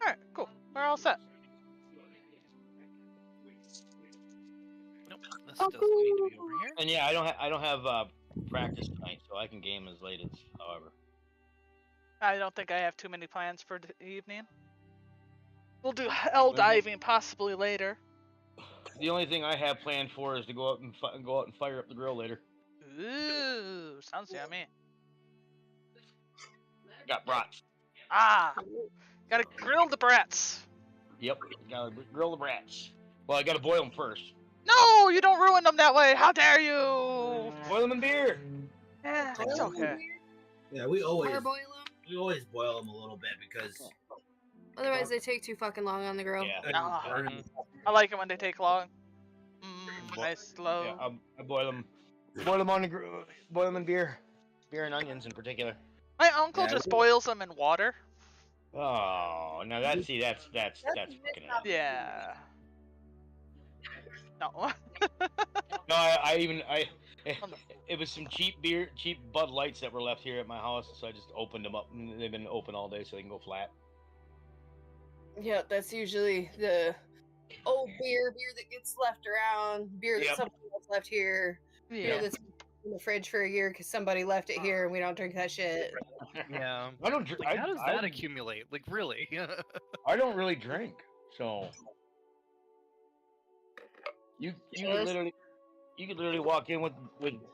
All right, cool. We're all set. Nope, this doesn't need to be over here. And yeah, I don't have practice tonight, so I can game as late as however. I don't think I have too many plans for the evening. We'll do hell diving possibly later. The only thing I have planned for is to go out and fire up the grill later. Ooh, sounds yummy. Got brats. Ah, gotta grill the brats. Yep, gotta grill the brats. Well, I gotta boil them first. No, you don't ruin them that way. How dare you? Boil them in beer. Yeah, it's okay. Yeah, we always Parboil them. boil them a little bit because Otherwise, they take too fucking long on the grill. Yeah. I like it when they take long. Nice slow. Yeah, I boil them on the grill. Boil them in beer and onions in particular. My uncle just boils them in water. Oh, now that's fucking it. Yeah. No. No, it was some cheap Bud Lights that were left here at my house, so I just opened them up, and they've been open all day, so they can go flat. Yeah, that's usually the old beer that gets left around, beer that somebody else left here, beer that's in the fridge for a year because somebody left it here and we don't drink that shit. Yeah. I don't drink. Like, how does that accumulate? Like, really? I don't really drink, so you could literally walk in with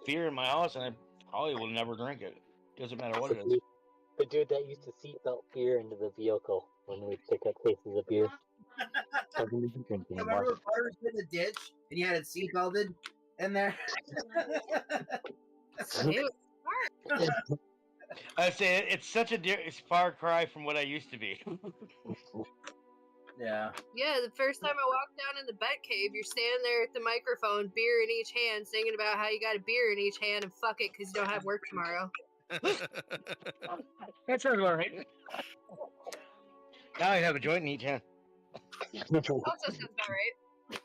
beer in my house, and I probably will never drink it. Doesn't matter what it is. The dude that used to seatbelt beer into the vehicle when we pick up cases of beer. Remember Butters in the ditch and you had it seatbelted in there? I say it's such a far cry from what I used to be. Yeah. Yeah, the first time I walked down in the bat cave, you're standing there at the microphone, beer in each hand, singing about how you got a beer in each hand and fuck it because you don't have work tomorrow. That sounds all right. Now I have a joint in each hand. Also sounds about right.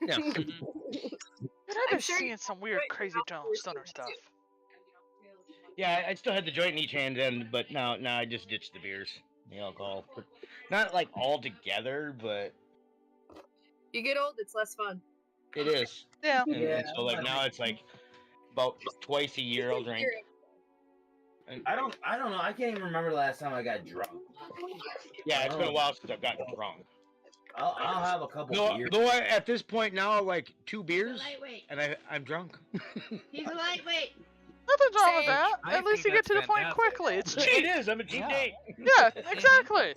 Yeah. I've been seeing some weird, crazy stoner stuff. Yeah, I still had the joint in each hand, but now I just ditched the beers, the alcohol. Not like all together, but You get old, it's less fun. it is. Yeah. And so like now it's like about twice a year I'll drink. I don't know. I can't even remember the last time I got drunk. Yeah, it's been a while since I've gotten drunk. I'll have a couple beers. Though at this point now, like 2 beers, and I'm drunk. He's a lightweight. Nothing's wrong with that. I At least think you get to the that's point fantastic. quickly. It's It cheap. is. I'm a cheap date. Yeah, exactly.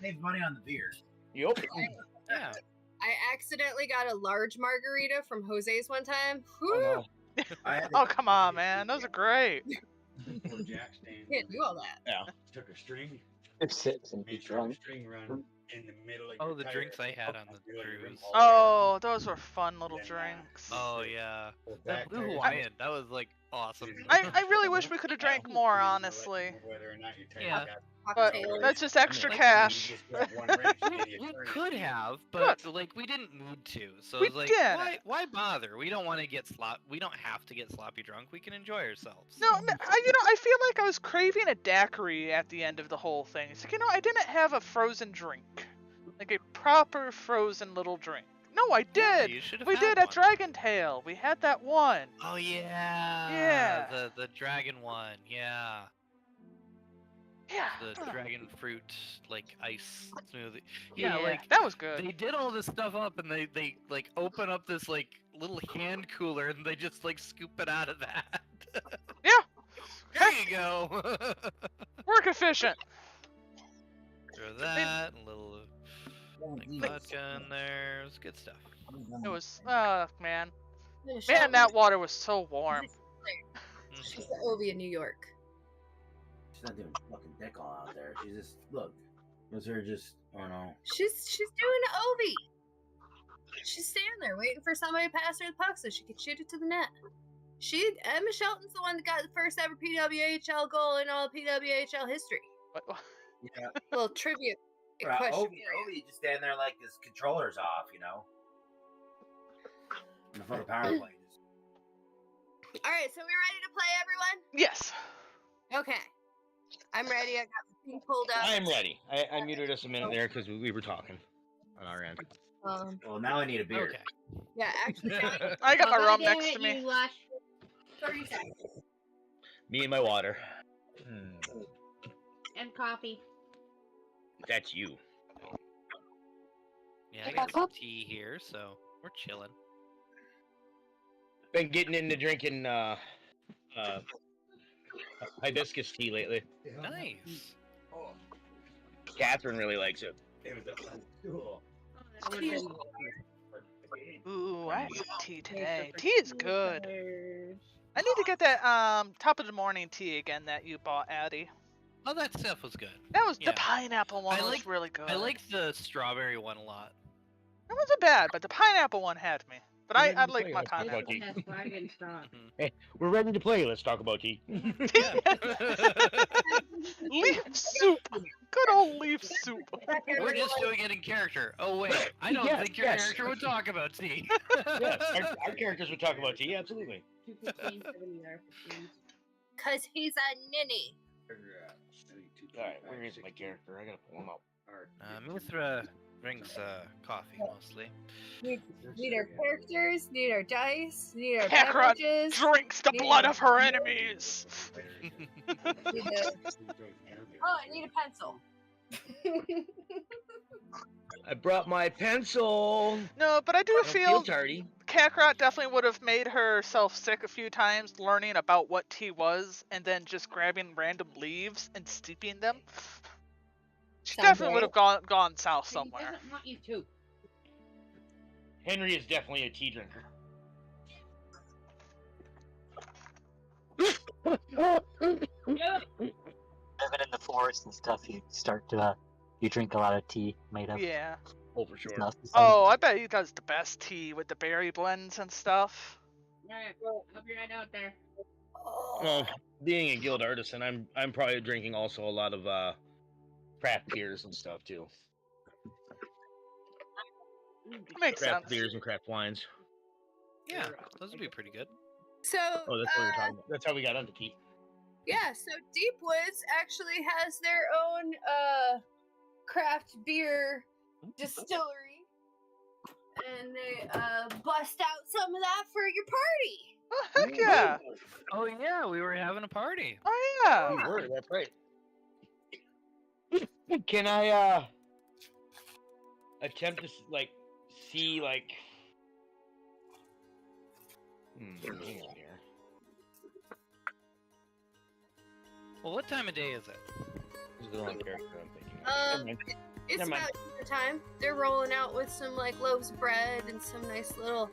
Save money on the beers. Yup. Yeah. I accidentally got a large margarita from Jose's one time. Whew. Oh, no. Oh, come on, man. Those are great. Can't do all that. Yeah. Took a string. Sips and be drunk. String run in the middle of Oh, your the tire. drinks I had on the cruise. Oh, those were fun little drinks. Oh, yeah. That Back Blue tire. Hawaiian, that was, like, awesome. I really wish we could have drank more, honestly. Whether or not your tire Yeah. got- But that's just extra cash. You just grab one wrench and then you We turn it. could have, but like we didn't need to. So We it's like, did. why bother? We don't want to get We don't have to get sloppy drunk. We can enjoy ourselves. No, I feel like I was craving a daiquiri at the end of the whole thing. It's like, I didn't have a frozen drink. Like a proper frozen little drink. No, I did. You should have We had did one. at Dragon Tail. We had that one. Oh yeah. Yeah. The dragon one. Yeah. Yeah. The dragon fruit like ice smoothie. Yeah, like that was good. they did all this stuff up and they like open up this like little hand cooler and they just like scoop it out of that. Yeah. There you go. Work efficient. Throw that, a little like vodka in there. It was good stuff. It was, man. Man, that water was so warm. She's the Ovi in New York. She's not doing fucking dick all out there. She just was her just I don't know. She's doing the Ovi. She's standing there waiting for somebody to pass her the puck so she can shoot it to the net. Emma Shelton's the one that got the first ever PWHL goal in all PWHL history. What? Yeah. Little trivia Right, question. Ovi just standing there like his controller's off, in front of power play. All right, so we ready to play, everyone? Yes. Okay. I'm ready. I got the thing pulled up. I am ready. I muted us a minute there because we were talking on our end. Well, now I need a beer. Okay. Yeah, actually, I got my God rum damn next it, to me. You lush. 30 seconds. Me and my water. And coffee. That's you. Yeah, I got some tea here, so we're chilling. Been getting into drinking hibiscus tea lately. Nice. Catherine really likes it. Ooh, I had some tea today. Tea is good. I need to get that top of the morning tea again that you bought, Addie. Oh, that stuff was good. That was Yeah. the pineapple one I was like- really good. I like the strawberry one a lot. That wasn't bad, but the pineapple one had me. But I like my Let's talk about pineapple. tea. That's wagon stock. Hey, we're ready to play. Let's talk about tea. Leaf soup. Good old leaf soup. We're just doing it in character. Oh wait, I don't Yes, think your yes. character would talk about tea. Yes, our characters would talk about tea, absolutely. 215, 70 there, 15. Because he's a ninny. Alright, where is my character? I gotta pull him up. Mithra drinks coffee mostly. Need our characters, need our dice, need our Kakarot beverages. drinks the blood of her enemies. Need a... Oh, I need a pencil. I brought my pencil. No, but I do I don't feel tardy. Kakarot definitely would have made herself sick a few times learning about what tea was and then just grabbing random leaves and steeping them. She Sounds definitely would have gone south He somewhere. doesn't want you to. Henry is definitely a tea drinker. Living in the forest and stuff, you drink a lot of tea made of Yeah. Oh, for sure. snuff. Oh, I bet he does the best tea with the berry blends and stuff. Alright, well, hope you're not out there. Well, being a guild artisan, I'm probably drinking also a lot of craft beers and stuff too. Makes Craft sense. beers and craft wines. Yeah, those would be pretty good. So, Oh, that's what we were talking about. That's how we got onto tea. yeah, so Deep Woods actually has their own craft beer distillery. And they bust out some of that for your party. Oh, heck yeah. Oh yeah, we were having a party. Oh, yeah. We were, that's right. Can I attempt to see hang on here. Well, what time of day is it? This is the wrong character I'm thinking of. Never mind. It's Never mind. about dinner time. They're rolling out with some like loaves of bread and some nice little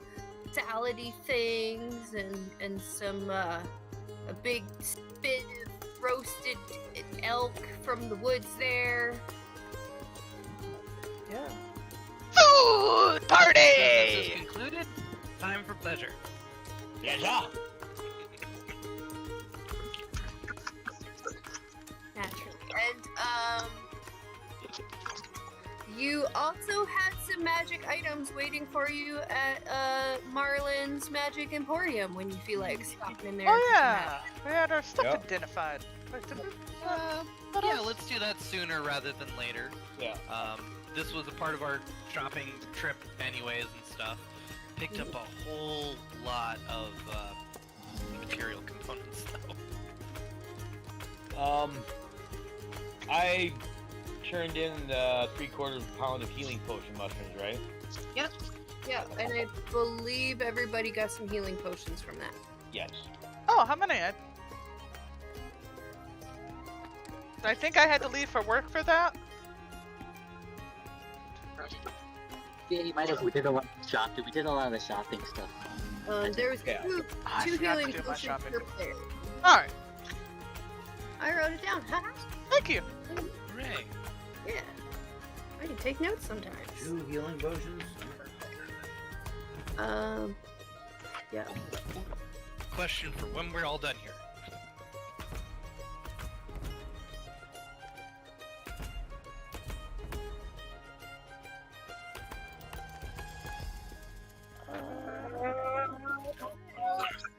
salady things and some a big spit of roasted elk from the woods there. Yeah. Food Business party! concluded. Time for pleasure. Yeah, yeah. Naturally. And you also had some magic items waiting for you at Marlin's Magic Emporium when you feel like stopping in there. Oh, and picking yeah. that We had our stuff Yep. identified. Wait, did we- Yeah, let's do that sooner rather than later. Yeah. This was a part of our shopping trip anyways and stuff. Picked up a whole lot of material components though. I turned in the 3/4 pound of healing potion mushrooms, right? Yeah, and I believe everybody got some healing potions from that. Yes. Oh, how many? I think I had to leave for work for that. Yeah, you might have. We did a lot of shopping. We did a lot of the shopping stuff. There's Yeah. two I two forgot to healing do my potions shopping. per player. Alright, I wrote it down. thank you. Hooray! Yeah, I can take notes sometimes. 2 healing potions. Yeah. Question for when we're all done here.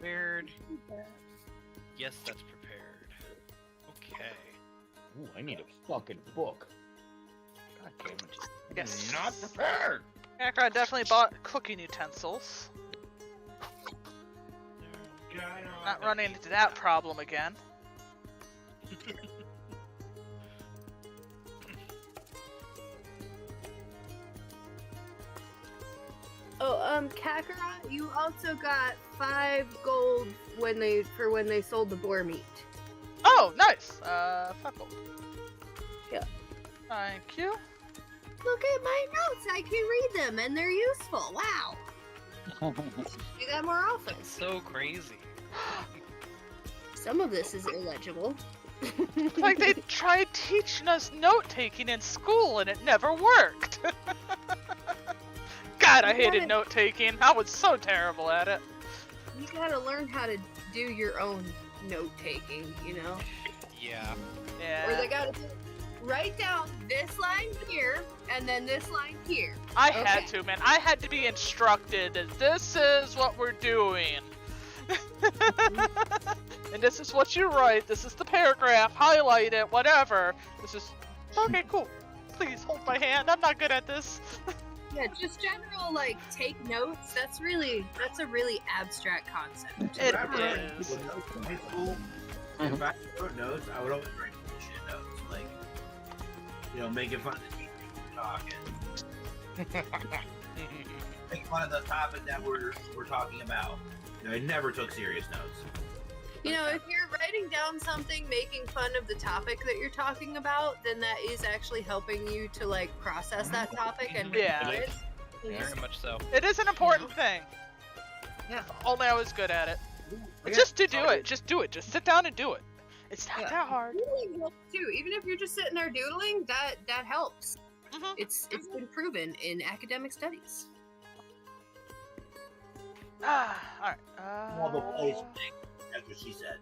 Weird. Yes, that's prepared. Okay. Ooh, I need a fucking book. God damn it. Yes. Not prepared! Akron definitely bought cooking utensils. Not running into that problem again. Oh, Kakarot, you also got 5 gold when they sold the boar meat. Oh, nice. 5 gold. Yeah. Thank you. Look at my notes. I can read them, and they're useful. Wow. Do that more often. That's so crazy. Some of this is illegible. It's like they tried teaching us note-taking in school and it never worked. God, I hated note-taking. I was so terrible at it. You gotta learn how to do your own note-taking, you know? Yeah. Yeah. Or they gotta write down this line here, and then this line here. I had to, man. I had to be instructed that this is what we're doing. And this is what you write. This is the paragraph. Highlight it. Whatever. This is... Okay, cool. Please hold my hand. I'm not good at this. Yeah, just general, like, take notes. That's a really abstract concept. It Remember, is. in high school, if I wrote notes, I would always write bullshit notes, like, making fun of the teacher talking, making fun of the topic that we're talking about. I never took serious notes. You know, if you're writing down something making fun of the topic that you're talking about, then that is actually helping you to, like, process that topic and Yeah. it. Very much so. It is an important thing. Yeah. If only I was good at it. Just to do it. Just do it. Just sit down and do it. It's not that hard. Doodling helps too. Even if you're just sitting there doodling, that helps. Mhm. It's been proven in academic studies. Alright. All the plays big. That's what she said.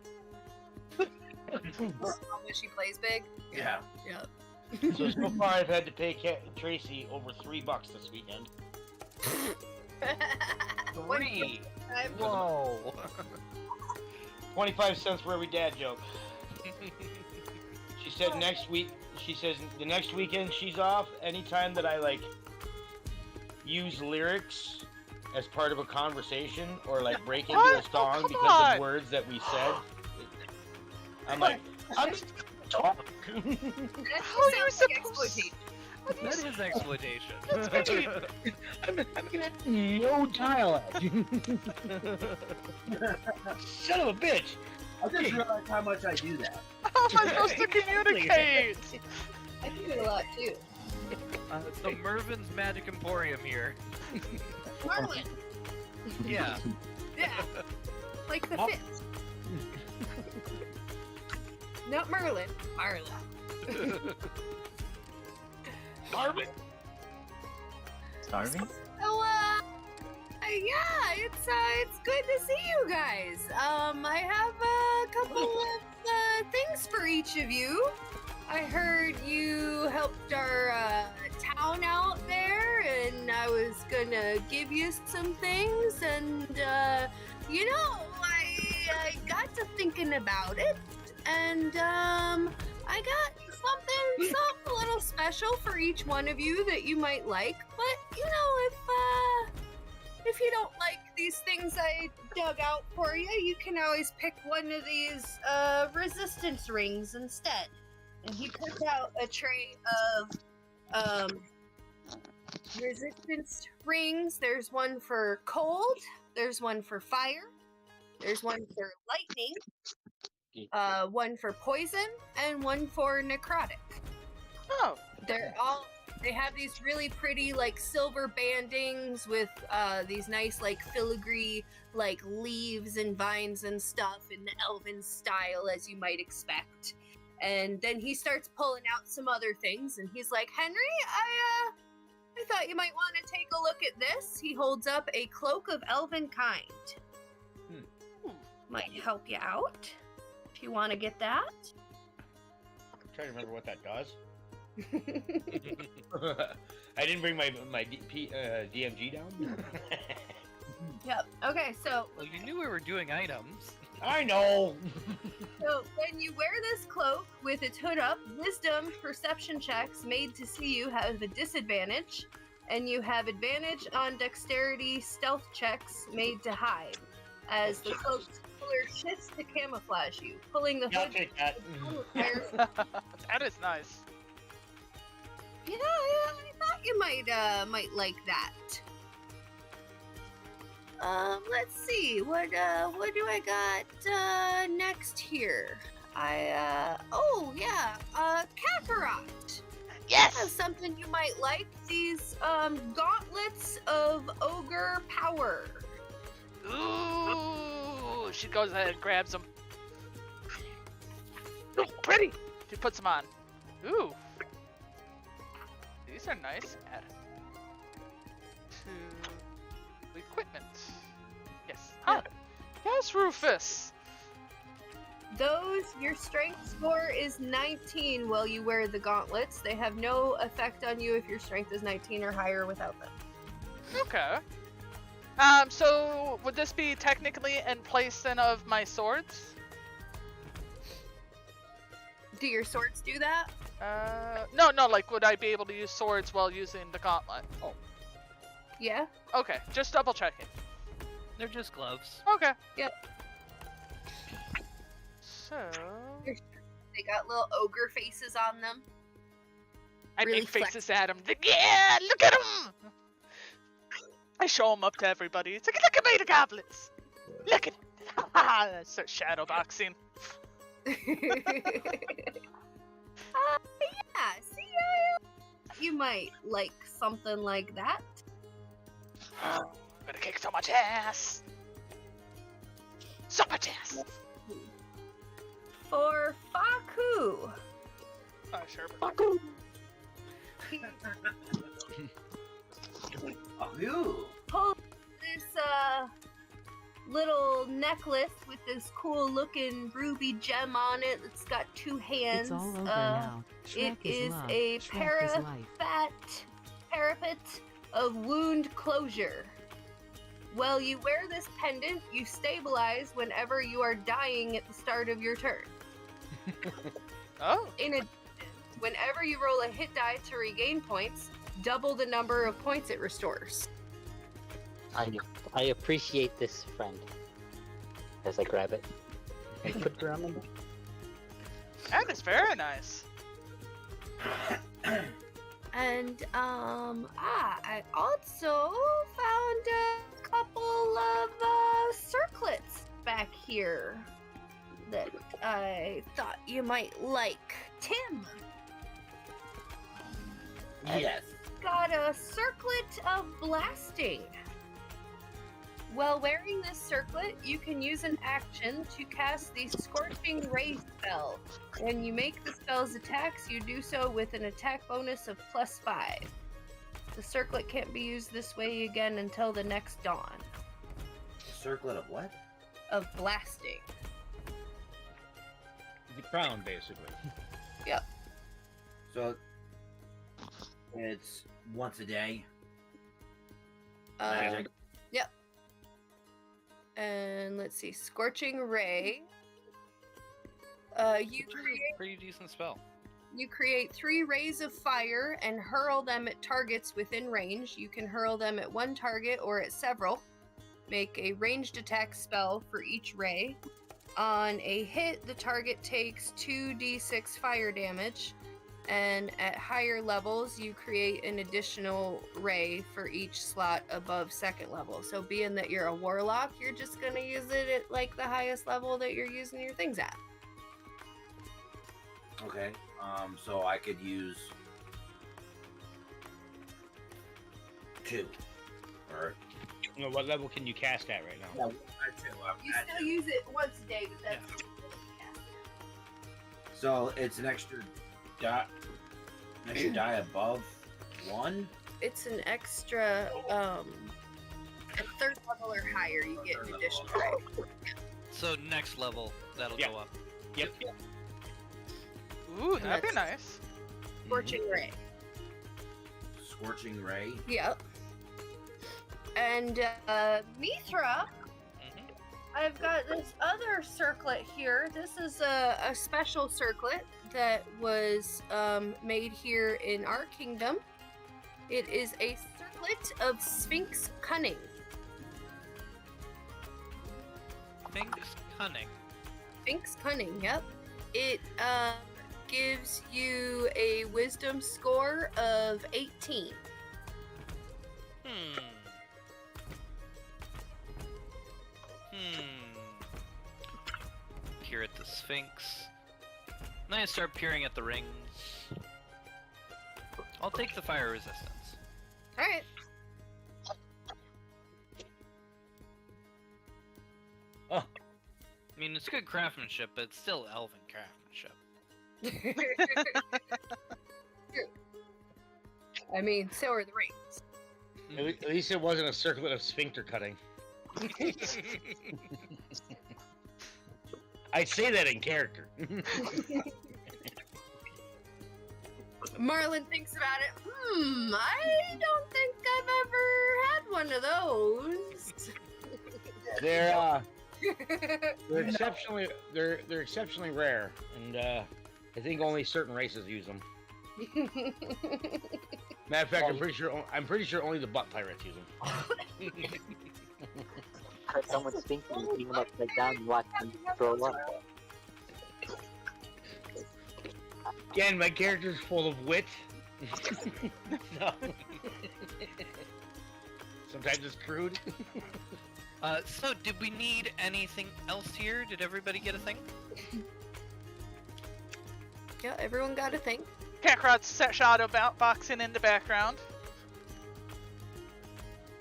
How much she plays big. Yeah. Yeah. So far I've had to pay Tracy over $3 this weekend. 3! I've- Whoa! 25 cents for every dad joke. She said next week, she says the next weekend she's off, anytime that I, like, use lyrics as part of a conversation or, like, break into What? a song Oh, come because on. of words that we said, I'm like, I'm just talk. That How are you sounds like supposed- exploitation. That is exploitation. I'm gonna have no dialect. Son of a bitch! I just realized how much I do that. How am I supposed to communicate? I do it a lot too. It's the Mervin's Magic Emporium here. Marlin. Yeah. Yeah. Like the Oh. fit. Not Merlin. Marla. Marvin? Starving? So, yeah, it's good to see you guys. I have a couple of things for each of you. I heard you helped our town out there, and I was gonna give you some things, and I got to thinking about it, and I got something a little special for each one of you that you might like. But if you don't like these things I dug out for you, you can always pick one of these resistance rings instead. And he puts out a tray of resistance rings. There's one for cold, there's one for fire, there's one for lightning, one for poison, and one for necrotic. Oh. They have these really pretty, like, silver bandings with these nice, like, filigree, like, leaves and vines and stuff in the elven style, as you might expect. And then he starts pulling out some other things, and he's like, Henry, I thought you might want to take a look at this. He holds up a cloak of elven kind. Might help you out, if you want to get that. I'm trying to remember what that does. I didn't bring my DMG down. Yep. Okay, so Well, you knew we were doing items. I know. So when you wear this cloak with its hood up, wisdom perception checks made to see you have a disadvantage, and you have advantage on dexterity stealth checks made to hide, as the cloak's color shifts to camouflage you, pulling the I'll hood. take that. That is nice. Yeah, I thought you might like that. Let's see. What do I got next here? Oh yeah, Kakarot. Yes. I have something you might like. These gauntlets of ogre power. Ooh, she goes ahead and grabs them. Ooh, pretty. She puts them on. Ooh, these are nice. Add to equipment. Yes. Huh. Yes, Rufus. Your strength score is 19 while you wear the gauntlets. They have no effect on you if your strength is 19 or higher without them. Okay. So would this be technically in place then of my swords? Do your swords do that? No, like would I be able to use swords while using the gauntlet? Oh. Yeah. Okay, just double checking. They're just gloves. Okay. Yep. So They got little ogre faces on them. I Really make faces at him. Yeah, look at him. I show them up to everybody. It's like, look at me, the goblins. Look at it. I start shadow boxing. Yeah, see, you might like something like that. I'm gonna kick so much ass. So much ass. For Faku, Oh, sure. Ooh. pull this little necklace with this cool looking ruby gem on it. It's got two hands. It's all over now. It Shrek is is love. a Shrek is life. fat parapet of wound closure. While you wear this pendant, you stabilize whenever you are dying at the start of your turn. Oh. In addition, whenever you roll a hit die to regain points, double the number of points it restores. I appreciate this, friend. As I grab it and put it around my neck. That is very nice. And I also found a couple of circlets back here that I thought you might like. Tim Yes. got a circlet of blasting. While wearing this circlet, you can use an action to cast the Scorching Ray spell. When you make the spell's attacks, you do so with an attack bonus of +5. The circlet can't be used this way again until the next dawn. Circlet of what? Of blasting. The crown, basically. Yep. So it's once a day. Yep. And let's see, Scorching Ray. Pretty decent spell. You create 3 rays of fire and hurl them at targets within range. You can hurl them at one target or at several. Make a ranged attack spell for each ray. On a hit, the target takes 2d6 fire damage. And at higher levels, you create an additional ray for each slot above second level. So being that you're a warlock, you're just going to use it at like the highest level that you're using your things at. Okay. So I could use 2. Or You know, what level can you cast at right now? You still use it once a day, but that's So it's an extra die. An extra die above 1. it's an extra at third level or higher you get an additional ray. So next level, that'll Yeah. go up. Yep. Ooh, that'd be nice. Scorching ray. Scorching Ray. Yep. And Mithra, Mhm. I I've got this other circlet here. This is a special circlet that was made here in our kingdom. It is a circlet of Sphinx Cunning. Sphinx Cunning. Sphinx Cunning, yep. It gives you a wisdom score of 18. Peer at the Sphinx. Then I start peering at the rings. I'll take the fire resistance. Alright. Oh. I mean, it's good craftsmanship, but it's still elven craftsmanship. I mean, so are the rings. At least it wasn't a circlet of sphincter cutting. I say that in character. Marlin thinks about it. I don't think I've ever had one of those. They're exceptionally rare, and I think only certain races use them. Matter of fact, I'm pretty sure only the butt pirates use them. Cut someone's sphinx and you them upside down and watch them throw up. Again, my character's full of wit. No. Sometimes it's crude. So did we need anything else here? Did everybody get a thing? Yeah, everyone got a thing. Kakarot's shadow boxing in the background.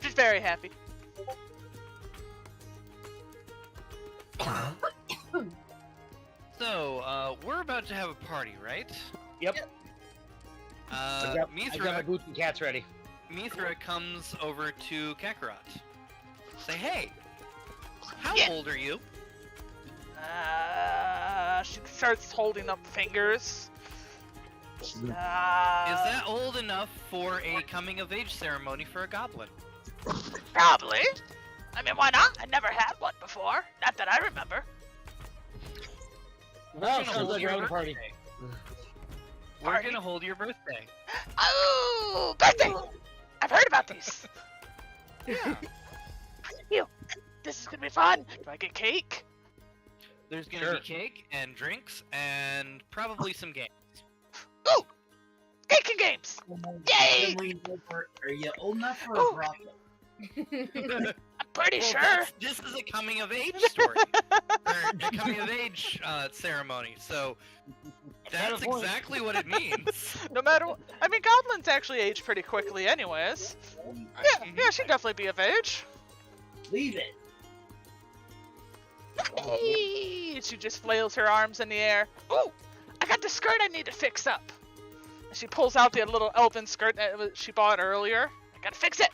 She's very happy. So, we're about to have a party, right? Yep. I got my Mithra, boots and cats ready. Mithra comes over to Kakarot. Say, hey, how old are you? She starts holding up fingers. Is that old enough for a coming-of-age ceremony for a goblin? Probably. I mean, why not? I never had one before. Not that I remember. No, sounds like you're having a party. We're gonna hold your birthday. Oh, birthday! I've heard about these. Yeah. Ew. This is gonna be fun. Do I get cake? There's gonna be cake and drinks and probably some games. Ooh! Cake and games! Yay! Are you old enough for Oh. a brothel? I'm pretty Well, sure. This is a coming-of-age story. Or a coming-of-age ceremony, so that's exactly what it means. No matter what. I mean, goblins actually age pretty quickly anyways. Yeah, she'd definitely be of age. Leave it. Hey! She just flails her arms in the air. Ooh! I got the skirt I need to fix up. And she pulls out the little elven skirt that she bought earlier. I gotta fix it.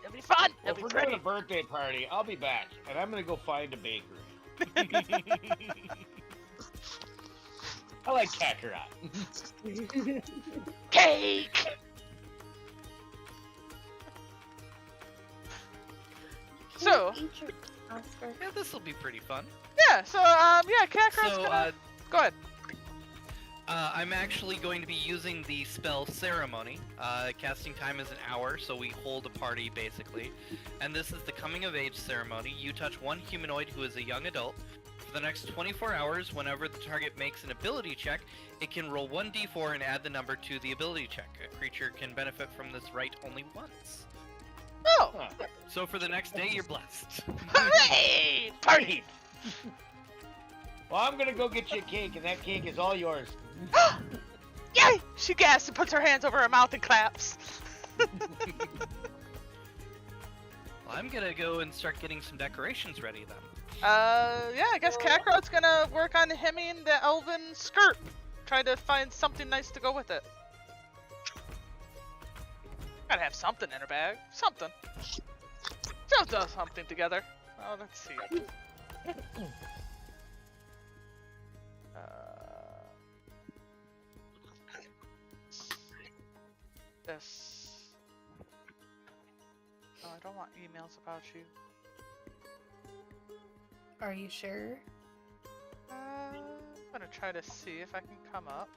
It'll be fun. Well, It'll if be we're doing pretty. a birthday party, I'll be back, and I'm gonna go find a bakery. I like Kakarot. Cake! So, Yeah, this will be pretty fun. yeah, Kakarot's So, gonna... Go ahead. I'm actually going to be using the spell Ceremony. Casting time is an hour, so we hold a party, basically. And this is the coming-of-age ceremony. You touch one humanoid who is a young adult. For the next 24 hours, whenever the target makes an ability check, it can roll 1d4 and add the number to the ability check. A creature can benefit from this right only once. Oh! Huh. So for the next day, you're blessed. Hooray! Party! Well, I'm gonna go get you a cake, and that cake is all yours. Yay! She gasps and puts her hands over her mouth and claps. Well, I'm gonna go and start getting some decorations ready then. Yeah, I guess Kakarot's gonna work on hemming the elven skirt. Try to find something nice to go with it. Gotta have something in her bag. Something. She'll do something together. Oh, let's see. This. Oh, I don't want emails about you. Are you sure? I'm gonna try to see if I can come up.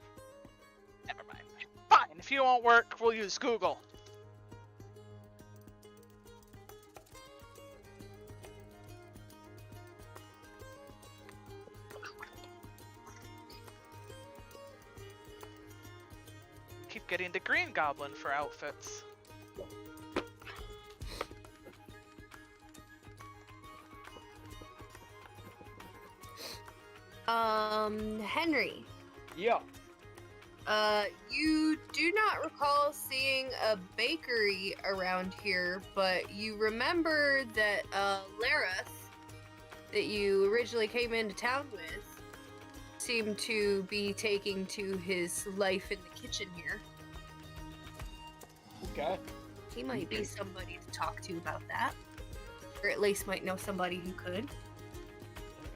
Never mind. Fine, if you won't work, we'll use Google. Keep getting the green goblin for outfits. Henry. Yeah. You do not recall seeing a bakery around here, but you remember that, Lareth, that you originally came into town with, seemed to be taking to his life in the kitchen here. Okay. He might be somebody to talk to about that. Or at least might know somebody who could.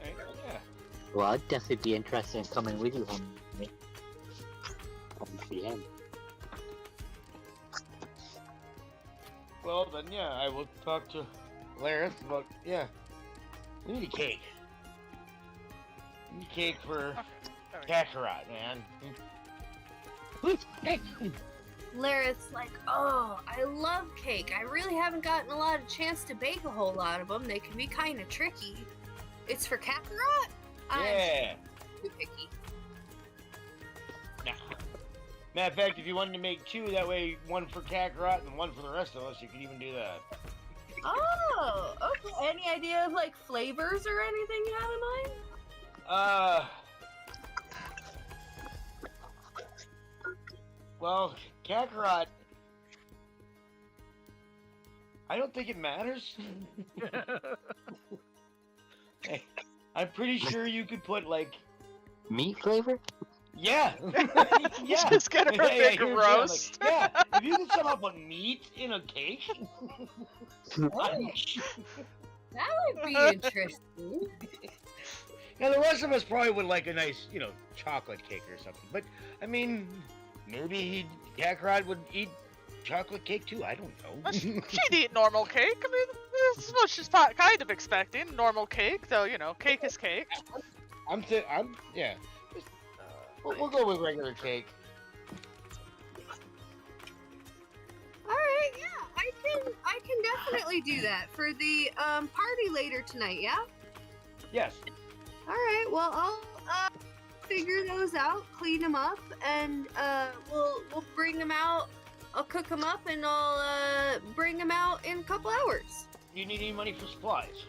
Okay, yeah. Well, I'd definitely be interested in coming with you, Henry. Come see him. Well, then, yeah, I will talk to Lareth about, yeah. We need a cake. We need a cake for Kakarot, man. Lareth's like, oh, I love cake. I really haven't gotten a lot of chance to bake a whole lot of them. They can be kind of tricky. It's for Kakarot? Yeah. I'm too picky. Nah. Matter of fact, if you wanted to make two, that way one for Kakarot and one for the rest of us, you could even do that. Oh, okay. Any idea of like flavors or anything you have in mind? Well, Kakarot, I don't think it matters. Hey, I'm pretty sure you could put like Meat flavor? yeah, yeah. Just get her a big here's roast. Like, yeah, if you could somehow put meat in a cake, That would be interesting. now the rest of us probably would like a nice, chocolate cake or something. But I mean, maybe Kakarot would eat chocolate cake too. I don't know. She'd eat normal cake. I mean, this is what she's kind of expecting. Normal cake, though, cake is cake. Yeah. We'll go with regular cake. Alright, yeah, I can definitely do that for the party later tonight, yeah? Yes. Alright, well I'll figure those out, clean them up, and we'll bring them out. I'll cook them up and I'll bring them out in a couple hours. Do you need any money for supplies?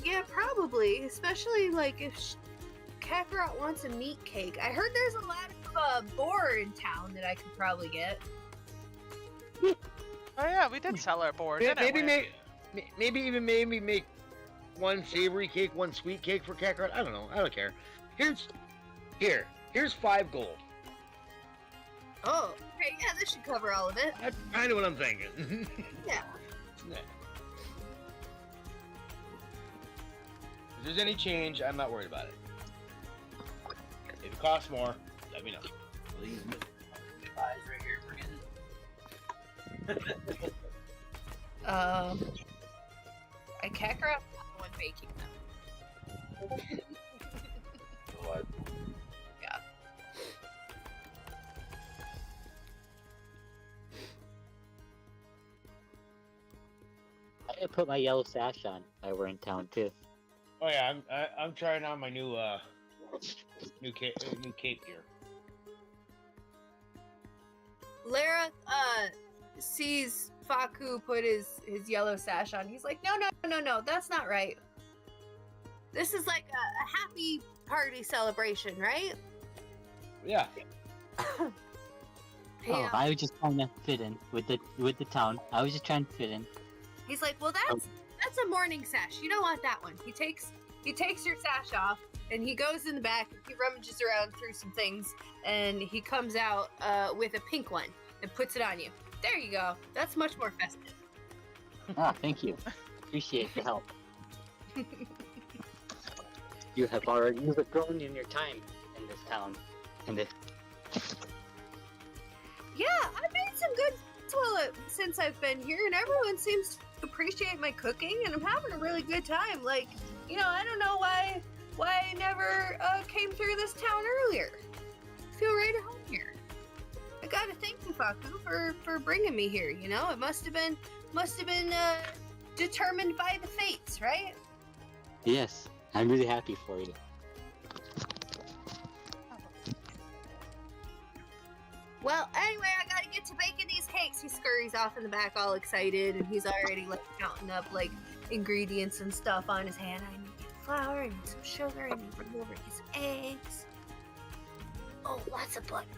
Yeah, probably, especially like if Kakarot wants a meat cake. I heard there's a lot of boar in town that I could probably get. Oh yeah, we did sell our board, didn't we? Maybe make one savory cake, one sweet cake for Kakarot. I don't know. I don't care. Here's 5 gold. Oh, okay, yeah, this should cover all of it. That's kind of what I'm thinking. Yeah. If there's any change, I'm not worried about it. If it costs more, let me know. These pies right here, forget it. Kakarot's not the one baking them. What? Yeah. I put my yellow sash on. I were in town too. Oh yeah, I'm trying on my new cape here. Lara sees Faku put his yellow sash on. He's like, no, that's not right. This is like a happy party celebration, right? Yeah. Oh, I was just trying to fit in with the town. I was just trying to fit in. He's like, well, that's a morning sash. You don't want that one. He takes your sash off and he goes in the back. He rummages around through some things and he comes out with a pink one and puts it on you. There you go. That's much more festive. Ah, thank you. Appreciate the help. You've grown in your time in this town. Yeah, I've made some good since I've been here, and everyone seems appreciate my cooking, and I'm having a really good time. Like, I don't know why I never came through this town earlier. I feel right at home here. I gotta thank you, Faku, for bringing me here. It must have been determined by the fates, right? Yes, I'm really happy for you. Well, anyway, I gotta get to baking these cakes. He scurries off in the back all excited, and he's already counting up ingredients and stuff on his hand. I need flour, I need some sugar, I need to bring over his eggs. Oh, lots of butter.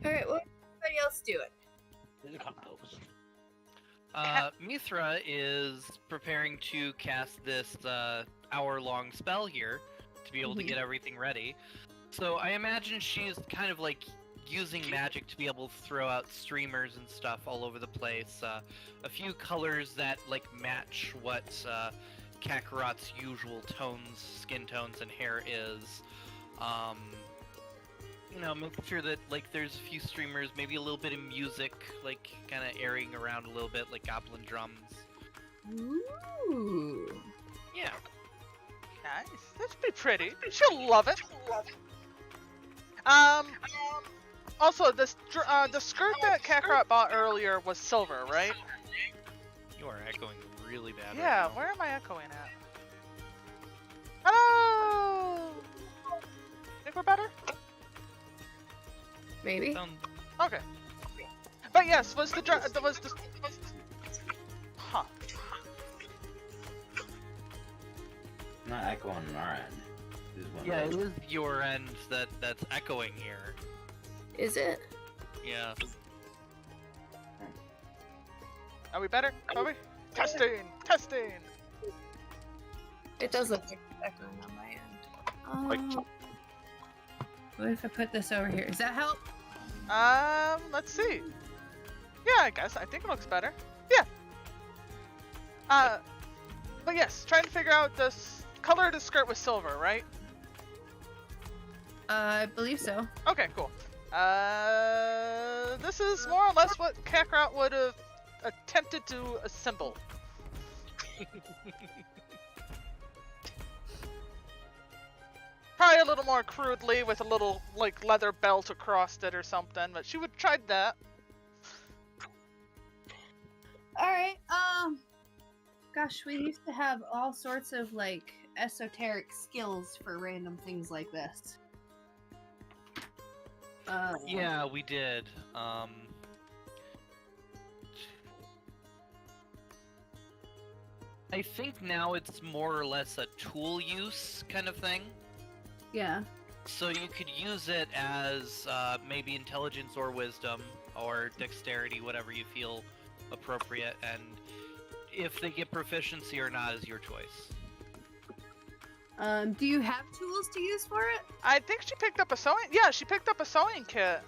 Alright, what's everybody else doing? Mithra is preparing to cast this hour-long spell here to be able to get everything ready. So I imagine she's kind of using magic to be able to throw out streamers and stuff all over the place. A few colors that match what Kakarot's usual skin tones and hair is. Making sure that there's a few streamers, maybe a little bit of music, kind of airing around a little bit, like Goblin drums. Ooh. Yeah. Nice. That'd be pretty. She'll love it. Also, the skirt that Kakarot bought earlier was silver, right? You are echoing really bad. Yeah. Right now. Where am I echoing at? Hello. Think we're better? Maybe. Okay. But yes, Huh. Not echoing on our end. Yeah, it is your end that's echoing here. Is it? Yeah. Are we better? Are we? Testing! It does look like it's echoing on my end. What if I put this over here? Does that help? Let's see. Yeah, I think it looks better. Yeah. But yes, trying to figure out the color of the skirt was silver, right? I believe so. Okay, cool. This is more or less what Kakarot would have attempted to assemble. Probably a little more crudely with a little leather belt across it or something, but she would have tried that. Alright, gosh, we used to have all sorts of esoteric skills for random things like this. Yeah, we did. I think now it's more or less a tool use kind of thing. Yeah. So you could use it as maybe intelligence or wisdom or dexterity, whatever you feel appropriate, and if they get proficiency or not is your choice. Do you have tools to use for it? I think she picked up a sewing. Yeah, she picked up a sewing kit.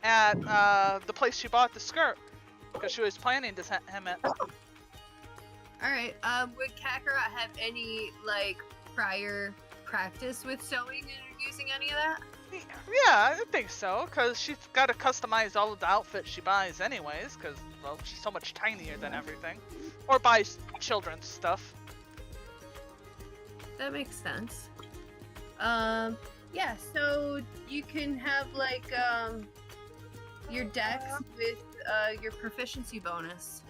At the place she bought the skirt, because she was planning to send him it. All right. Would Kakarot have any prior practice with sewing and using any of that? Yeah, I think so, because she's got to customize all of the outfits she buys anyways, because, well, she's so much tinier than everything. Or buys children's stuff. That makes sense. Yeah, so you can have, your dex with, your proficiency bonus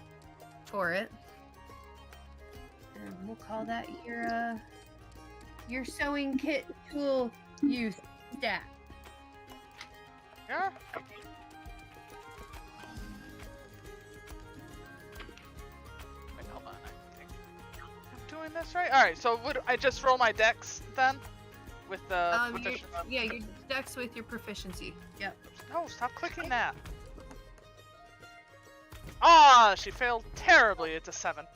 for it. And we'll call that your sewing kit tool use stat. Yeah. Wait, hold on. I think I'm doing this right. All right. So would I just roll my dex then, with the? Yeah, your dex with your proficiency. Yep. No, stop clicking that. Ah, she failed terribly. It's a 7.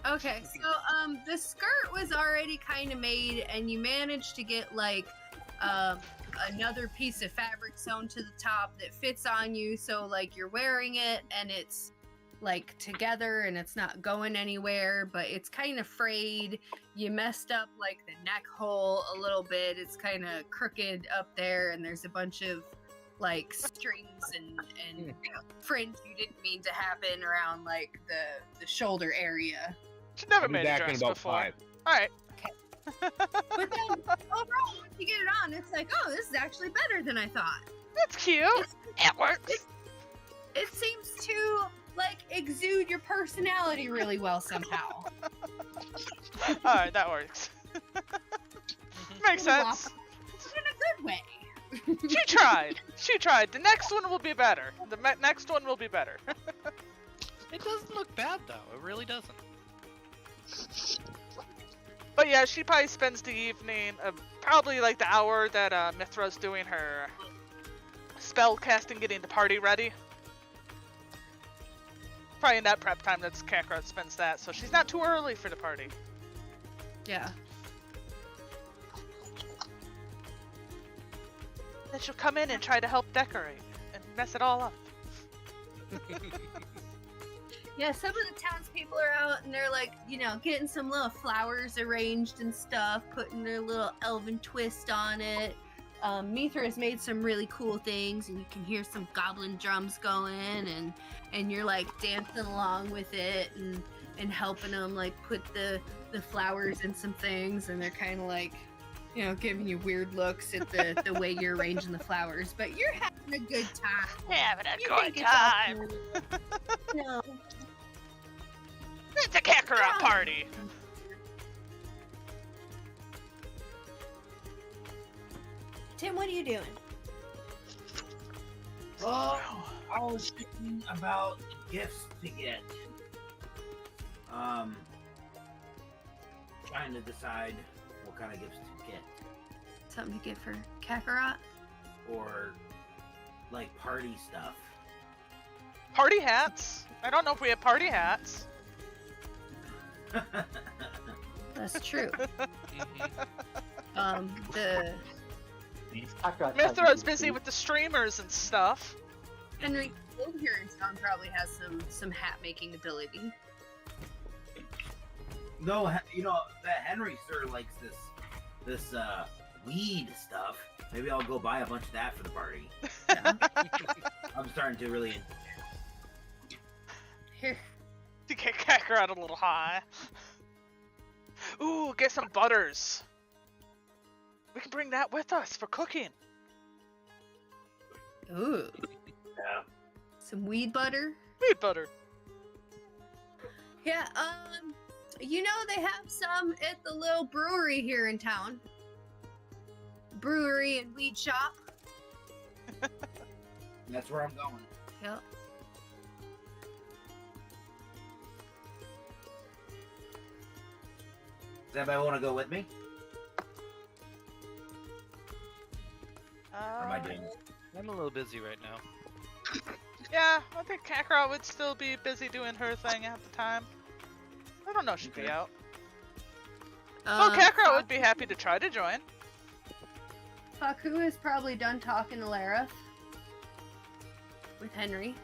Okay, so the skirt was already kind of made, and you managed to get like another piece of fabric sewn to the top that fits on you, so like you're wearing it and it's like together and it's not going anywhere, but it's kind of frayed. You messed up like the neck hole a little bit. It's kind of crooked up there, and there's a bunch of like strings and fringe you didn't mean to happen around like the shoulder area. She never I'll be made a back in dress about before. 5. All right. But then overall, once you get it on, it's like, oh, this is actually better than I thought. That's cute. It works. It seems to like exude your personality really well somehow. All right, that works. Makes sense. In a good way. She tried. She tried. The next one will be better. The next one will be better. It doesn't look bad though. It really doesn't. But yeah, she probably spends the evening, probably like the hour that Mithra's doing her spell casting, getting the party ready. Probably in that prep time that's Kakarot spends that, so she's not too early for the party. Yeah. Then she'll come in and try to help decorate and mess it all up. Yeah, some of the townspeople are out and they're like, you know, getting some little flowers arranged and stuff, putting their little elven twist on it. Mithra has made some really cool things, and you can hear some goblin drums going, and you're like dancing along with it and helping them like put the flowers in some things, and they're kind of like, you know, giving you weird looks at the way you're arranging the flowers, but you're having a good time. Having a You good think it's all time. cool. No. It's a Kakarot Yeah. party. Tim, what are you doing? Well, I was thinking about gifts to get. Trying to decide what kind of gifts to get. Something to get for Kakarot? Or, like, party stuff. Party hats. I don't know if we have party hats. That's true. Mhm. The Mithra's busy with the streamers and stuff. Henry Gold here in town probably has some hat making ability. No, you know that Henry sir likes this weed stuff. Maybe I'll go buy a bunch of that for the party. Yeah. I'm starting to really. Here. To get Kakarot a little high. Ooh, get some butters. We can bring that with us for cooking. Ooh. Yeah. Some weed butter. Weed butter. Yeah, you know they have some at the little brewery here in town. Brewery and weed shop. That's where I'm going. Yep. Does anybody want to go with me? Or am I doing this? I'm a little busy right now. Yeah, I think Kakarot would still be busy doing her thing at the time. I don't know if she'd be Okay. out. Well, Kakarot Faku- would be happy to try to join. Faku is probably done talking to Lareth. With Henry.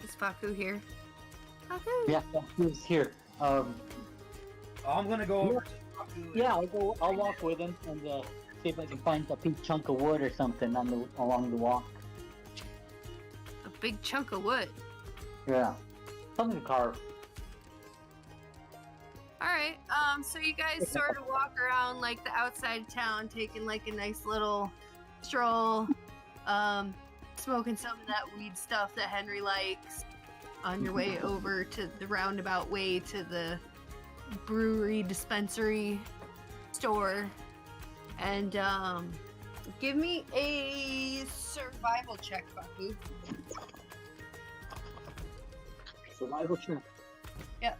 Is Faku here? Faku? Yeah, who's here? Oh, I'm gonna go over to Faku. Yeah, I'll walk with him and see if I can find a big chunk of wood or something along the walk. A big chunk of wood. Yeah, something to carve. Alright, so you guys sort of walk around like the outside of town, taking like a nice little stroll, smoking some of that weed stuff that Henry likes on your way over to the roundabout way to the brewery dispensary store. And give me a survival check, Faku. Survival check. Yep.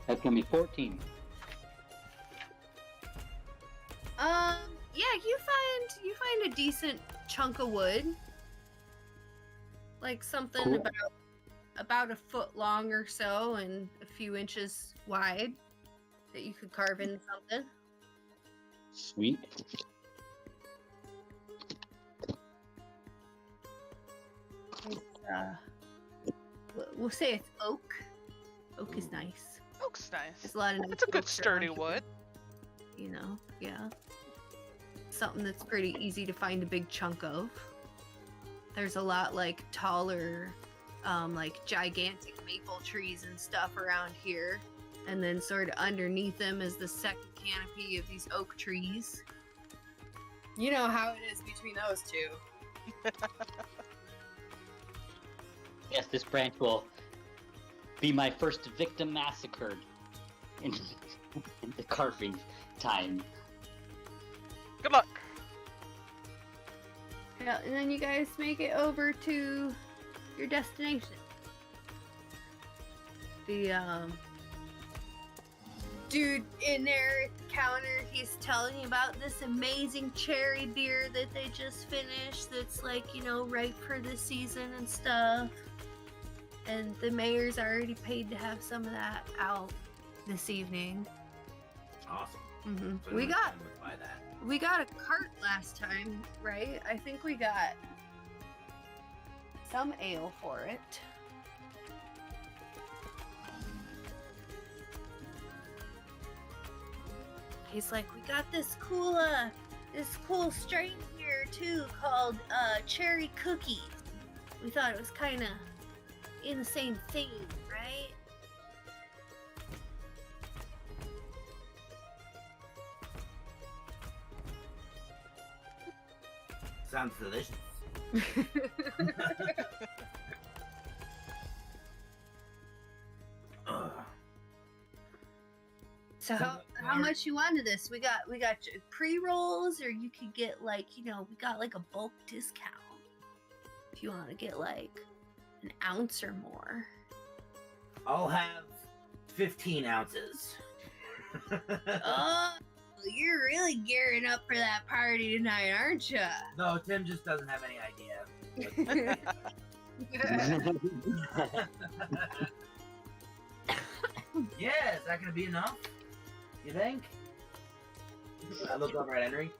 That's gonna be 14. Yeah, you find a decent chunk of wood. like something Cool. about a foot long or so and a few inches wide that you could carve into something. Sweet. It's, we'll say it's oak. Oak is nice. Oak's nice. There's a lot of nice It's a good oaks sturdy around wood. here, you know, yeah. Something that's pretty easy to find a big chunk of. There's a lot like taller, like gigantic maple trees and stuff around here. And then sort of underneath them is the second canopy of these oak trees. You know how it is between those two. Yes, this branch will be my first victim massacred in, in the carving time. Good luck. Yeah, and then you guys make it over to your destination. The dude in there at the counter, he's telling you about this amazing cherry beer that they just finished that's like, you know, ripe for the season and stuff. And the mayor's already paid to have some of that out this evening. Awesome. Mm-hmm. So We next got time we'll buy that. we got a cart last time, right? I think we got some ale for it. He's like, we got this cool strain here too called cherry cookies. We thought it was kind of in the same theme, right? Sounds delicious. Ugh. So how much you want of this? We got pre-rolls, or you could get like, you know, we got like a bulk discount if you want to get like an ounce or more. I'll have 15 ounces. Oh, you're really gearing up for that party tonight, aren't you? No, Tim just doesn't have any idea. Yeah, is that gonna be enough? You think? I look over at Henry.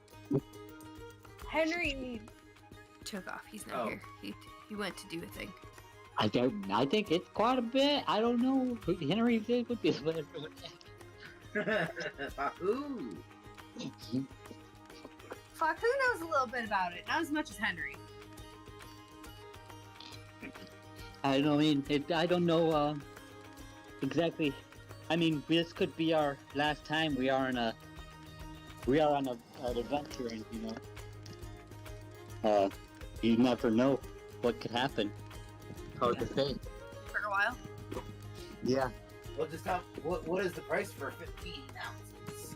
Henry took off. He's not Oh. here. He went to do a thing. I think it's quite a bit. I don't know. Henry did would be Ooh. Fuck, who knows a little bit about it? Not as much as Henry. I don't mean I don't know exactly. I mean, this could be our last time we are on an adventure, and you never know what could happen. Hard to say. For a while. Yeah. Well, just tell what is the price for 15 ounces?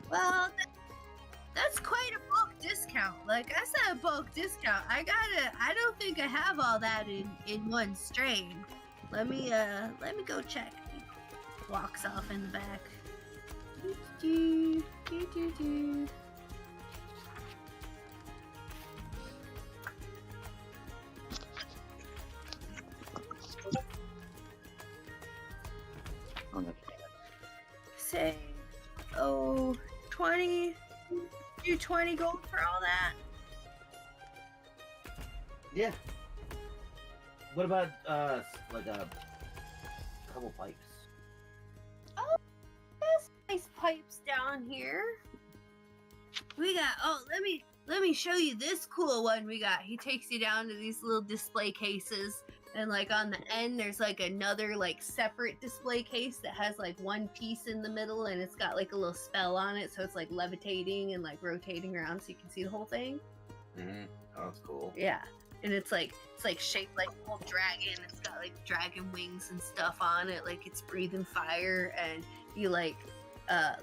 Well, that's quite a bulk discount. Like I said, a bulk discount. I don't think I have all that in one strain. Let me go check. He walks off in the back. Say, 20. Do 20 gold for all that. Yeah. What about like a couple pipes? Oh, there's nice pipes down here. We got. Oh, let me show you this cool one we got. He takes you down to these little display cases, and like on the end, there's like another like separate display case that has like one piece in the middle, and it's got like a little spell on it, so it's like levitating and like rotating around, so you can see the whole thing. Mm-hmm. Oh, that's cool. Yeah. And it's like shaped like a whole dragon. It's got like dragon wings and stuff on it, like it's breathing fire, and you like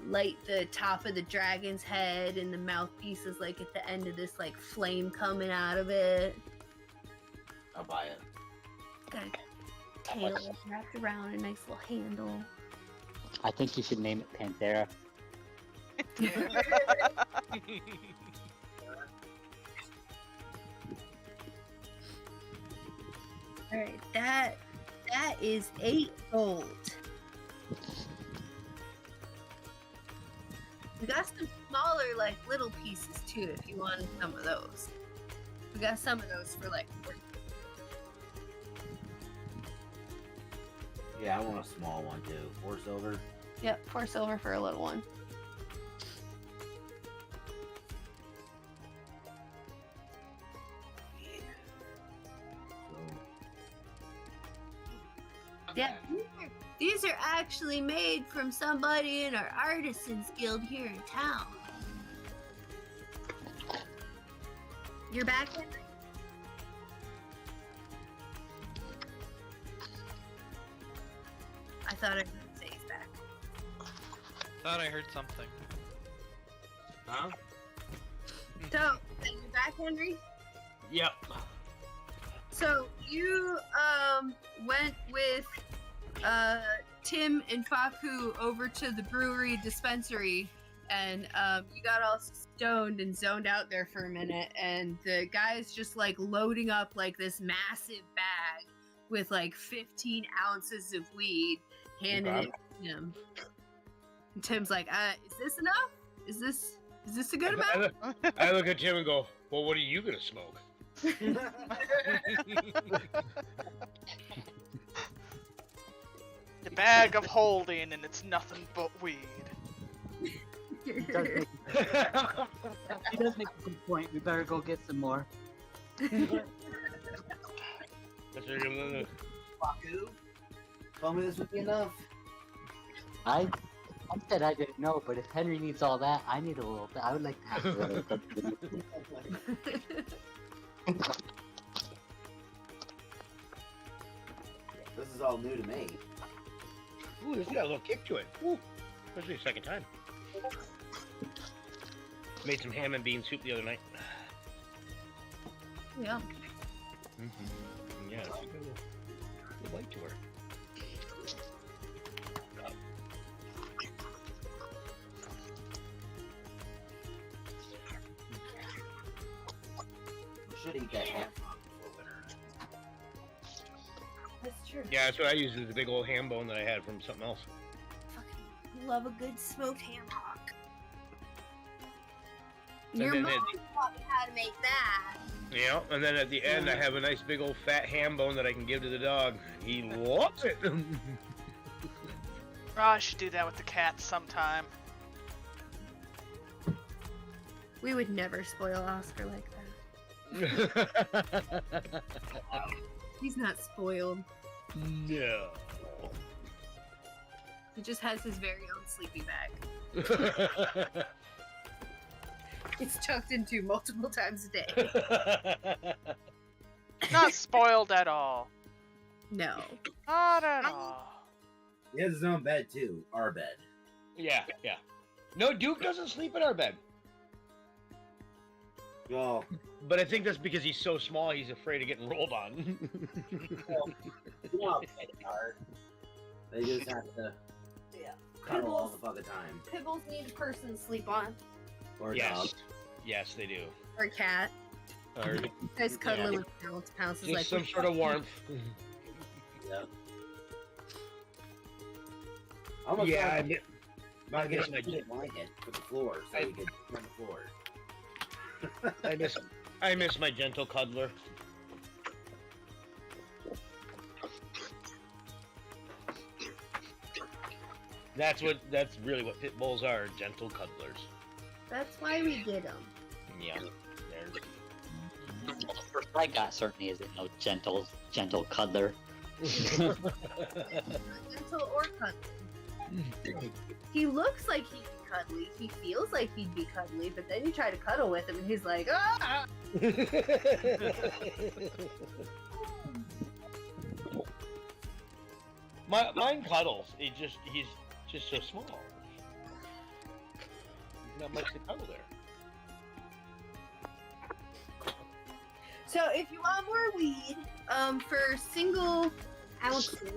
light the top of the dragon's head, and the mouthpiece is like at the end of this like flame coming out of it. I'll buy it. Got a tail wrapped around a nice little handle. I think you should name it Panthera. Alright, that is 8 gold. We got some smaller, like, little pieces too, if you wanted some of those. We got some of those for like. Yeah, I want a small one too. 4 silver. Yep, 4 silver for a little one. Yeah, these are actually made from somebody in our artisans guild here in town. You're back, Henry? I thought I heard him say he's back. Thought I heard something. Huh? So, are you back, Henry? Yep. So you went with Tim and Faku over to the brewery dispensary, and you got all stoned and zoned out there for a minute, and the guy's just like loading up like this massive bag with like 15 ounces of weed, handing it to him. And Tim's like, is this enough? Is this a good amount? I look at Tim and go, well, what are you gonna smoke? The bag of holding, and it's nothing but weed. He does make a good point. We better go get some more. Faku, told me this would be enough. I said I didn't know, but if Henry needs all that, I need a little bit. I would like to have a little bit. This is all new to me. Ooh, this got a little kick to it. Ooh, especially the second time. Made some ham and bean soup the other night. Yeah. Yeah, it's a good little bite to her. We should eat that ham hock before winter. That's true. Yeah, that's what I used as the big old ham bone that I had from something else. Fucking love a good smoked ham hock. And Your then mom taught me how to make that. Yeah, and then at the end I have a nice big old fat ham bone that I can give to the dog. He loves it. Oh, I should do that with the cats sometime. We would never spoil Oscar like that. He's not spoiled. No. He just has his very own sleeping bag. It's tucked into multiple times a day. Not spoiled at all. No. Not at all. He has his own bed too. Our bed. Yeah. No, Duke doesn't sleep in our bed. Well, But I think that's because he's so small, he's afraid of getting rolled on. you know how pets are. They just have to cuddle all the fucking time. Pibbles need a person to sleep on. Or a Yes. dog. Yes, they do. Or a cat. Or Guys cuddling Yeah. with pounces just like some sort of warmth. Yeah. Almost Yeah, like I mi- I guess get a blanket for the floor so you can run the floor. I miss my gentle cuddler. That's really what pit bulls are, gentle cuddlers. That's why we get them. Yeah. The first I got certainly isn't no gentle cuddler. Gentle or cuddly. He looks like he'd be cuddly. He feels like he'd be cuddly, but then you try to cuddle with him and he's like, ah! Mine cuddles. He's just so small. Not much to cuddle there. So if you want more weed, for single ounces,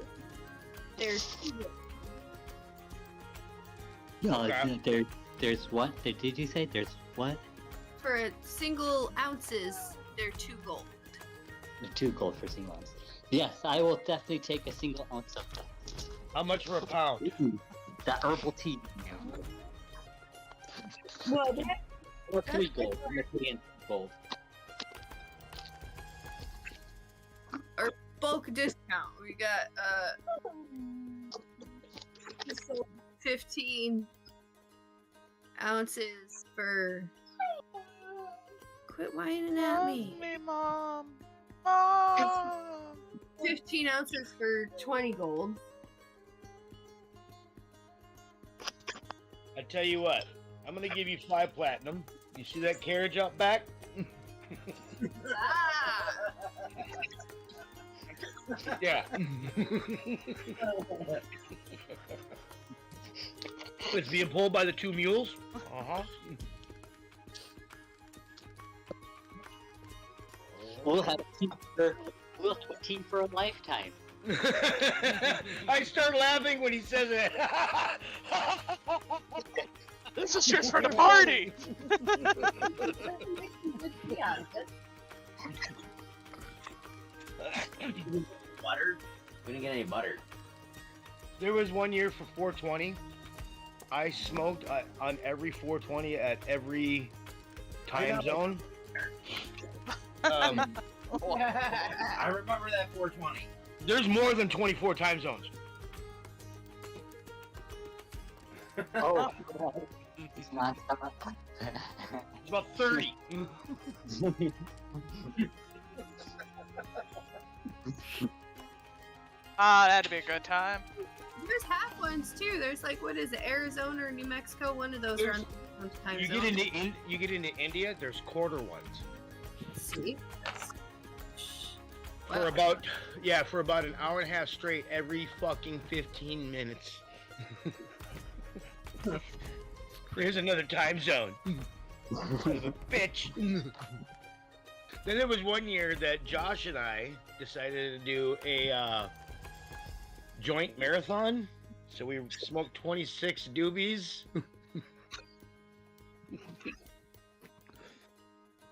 there's 2 gold. No, Okay. there's what? Did you say there's what? For single ounces, they're 2 gold. 2 gold for single ones. Yes, I will definitely take a single ounce of that. How much for a pound? That herbal tea. Well, Or 3 gold. I'm gonna put in gold. bulk discount. We got so 15 ounces for. Quit whining at me. Love me, Mom. Mom. 15 ounces for 20 gold. I tell you what, I'm gonna give you 5 platinum. You see that carriage out back? Ah! Yeah. It's being pulled by the 2 mules. Uh-huh. We'll have a team for a lifetime. I start laughing when he says it. This is just for the party. Yeah. Butter? We didn't get any butter. There was one year for 420. I smoked on every 420 at every time zone. I remember that 420. There's more than 24 time zones. Oh, it's non-stop. It's about 30. That'd be a good time. There's half ones too. There's like, what is it, Arizona or New Mexico? One of those are on time You zone. get into India. There's quarter ones. See? For about an hour and a half straight every fucking 15 minutes. Here's another time zone. Son of a bitch. Then there was one year that Josh and I decided to do a joint marathon. So we smoked 26 doobies.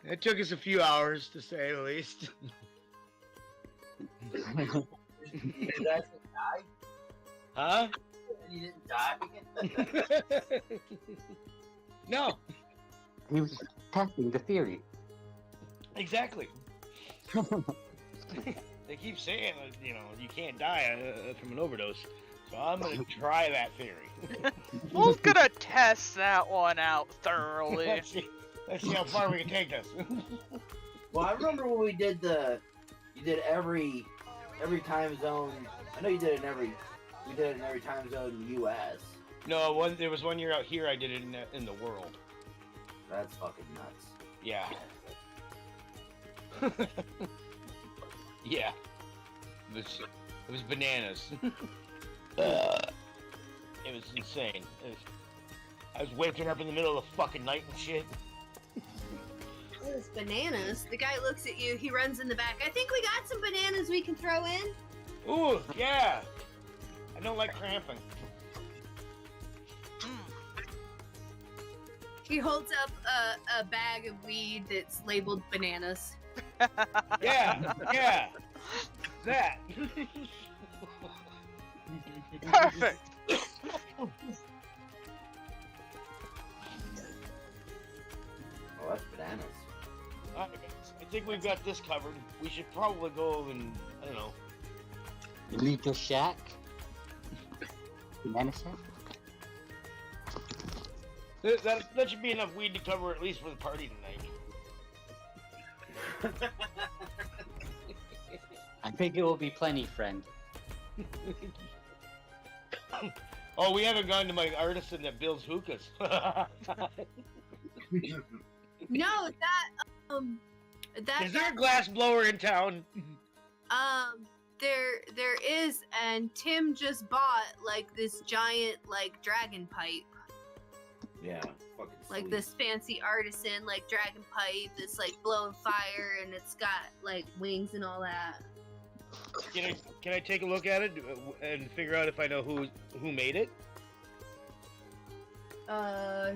It took us a few hours, to say the least. Did you actually die? Huh? You didn't die? No, He was testing the theory. exactly. They keep saying, you can't die from an overdose. So I'm going to try that theory. We're gonna test that one out thoroughly. Let's see how far we can take this. Well, I remember when we did you did every time zone. I know you did it we did it in every time zone in the U.S. No, there was one year out here I did it in the world. That's fucking nuts. Yeah. Yeah. It was bananas. It was insane. I was waking up in the middle of the fucking night and shit. Those bananas. The guy looks at you. He runs in the back. I think we got some bananas we can throw in. Ooh, yeah. I don't like cramping. He holds up a bag of weed that's labeled bananas. Yeah, yeah. That. Perfect. Oh, that's bananas. I think we've got this covered. We should probably go and, I don't know. You leave the shack. Banana shack. That should be enough weed to cover at least for the party tonight. I think it will be plenty, friend. Oh, we haven't gone to my artisan that builds hookahs. No, that Is there a glass blower in town? there is, and Tim just bought like this giant like dragon pipe. Yeah, fucking Like sweet. this fancy artisan like dragon pipe that's like blowing fire and it's got like wings and all that. Can I take a look at it and figure out if I know who made it?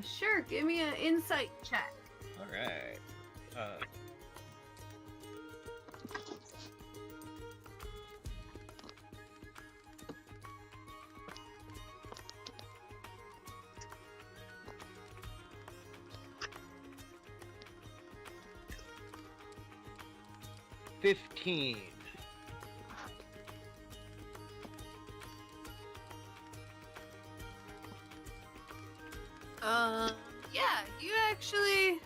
Sure, give me an insight check. All right. 15. Yeah, you actually,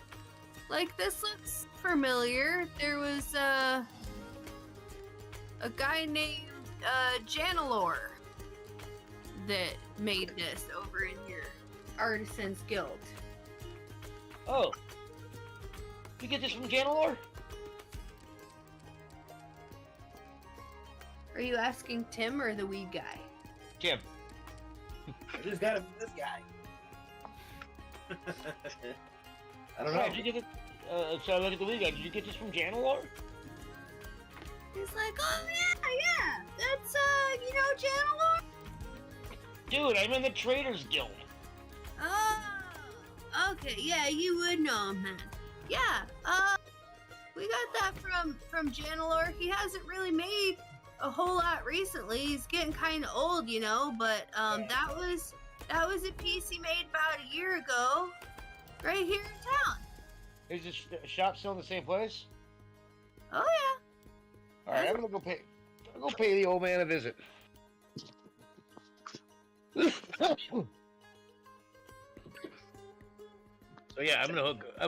like, this looks familiar. There was, a guy named, Janelor that made this over in your Artisans Guild. Oh. You get this from Janelor? Are you asking Tim or the weed guy? Tim. I just got him this guy. I don't know. Did you get it? So I look at the weed guy. Did you get this from Janelor? He's like, oh yeah, that's, you know Janelor? Dude, I'm in the Traders Guild. Oh, okay, yeah, you would know him then. Yeah, we got that from Janelor. He hasn't really made a whole lot recently. He's getting kind of old, you know, but, that was a piece he made about a year ago, right here in town. Is this shop still in the same place? Oh yeah. All right, I'm gonna go pay. I'll go pay the old man a visit. So yeah, I'm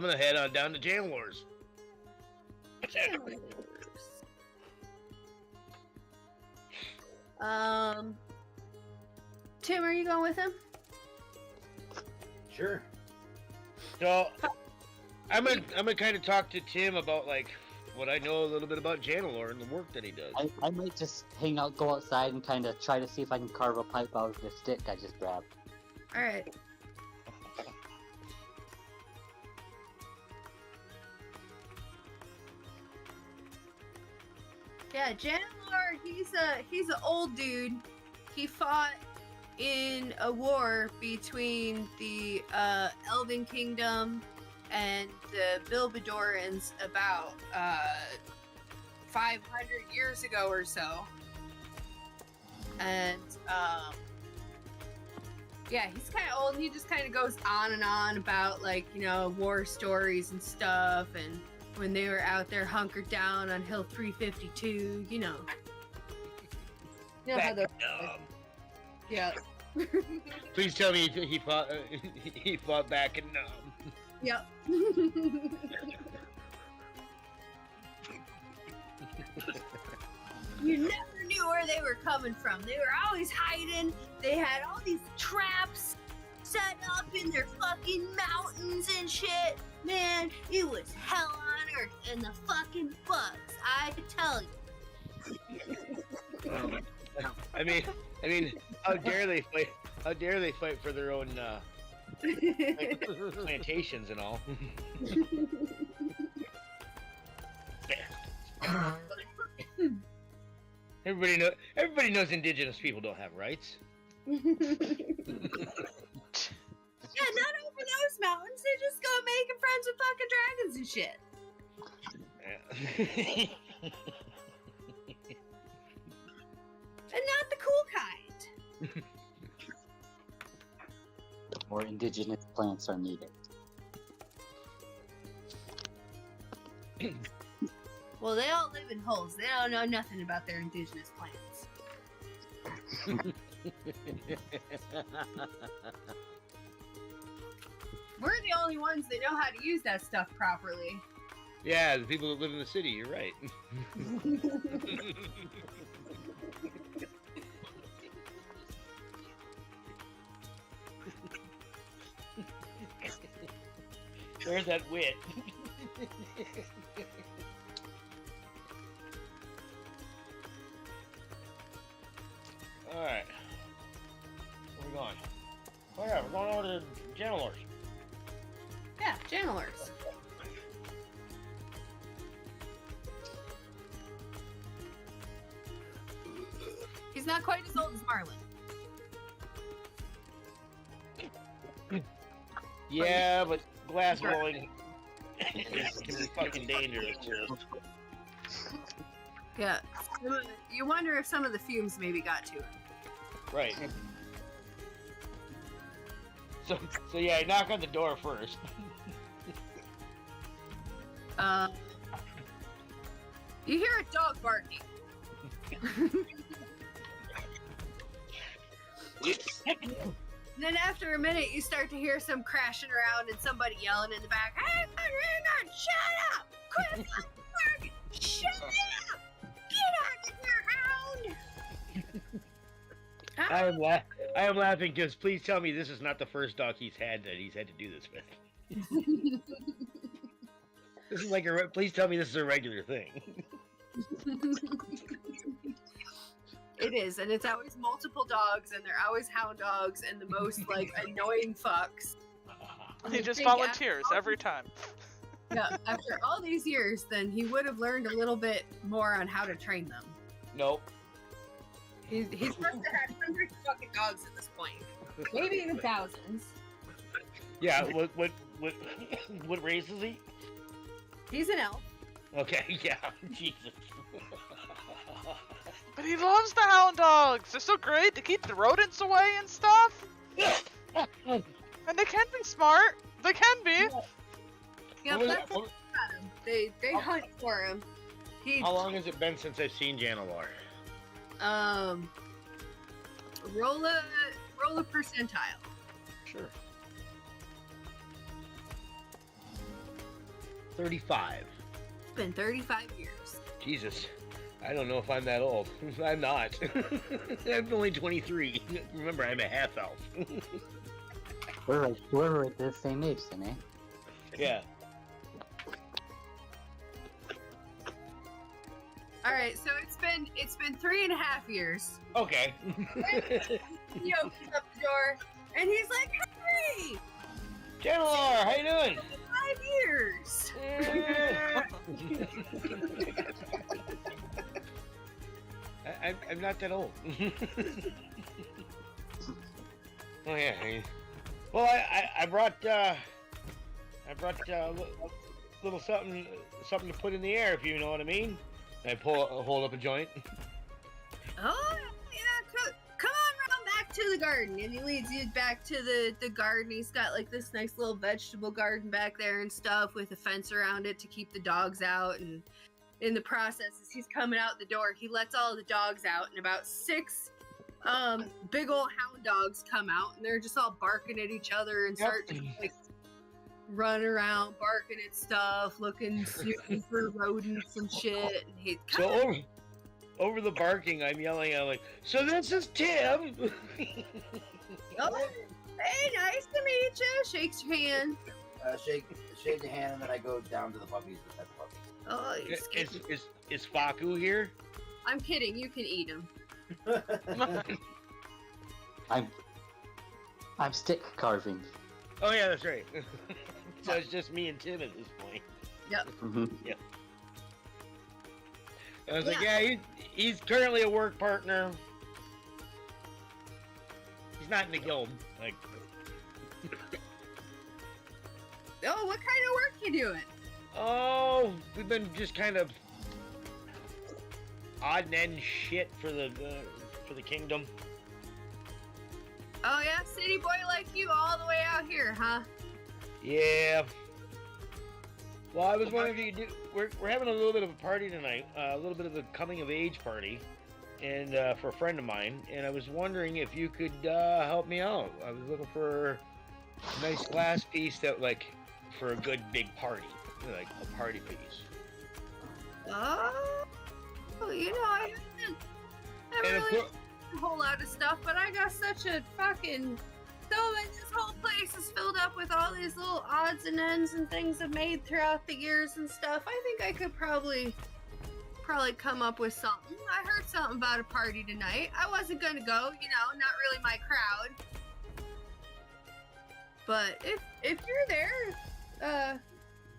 gonna head on down to Janelor's. Tim, are you going with him? Sure. So I'm gonna kind of talk to Tim about like what I know a little bit about Janelor and the work that he does. I might just go outside and kind of try to see if I can carve a pipe out of the stick I just grabbed. All right. Yeah, Janelor, he's an old dude. He fought in a war between the Elven Kingdom and the Bilbadorans about 500 years ago or so. And yeah, he's kind of old, and he just kind of goes on and on about, like, you know, war stories and stuff, and when they were out there hunkered down on Hill 352, you know. You know how the yeah. Please tell me he fought. He fought back in. Yep. You never knew where they were coming from. They were always hiding. They had all these traps set up in their fucking mountains and shit. Man, it was hell on earth and the fucking bugs, I tell you. I mean, how dare they fight? How dare they fight for their own plantations and all? Everybody knows indigenous people don't have rights. Yeah, not over those mountains. They just go making friends with fucking dragons and shit. Yeah. And not the cool kind. More indigenous plants are needed. Well, they all live in holes. They don't know nothing about their indigenous plants. We're the only ones that know how to use that stuff properly. Yeah, the people that live in the city, you're right. There's that wit. Alright. Where are we going? Oh yeah, we're going over to Janelor's. Yeah, Janelor's. He's not quite as old as Marlin. Yeah, but glass blowing can be fucking dangerous. Yeah. You wonder if some of the fumes maybe got to him. Right. So yeah, knock on the door first. You hear a dog barking. And then after a minute, you start to hear some crashing around and somebody yelling in the back, hang on, shut up! Quit fucking barking! Shut up! Get out of here, hound! I am laughing because please tell me this is not the first dog he's had that he's had to do this with. This is like please tell me this is a regular thing. It is, and it's always multiple dogs, and they're always hound dogs, and the most like annoying fucks. He just volunteers every time. Yeah, after all these years, then he would have learned a little bit more on how to train them. Nope. He's must have had hundreds of fucking dogs at this point, maybe even thousands. Yeah. What race is he? He's an elf. Okay. Yeah. Jesus. But he loves the hound dogs. They're so great to keep the rodents away and stuff. And they can be smart. They can be. Yeah, that's what they hunt for him. How long has it been since I've seen Janelor? Roll a percentile. Sure. 35. It's been 35 years. Jesus. I don't know if I'm that old. I'm not. I'm only 23. Remember, I'm a half elf. We're at the same age then, eh? Yeah. All right, so it's been 3.5 years. Okay. He opens up the door and he's like, "Hey, Janelor, how you doing? 5 years." I'm not that old. Oh yeah. Well, I brought a little something to put in the air, if you know what I mean. I hold up a joint. Oh yeah, come on round back to the garden, and he leads you back to the garden. He's got like this nice little vegetable garden back there and stuff with a fence around it to keep the dogs out. And in the process, as he's coming out the door, he lets all the dogs out, and about 6 big old hound dogs come out, and they're just all barking at each other and start to like run around, barking at stuff, snooping for rodents and shit. And he's So over the barking, I'm yelling out like, "So this is Tim." Oh, hey, nice to meet you. Shakes your hand. Shake the hand, and then I go down to the puppies to pet the puppies. Oh, you're scared. Is Faku here? I'm kidding. You can eat him. I'm stick carving. Oh yeah, that's right. So it's just me and Tim at this point. Yep. Mm-hmm. Yep. I was like, yeah, he's currently a work partner. He's not in the guild. Like, Oh, what kind of work you doing? oh, we've been just kind of odd and end shit for the kingdom. Oh yeah, city boy like you all the way out here, huh? Yeah. Well, I was wondering if you could do. We're having a little bit of a party tonight, a little bit of a coming of age party, and for a friend of mine. And I was wondering if you could help me out. I was looking for a nice glass piece that, like, for a good big party, like a party piece. Oh, you know, I haven't And really a whole lot of stuff, but I got such a fucking. This whole place is filled up with all these little odds and ends and things I've made throughout the years and stuff. I think I could probably come up with something. I heard something about a party tonight. I wasn't gonna go, you know, not really my crowd. But if you're there,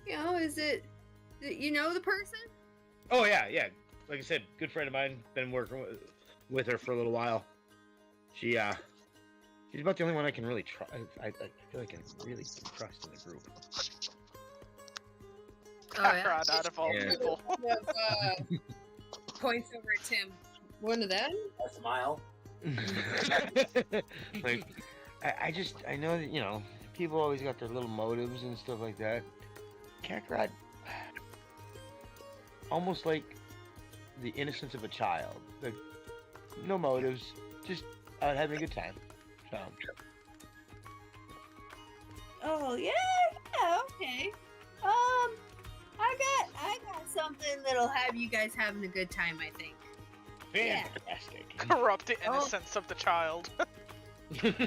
you know, is it, you know the person? Oh yeah. Like I said, good friend of mine. Been working with her for a little while. She's about the only one I can really trust. I feel like I can really trust in the group. Oh yeah. God, out of all Yeah. people. Points over at Tim. One of them? I smile. Like, I know that, you know, people always got their little motives and stuff like that. Kakarot, almost like the innocence of a child. Like, no motives, just out having a good time. So. Oh yeah, okay. I got something that'll have you guys having a good time. I think. Yeah. Fantastic. Corrupt the innocence of the child. That's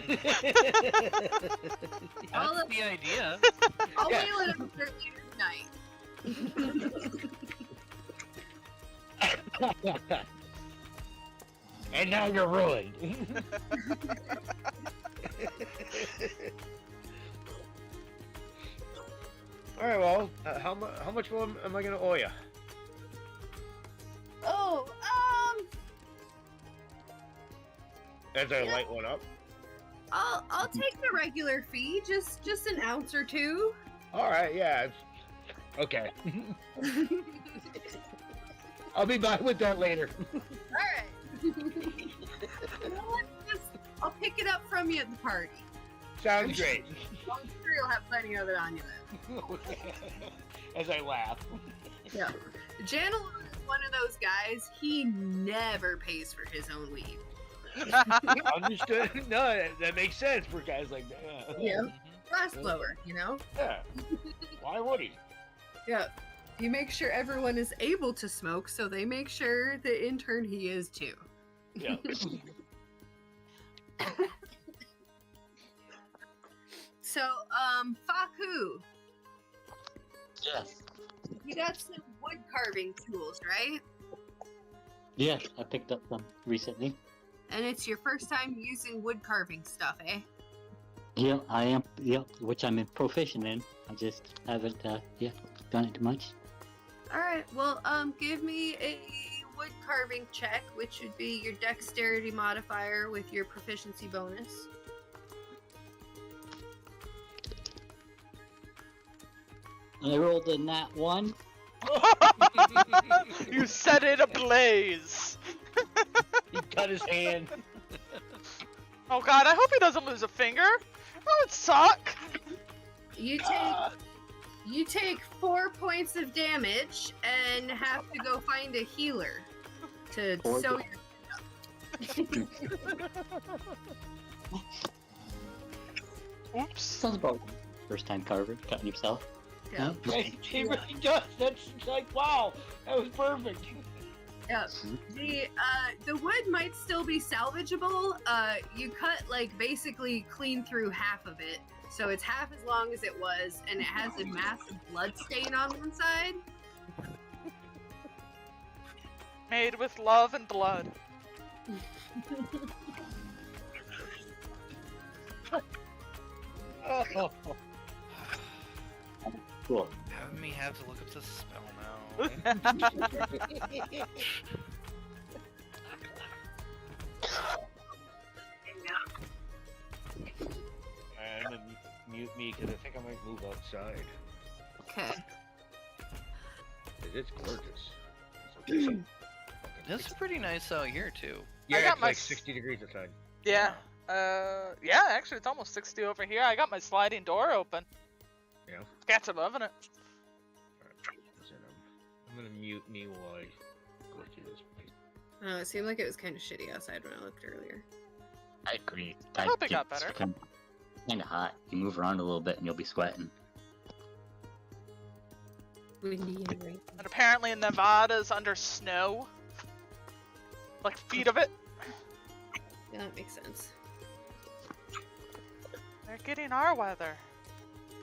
the idea. I'll Yeah. wheel it up for later tonight. And now you're ruined. All right, well, how much more am I gonna owe you? Oh, As I light one up. I'll take the regular fee, just an ounce or two. All right, yeah. Okay. I'll be back with that later. Alright. You know what? I'll pick it up from you at the party. Sounds great. I'm sure you'll have plenty of it on you then. As I laugh. Yeah. Janelon is one of those guys, he never pays for his own weed. Understood. No, that makes sense for guys like that. Yeah. Glass blower, you know? Yeah. Why would he? Yeah. You make sure everyone is able to smoke, so they make sure that in turn he is too. Yeah. So, Faku, Yes. you got some wood carving tools, right? Yes, I picked up some recently. And it's your first time using wood carving stuff, eh? Yep, I am. Yep, which I'm proficient in. I just haven't, done it too much. Alright, well, give me a wood carving check, which would be your dexterity modifier with your proficiency bonus. I rolled a nat 1. You set it ablaze. He cut his hand. Oh god, I hope he doesn't lose a finger. That would suck. You take 4 points of damage and have to go find a healer to sew your Oops. Sounds about first time carver, cutting yourself. Yeah. He really does. That's like, wow, that was perfect. Yeah. The wood might still be salvageable. You cut like basically clean through half of it, so it's half as long as it was, and it has a massive blood stain on one side. Made with love and blood. Oh. Cool. Having me have to look up the spell now. I'm gonna mute me because I think I might move outside. Okay. It's gorgeous. It's pretty nice out here too. Yeah, I got it's my like 60 degrees outside. Yeah. Yeah, actually it's almost 60 over here. I got my sliding door open. Yeah. Cats are loving it. I'm gonna mute me while I go through this place. It seemed like it was kind of shitty outside when I looked earlier. I agree. I hope it got better. Kind of hot. You move around a little bit and you'll be sweating. Windy and rainy. And apparently Nevada's under snow. Like feet of it. Yeah, that makes sense. They're getting our weather.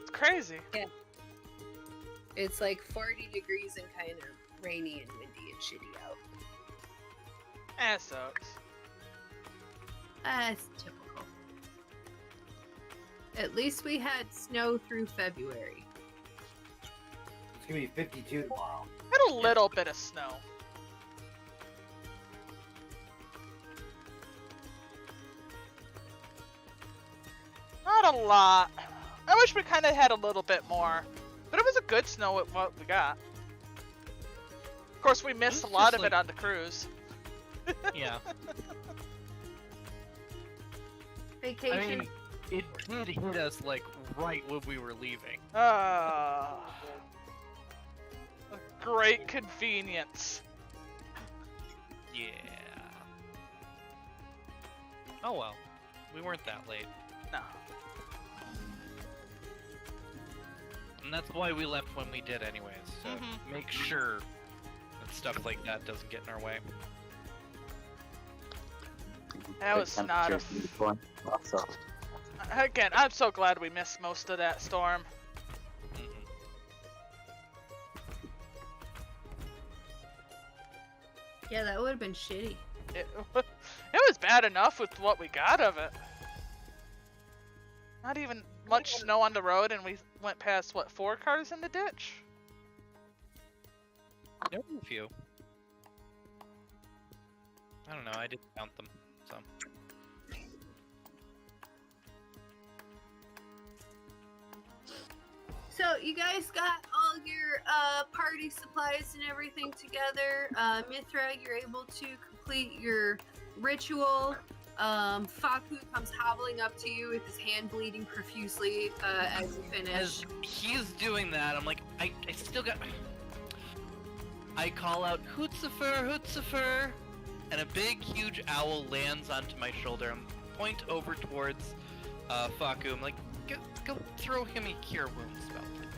It's crazy. It's like 40 degrees and kind of rainy and windy and shitty out. That sucks. That's typical. At least we had snow through February. It's gonna be 52 tomorrow. Had a little bit of snow. Not a lot. I wish we kind of had a little bit more. But it was a good snow with what we got. Of course, we missed a lot of it on the cruise. Yeah. Vacation. I mean, it did hit us like right when we were leaving. A great convenience. Yeah. Oh well. We weren't that late. No. And that's why we left when we did anyways. So make sure that stuff like that doesn't get in our way. That was not a... Also. Again, I'm so glad we missed most of that storm. Yeah, that would have been shitty. It was bad enough with what we got of it. Not even much snow on the road, and we went past, what, 4 cars in the ditch? There were a few. I don't know, I didn't count them, so. So you guys got all your party supplies and everything together. Mithra, you're able to complete your ritual. Faku comes hobbling up to you with his hand bleeding profusely as you finish. As he's doing that, I'm like, I still got... I call out, Hootzifer, Hootzifer! And a big, huge owl lands onto my shoulder. I point over towards Faku. I'm like, go throw him a cure wounds spell, please.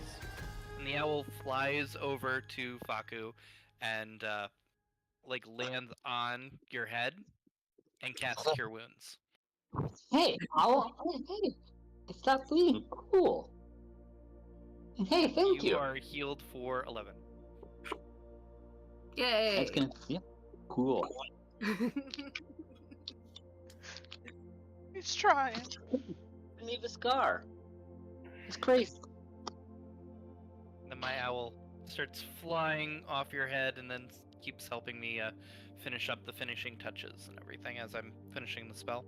And the owl flies over to Faku and like lands on your head and casts cure wounds. Hey, owl! Hey, it stopped bleeding. Cool. And hey, thank you. You are healed for 11. Yay! That's gonna. Yeah. Cool. He's trying. I need a scar. It's crazy. Then my owl starts flying off your head and then keeps helping me finish up the finishing touches and everything as I'm finishing the spell.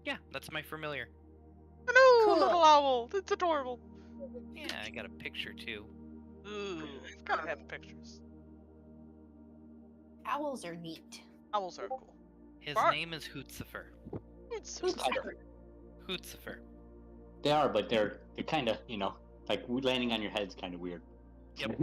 Yeah, that's my familiar. Hello, Cool. little owl. It's adorable. Yeah, I got a picture too. Ooh, gotta have pictures. Owls are neat. Owls are cool. His Bark. name is Hootzifer. It's Hootzifer. They are, but they're kind of, like landing on your head's kind of weird. Yep.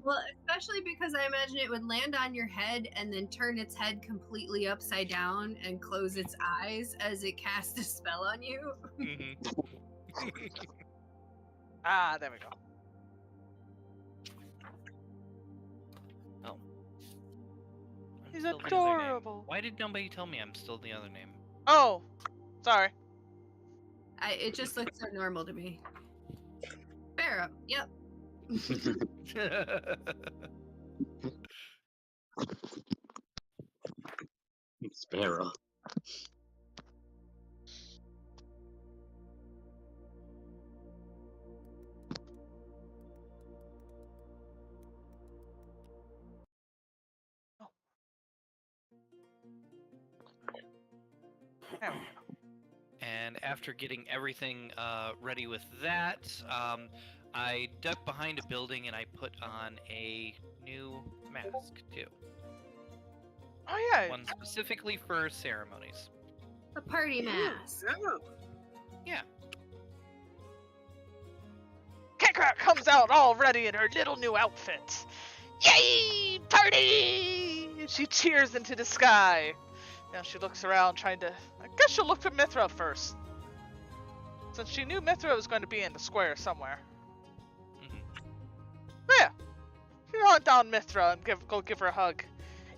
Well, especially because I imagine it would land on your head and then turn its head completely upside down and close its eyes as it casts a spell on you. Ah, there we go. Oh. I'm He's still the other name. adorable. Why did nobody tell me I'm still the other name? Oh, sorry. It just looks so normal to me. Pharaoh, yep. Sparrow. There we go. And after getting everything ready with that, I duck behind a building and I put on a new mask too. Oh yeah. One specifically for ceremonies. A party mask. Yeah. Kikrat comes out all ready in her little new outfit. Yay! Party! She cheers into the sky. Now she looks around trying to... I guess she'll look for Mithra first. Since she knew Mithra was going to be in the square somewhere. Yeah. She hunt down Mithra and go give her a hug.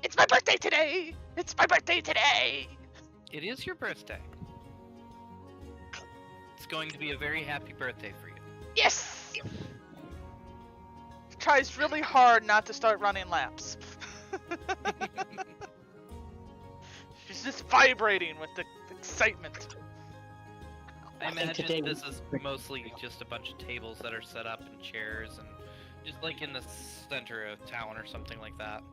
It's my birthday today! It's my birthday today! It is your birthday. It's going to be a very happy birthday for you. Yes! Tries really hard not to start running laps. She's just vibrating with the excitement. I think today imagine this is mostly just a bunch of tables that are set up and chairs and just like in the center of town or something like that.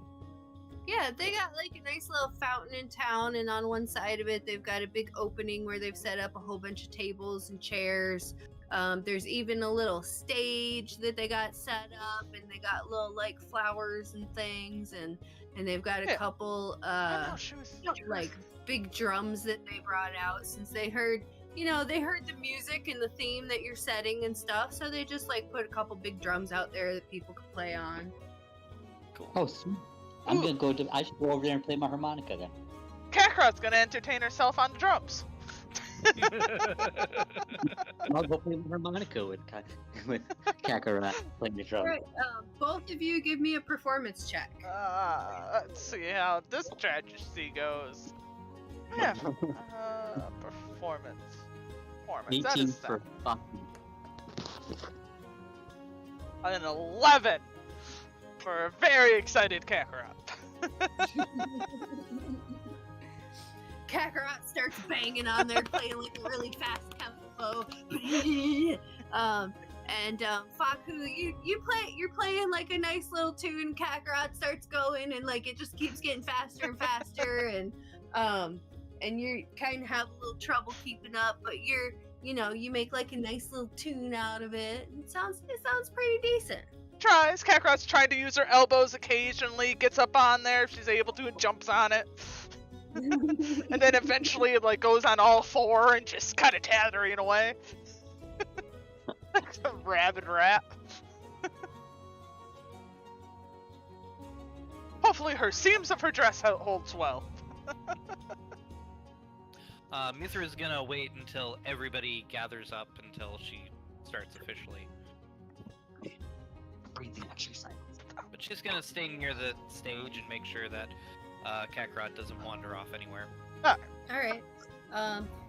Yeah, they got like a nice little fountain in town, and on one side of it, they've got a big opening where they've set up a whole bunch of tables and chairs. There's even a little stage that they got set up, and they got little like flowers and things, and they've got a couple like big drums that they brought out since they heard you know, they heard the music and the theme that you're setting and stuff, so they just like put a couple big drums out there that people could play on. Cool. Oh, sweet. I should go over there and play my harmonica then. Kakarot's gonna entertain herself on the drums. I'll go play my harmonica with Kakarot playing the drum. Alright, both of you give me a performance check. Let's see how this tragedy goes. Yeah. Performance. That 18 is for fucking. an 11 for a very excited Kakarot. Kakarot starts banging on there, playing like a really fast tempo. Faku, you're playing like a nice little tune. Kakarot starts going, and like it just keeps getting faster and faster, and you kind of have a little trouble keeping up, but you make like a nice little tune out of it. It sounds pretty decent. Tries. Kakarot's trying to use her elbows occasionally, gets up on there if she's able to, and jumps on it. And then eventually it like goes on all four and just kind of tattering away. Like a rabid rat. Hopefully her seams of her dress holds well. Mithra is gonna wait until everybody gathers up until she starts officially. Breathing exercise. But she's gonna stay near the stage and make sure that Kakarot doesn't wander off anywhere. Alright.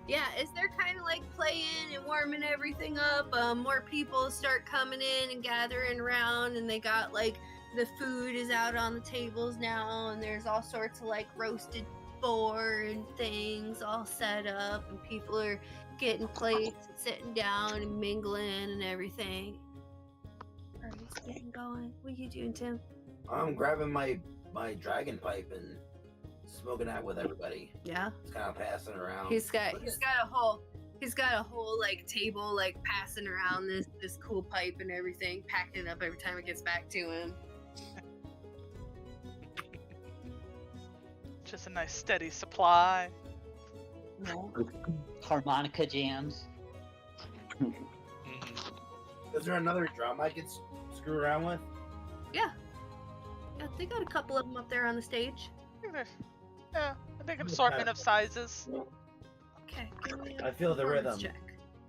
Yeah, as they're kind of like playing and warming everything up, more people start coming in and gathering around, and they got like the food is out on the tables now, and there's all sorts of like roasted boar and things all set up, and people are getting plates and sitting down and mingling and everything. Party's getting going. What are you doing, Tim? I'm grabbing my dragon pipe and smoking that with everybody. Yeah. It's kind of passing around. He's got a whole like table like passing around this cool pipe and everything, packing it up every time it gets back to him. Just a nice steady supply. No. Harmonica jams. Is there another drum I could screw around with? Yeah, they got a couple of them up there on the stage. Yeah, I think an assortment of sizes. Okay. I feel the rhythm. Check.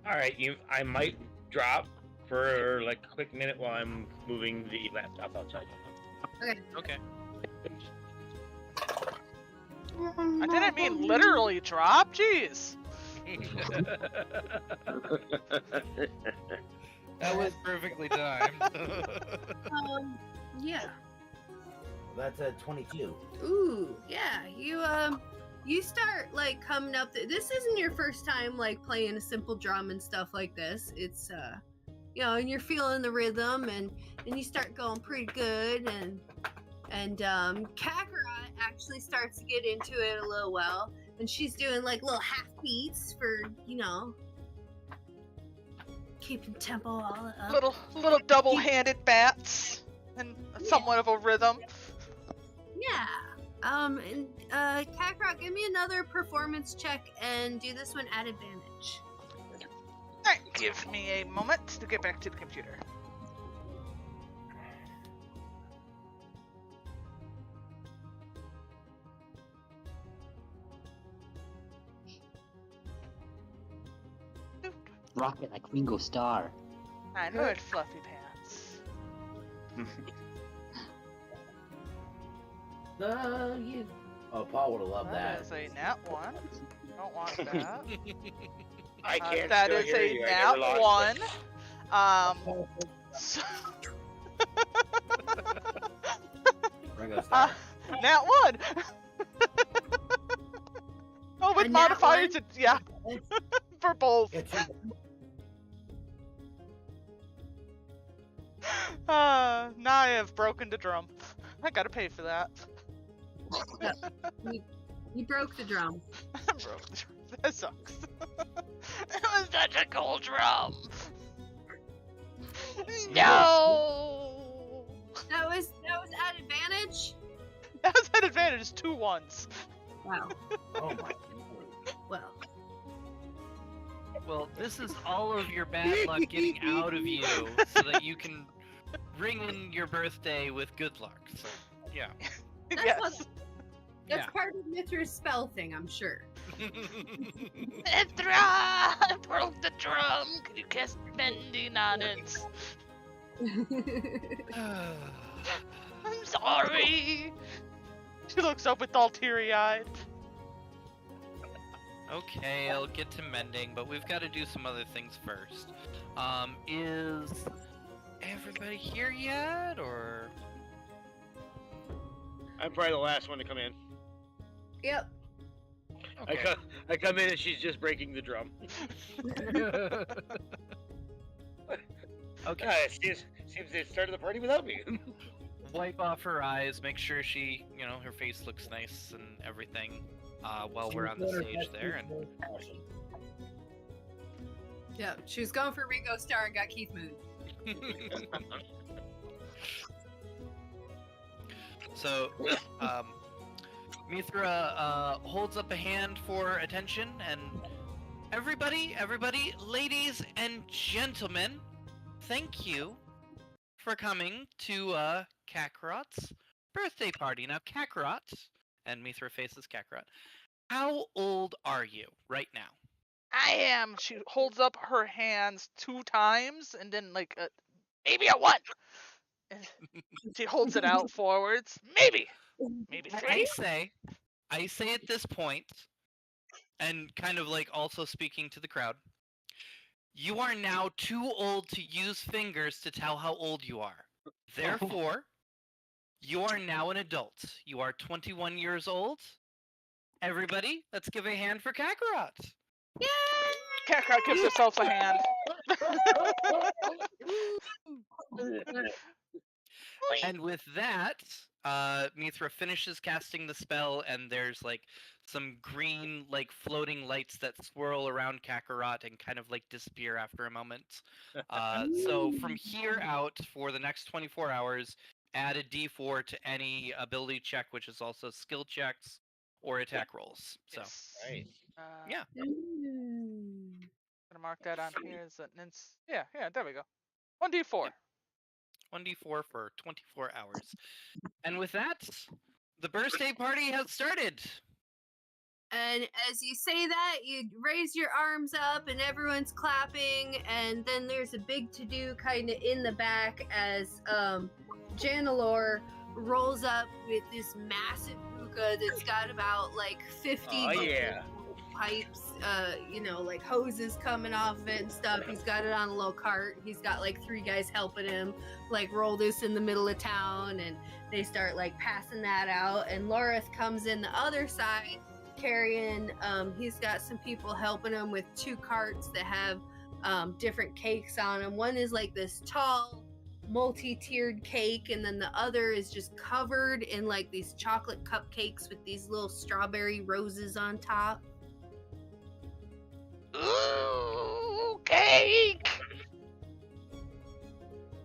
All right, I might drop for like a quick minute while I'm moving the laptop outside. Okay. I didn't mean literally drop, jeez. That was perfectly timed. Yeah. That's a 22. Ooh, yeah. You start like coming up. This isn't your first time like playing a simple drum and stuff like this. It's and you're feeling the rhythm, and you start going pretty good, and Kakarot actually starts to get into it a little well, and she's doing like little half beats for keeping tempo all up. Little double-handed bats and somewhat of a rhythm. Yeah. And Kakarot, give me another performance check and do this one at advantage. Alright, give me a moment to get back to the computer. Rock it like Ringo Starr. I know it, fluffy pants. Paul would have loved That that. is a nat 1. Don't want that. I can't. That still is hear a you. I nat never lost 1. So, Ringo Starr. nat 1. Oh, with A nat modifiers, one? it's, yeah, for both. Now I have broken the drum. I gotta pay for that. You broke the drum. I broke the drum. That sucks. It was such a cool drum. No. That was at advantage. That was at advantage. 2 1s. Wow. Oh my. Well. Well, this is all of your bad luck getting out of you so that you can ring in your birthday with good luck. So, yeah. Yes. That's part of Mithra's spell thing, I'm sure. Mithra! I broke the drum! Can you cast bending on it? I'm sorry! She looks up with all teary-eyed. Okay, I'll get to mending, but we've got to do some other things first. Is everybody here yet, or? I'm probably the last one to come in. Yep. Okay. I come in and she's just breaking the drum. Okay. Seems they started the party without me. Wipe off her eyes, make sure she, her face looks nice and everything, while we're on the stage there. And Yeah, she was going for Ringo Starr and got Keith Moon. So, Mithra holds up a hand for attention, and everybody, ladies and gentlemen, thank you for coming to Kakarot's birthday party. Now, Kakarot, and Mithra faces Kakarot, how old are you right now? I am. She holds up her hands 2 times and then maybe a 1. And she holds it out forwards. Maybe 3. I say at this point, and kind of also speaking to the crowd, you are now too old to use fingers to tell how old you are. Therefore, you are now an adult. You are 21 years old. Everybody, let's give a hand for Kakarot. Yay! Kakarot gives herself a hand. And with that, Mithra finishes casting the spell, and there's some green floating lights that swirl around Kakarot and kind of disappear after a moment. So from here out, for the next 24 hours, add a d4 to any ability check, which is also skill checks or attack rolls. So Right. yeah. Gonna mark that on here as an yeah, there we go. 1d4. 1d4 for 24 hours. And with that, the birthday party has started. And as you say that, you raise your arms up and everyone's clapping, and then there's a big to-do kind of in the back as Janalor rolls up with this massive hookah that's got about 50 pipes, hoses coming off of it and stuff. He's got it on a little cart. He's got 3 guys helping him roll this in the middle of town, and they start passing that out. And Lorith comes in the other side carrying, he's got some people helping him with 2 carts that have different cakes on them. One is this tall multi-tiered cake, and then the other is just covered in these chocolate cupcakes with these little strawberry roses on top. Ooh, cake!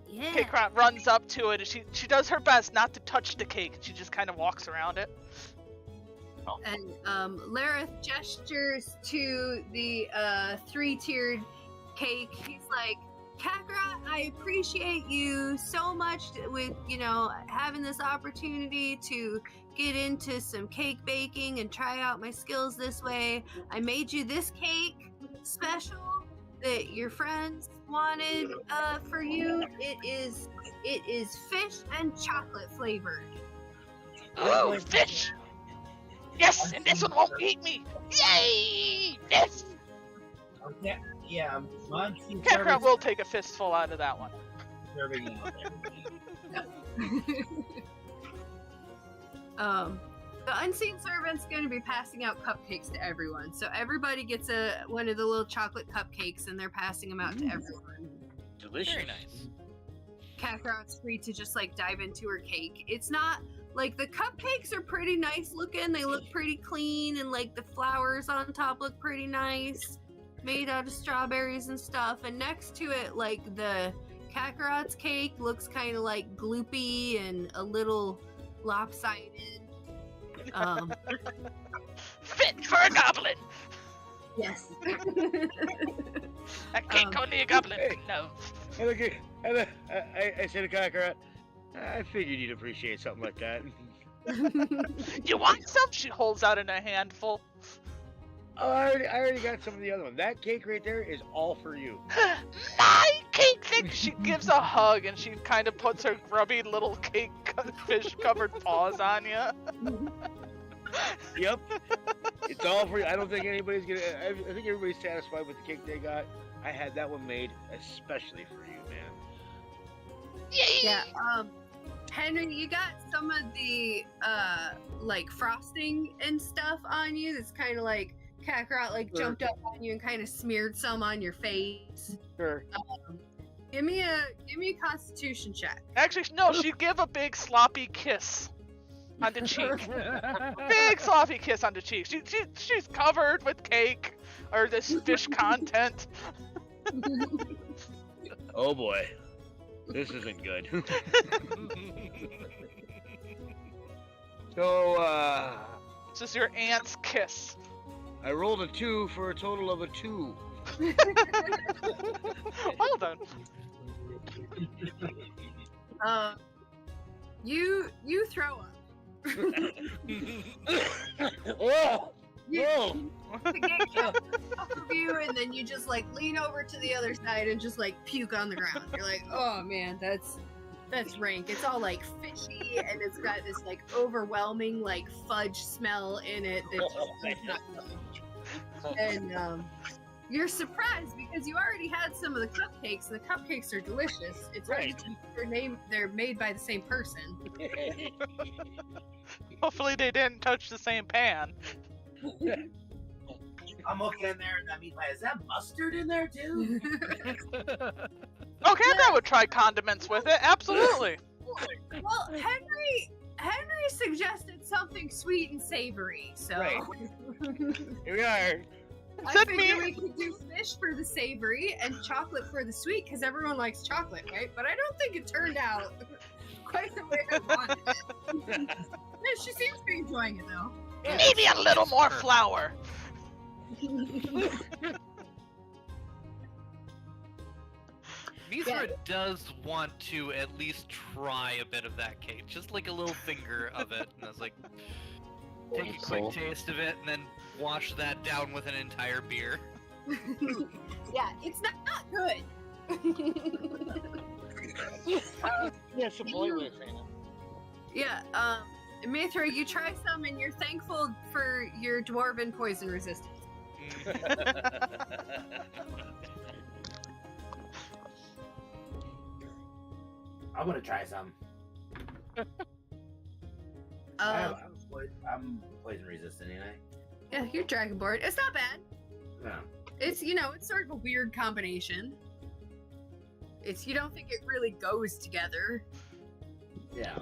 Yeah. Kakarot runs up to it, and she does her best not to touch the cake. She just kind of walks around it. And Lareth gestures to the 3-tiered cake. He's like, Kakarot, I appreciate you so much with, having this opportunity to get into some cake baking and try out my skills this way. I made you this cake special that your friends wanted for you. It is fish and chocolate flavored. Ooh, fish! Yes, and this one won't eat me! Yay! Yes! Okay, yeah, Munchkin Kakarot will take a fistful out of that one. serving out The unseen servant's going to be passing out cupcakes to everyone. So everybody gets one of the little chocolate cupcakes, and they're passing them out to everyone. Delicious. Very nice. Kakarot's free to just dive into her cake. It's not the cupcakes are pretty nice looking. They look pretty clean, and the flowers on top look pretty nice, made out of strawberries and stuff. And next to it, the Kakarot's cake looks kind of gloopy and a little lopsided. Fit for a goblin! Yes. That cake only a goblin Hey. could love. And okay, and I said to Kakarot, I figured you'd appreciate something like that. You want some? She holds out in a handful. Oh, I already got some of the other one. That cake right there is all for you. My cake thing. She gives a hug and she kind of puts her grubby little cake fish covered paws on you. Yep. It's all for you. I don't think anybody's gonna. I think everybody's satisfied with the cake they got. I had that one made especially for you, man. Yeah. Henry, you got some of the like frosting and stuff on you. That's kind of like Kakarot like Sure. jumped up on you and kind of smeared some on your face. Sure. Give me a Constitution check. Actually, no. She give a big sloppy kiss on the cheek. Big sloppy kiss on the cheek. She's covered with cake or this fish content. Oh boy, this isn't good. So, This is your aunt's kiss. I rolled a 2 for a total of a 2. Well done. You throw up. Oh! You, Oh! the cake comes off of you, and then you just like lean over to the other side and just like puke on the ground. You're like, oh man, that's rank. It's all like fishy, and it's got this like overwhelming like fudge smell in it that just not good. And you're surprised because you already had some of the cupcakes, and the cupcakes are delicious. It's Right. they're made by the same person. Hopefully they didn't touch the same pan. I'm looking in there and I mean, is that mustard in there too? Okay, I would try condiments with it. Absolutely. Well, Henry suggested something sweet and savory, so Right. Here we are. I Said figured me. we could do fish for the savory and chocolate for the sweet, because everyone likes chocolate, right? But I don't think it turned out quite the way I wanted it. Yeah, she seems to be enjoying it though. Maybe a little more flour. Mithra does want to at least try a bit of that cake, just like a little finger of it, and I was like, take a quick taste of it, and then wash that down with an entire beer. Yeah, it's not good. That's the polite way of saying it. Yeah, Mithra, you try some and you're thankful for your dwarven poison resistance. I'm gonna try some. I'm poison resistant, ain't I? Yeah, you're dragonborn. It's not bad. No. It's, it's sort of a weird combination. You don't think it really goes together. Yeah.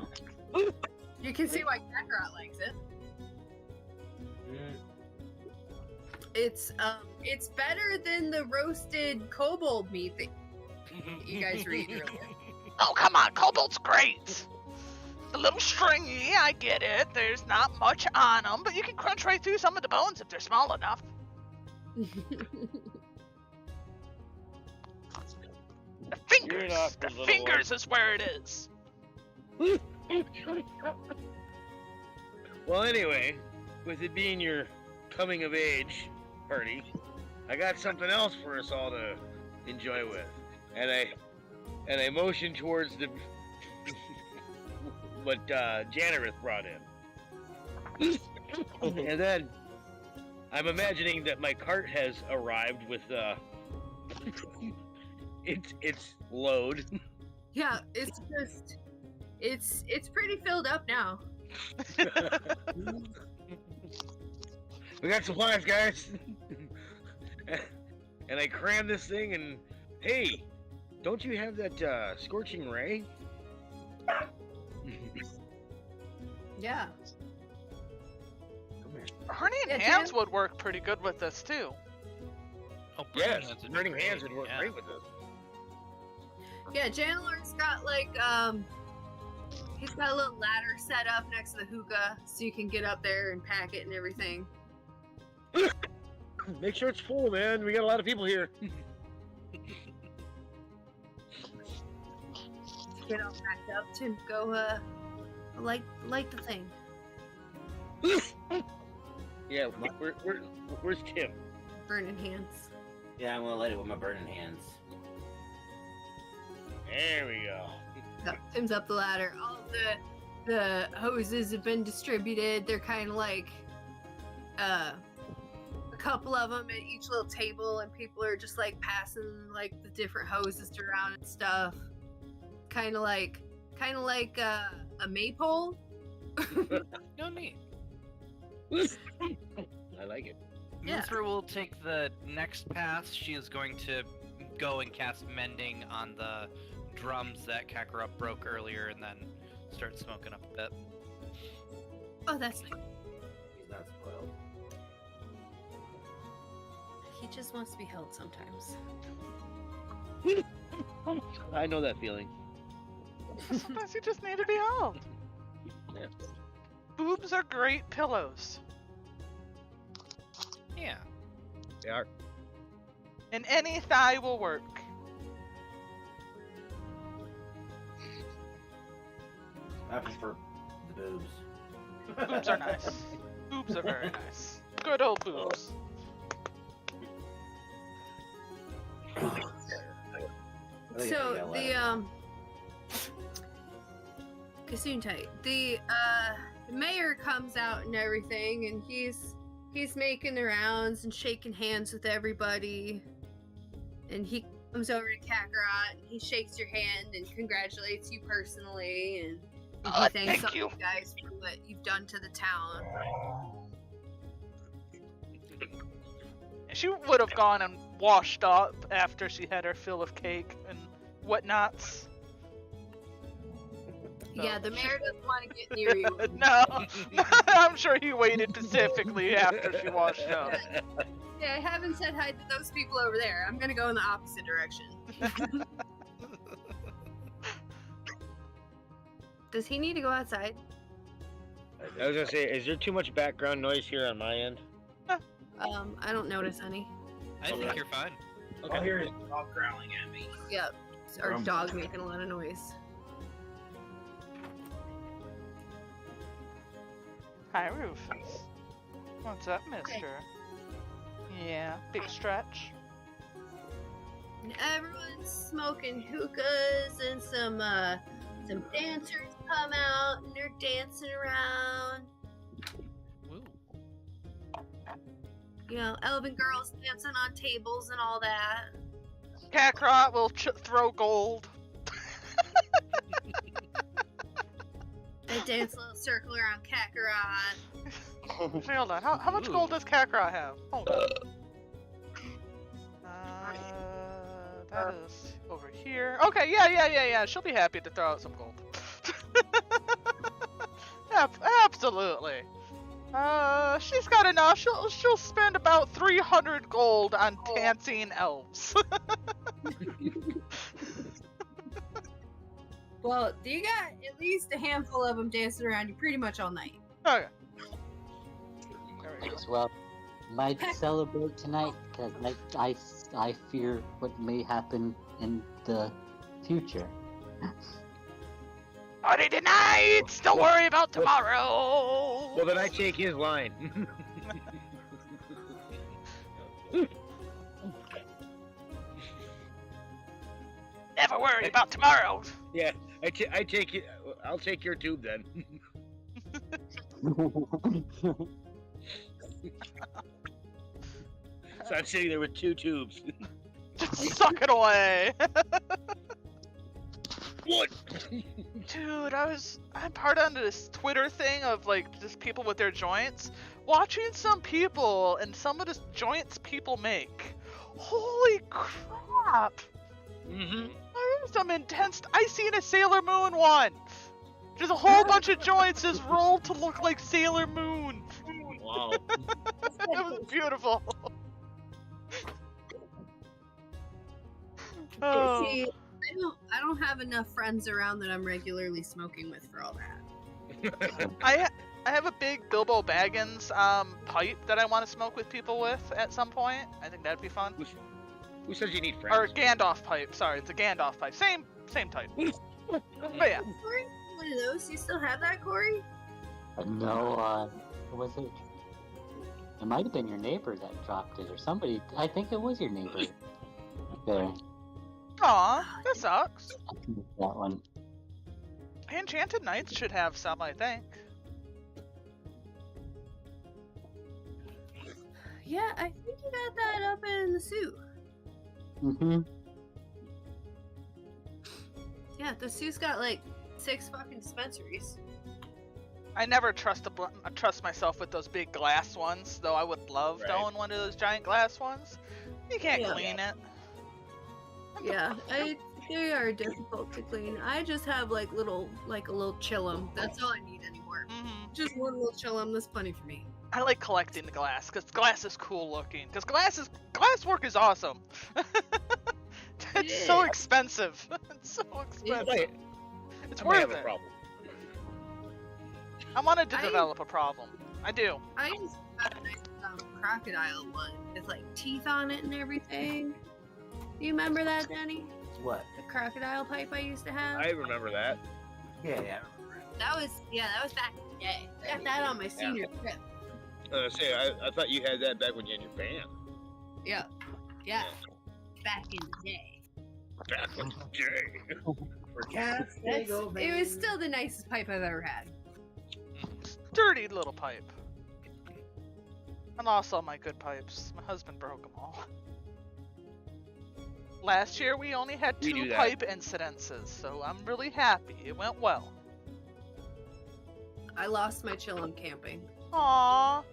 You can see why Kakarot likes it. Mm. It's better than the roasted kobold meat that you guys were eating earlier. Oh, come on. Kobold's great. A little stringy, I get it. There's not much on them, but you can crunch right through some of the bones if they're small enough. The fingers is where it is. Well, anyway, with it being your coming of age party, I got something else for us all to enjoy with, and I motioned towards the what Janarith brought in, and then I'm imagining that my cart has arrived with its load. Yeah, it's just it's pretty filled up now. We got supplies, guys. And I crammed this thing, and hey, don't you have that scorching ray? Yeah. Burning Yeah, hands Jan- would work pretty good with this too. Oh, Yes, that's a burning great hands would idea, work yeah. great with this. Yeah, Janelor's got like he's got a little ladder set up next to the hookah so you can get up there and pack it and everything. Make sure it's full, man. We got a lot of people here. Get all packed up. Tim, go light the thing. Yeah, where's Tim? Burning hands. Yeah, I'm gonna light it with my burning hands. There we go. Tim's up the ladder. All of the hoses have been distributed. They're kind of like a couple of them at each little table, and people are just like passing like the different hoses around and stuff. Kind of like a maypole. No need. I like it. Yeah. Moonthra will take the next pass. She is going to go and cast Mending on the drums that Kakarot broke earlier, and then start smoking up a bit. Oh, that's nice. He's not spoiled. He just wants to be held sometimes. I know that feeling. Sometimes you just need to be held. Yeah. Boobs are great pillows. Yeah. They are. And any thigh will work. I prefer the boobs. Boobs are nice. Boobs are very nice. Good old boobs. So Gesundheit. The mayor comes out and everything, and he's making the rounds and shaking hands with everybody. And he comes over to Kakarot and he shakes your hand and congratulates you personally, and he thanks all you guys for what you've done to the town. She would have gone and washed up after she had her fill of cake and whatnots. Yeah, the mayor doesn't want to get near you. No, I'm sure he waited specifically after she washed up. Yeah, I haven't said hi to those people over there. I'm gonna go in the opposite direction. Does he need to go outside? I was gonna say, is there too much background noise here on my end? I don't notice any. I think you're fine. All here is dog growling at me. Yep. It's our dog making a lot of noise. Hi, Rufus. What's up, mister? Yeah, big stretch. And everyone's smoking hookahs, and some dancers come out and they're dancing around. Woo. You know, elven girls dancing on tables and all that. Kakarot will throw gold. They dance a little circle around Kakarot. Hold on, how much gold does Kakarot have? Hold on. That is over here. Okay, yeah. She'll be happy to throw out some gold. Absolutely. She's got enough. She'll spend about 300 gold on dancing elves. Well, you got at least a handful of them dancing around you pretty much all night. Okay. There we go. Well, might celebrate tonight because I fear what may happen in the future. Party tonight! Don't worry about tomorrow! Well, then I take his line. Never worry about tomorrow! Yeah, I take it. I'll take your tube then. So I'm sitting there with 2 tubes. Just suck it away! What? Dude, I'm part of this Twitter thing of like just people with their joints. Watching some people and some of the joints people make. Holy crap! Mm-hmm. There's some intense. I seen a Sailor Moon one. Just a whole bunch of joints just rolled to look like Sailor Moon. Wow. It was beautiful. Oh. See, I don't have enough friends around that I'm regularly smoking with for all that. I have a big Bilbo Baggins pipe that I want to smoke with people with at some point. I think that'd be fun. Who says you need friends? Or Gandalf pipe. Sorry, it's a Gandalf pipe. Same type. But yeah. Corey, one of those. You still have that, Corey? No, what was it? It might have been your neighbor that dropped it, or somebody. I think it was your neighbor. There. Aw, that sucks. That one. Enchanted Knights should have some, I think. Yeah, I think you got that up in the suit. Mm-hmm. Yeah, the suit's got like 6 fucking dispensaries. I never trust myself with those big glass ones, though I would love to Right. own one of those giant glass ones. You can't Yeah. clean it. Yeah, they are difficult to clean. I just have like a little chillum. That's all I need anymore. Hmm Just one little chillum. That's plenty for me. I like collecting the glass, because glass is cool looking. Because glass work is awesome. It's so Yeah. expensive. It's so expensive. Wait, It's I might have worth a it. problem. I wanted to I- develop a problem. I do. I just got a nice crocodile one with like teeth on it and everything. Do you remember that, Danny? What? The crocodile pipe I used to have? I remember that. Yeah. That was back in the day. I got that on my senior trip. I thought you had that back when you had your band. Yeah. Back in the day. Back in the day. It was still the nicest pipe I've ever had. Dirty little pipe. And also my good pipes. My husband broke them all. Last year we only had We 2 do that. pipe incidences, so I'm really happy. It went well. I lost my chillum camping. Aww.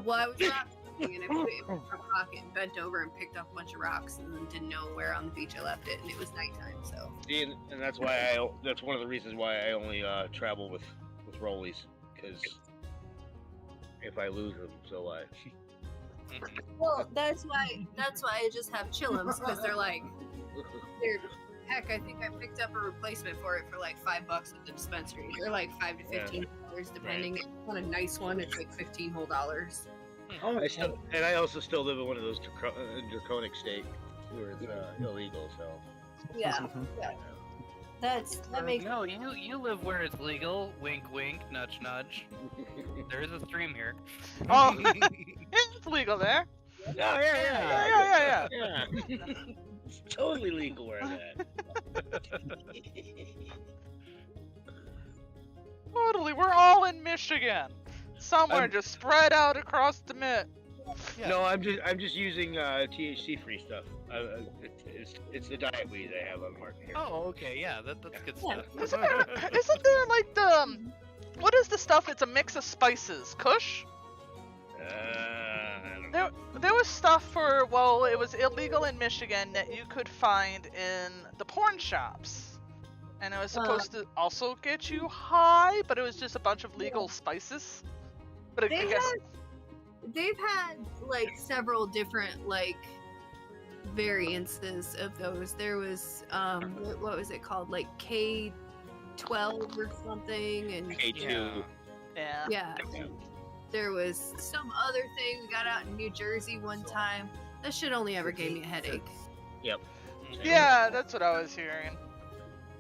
Well, I was rock camping and I put it in my pocket and bent over and picked up a bunch of rocks and then didn't know where on the beach I left it, and it was nighttime, so. See, and that's why that's one of the reasons why I only travel with rollies, because if I lose them, so what? Well, that's why I just have chillums, because heck, I think I picked up a replacement for it for like $5 at the dispensary. They're like $5 to $15 depending. On a nice one, it's like $15 whole. I also still live in one of those draconic states where it's illegal. So Yeah. That makes No, you live where it's legal. Wink, wink, nudge, nudge. There is a stream here. Oh, it's legal there. Oh, yeah. Yeah. It's totally legal where I'm at. Totally. We're all in Michigan. Somewhere I'm- just spread out across the mitt. Yeah. No, I'm just using THC-free stuff. It's the diet weed I have on the market here. Oh, okay, yeah, that's good stuff. Isn't there like the what is the stuff? It's a mix of spices. Kush? I don't know. There was stuff for, well, it was illegal in Michigan that you could find in the porn shops. And it was supposed to also get you high, but it was just a bunch of legal spices. But I guess they've had like several different like variances of those. There was what was it called, like K12 or something, and K2. yeah. there was some other thing we got out in New Jersey one time. That shit only ever gave me a headache. Yep. Yeah, that's what I was hearing.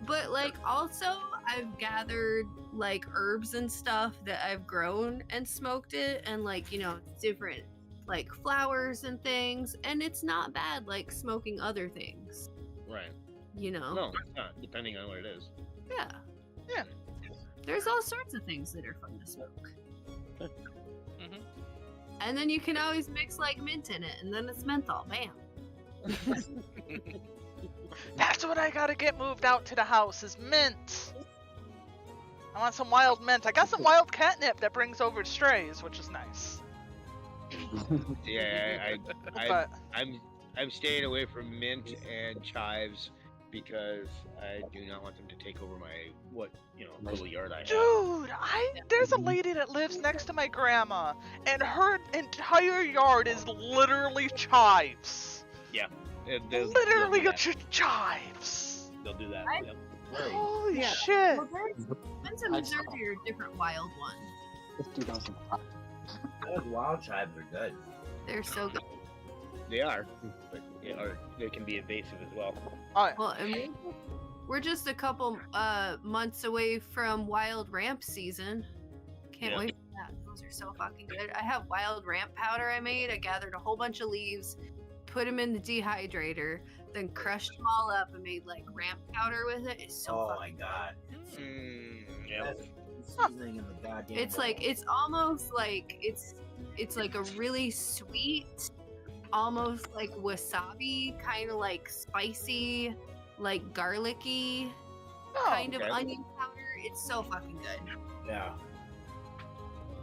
But like also I've gathered like herbs and stuff that I've grown and smoked it, and like, you know, different like flowers and things, and it's not bad like smoking other things, Right. you know. No, it's not. Depending on what it is. Yeah. Yeah. There's all sorts of things that are fun to smoke. Mhm. And then you can always mix like mint in it, and then it's menthol. Bam. That's what I gotta get moved out to the house is mint. I want some wild mint. I got some wild catnip that brings over strays, which is nice. Yeah, But I'm staying away from mint and chives because I do not want them to take over my little yard I have. dude, there's a lady that lives next to my grandma, and her entire yard is literally chives. Yeah. Literally chives. they'll do that. I- Yep. Holy Yeah. shit! Well, there's ones in I Missouri are different wild ones. This dude doesn't talk. Those wild tribes are good. They're so good. They are, but or they can be invasive as well. Oh, yeah. Well, I mean, we're just a couple months away from wild ramp season. Can't Yeah. wait for that. Those are so fucking good. I have wild ramp powder I made. I gathered a whole bunch of leaves, put them in the dehydrator, then crushed them all up and made like ramp powder with it. It's so Oh my fucking god. Yeah. That's seasoning in the goddamn. It's like it's almost like it's like a really sweet, almost like wasabi, kind of like spicy, like garlicky kind of okay. onion powder. It's so fucking good. Yeah.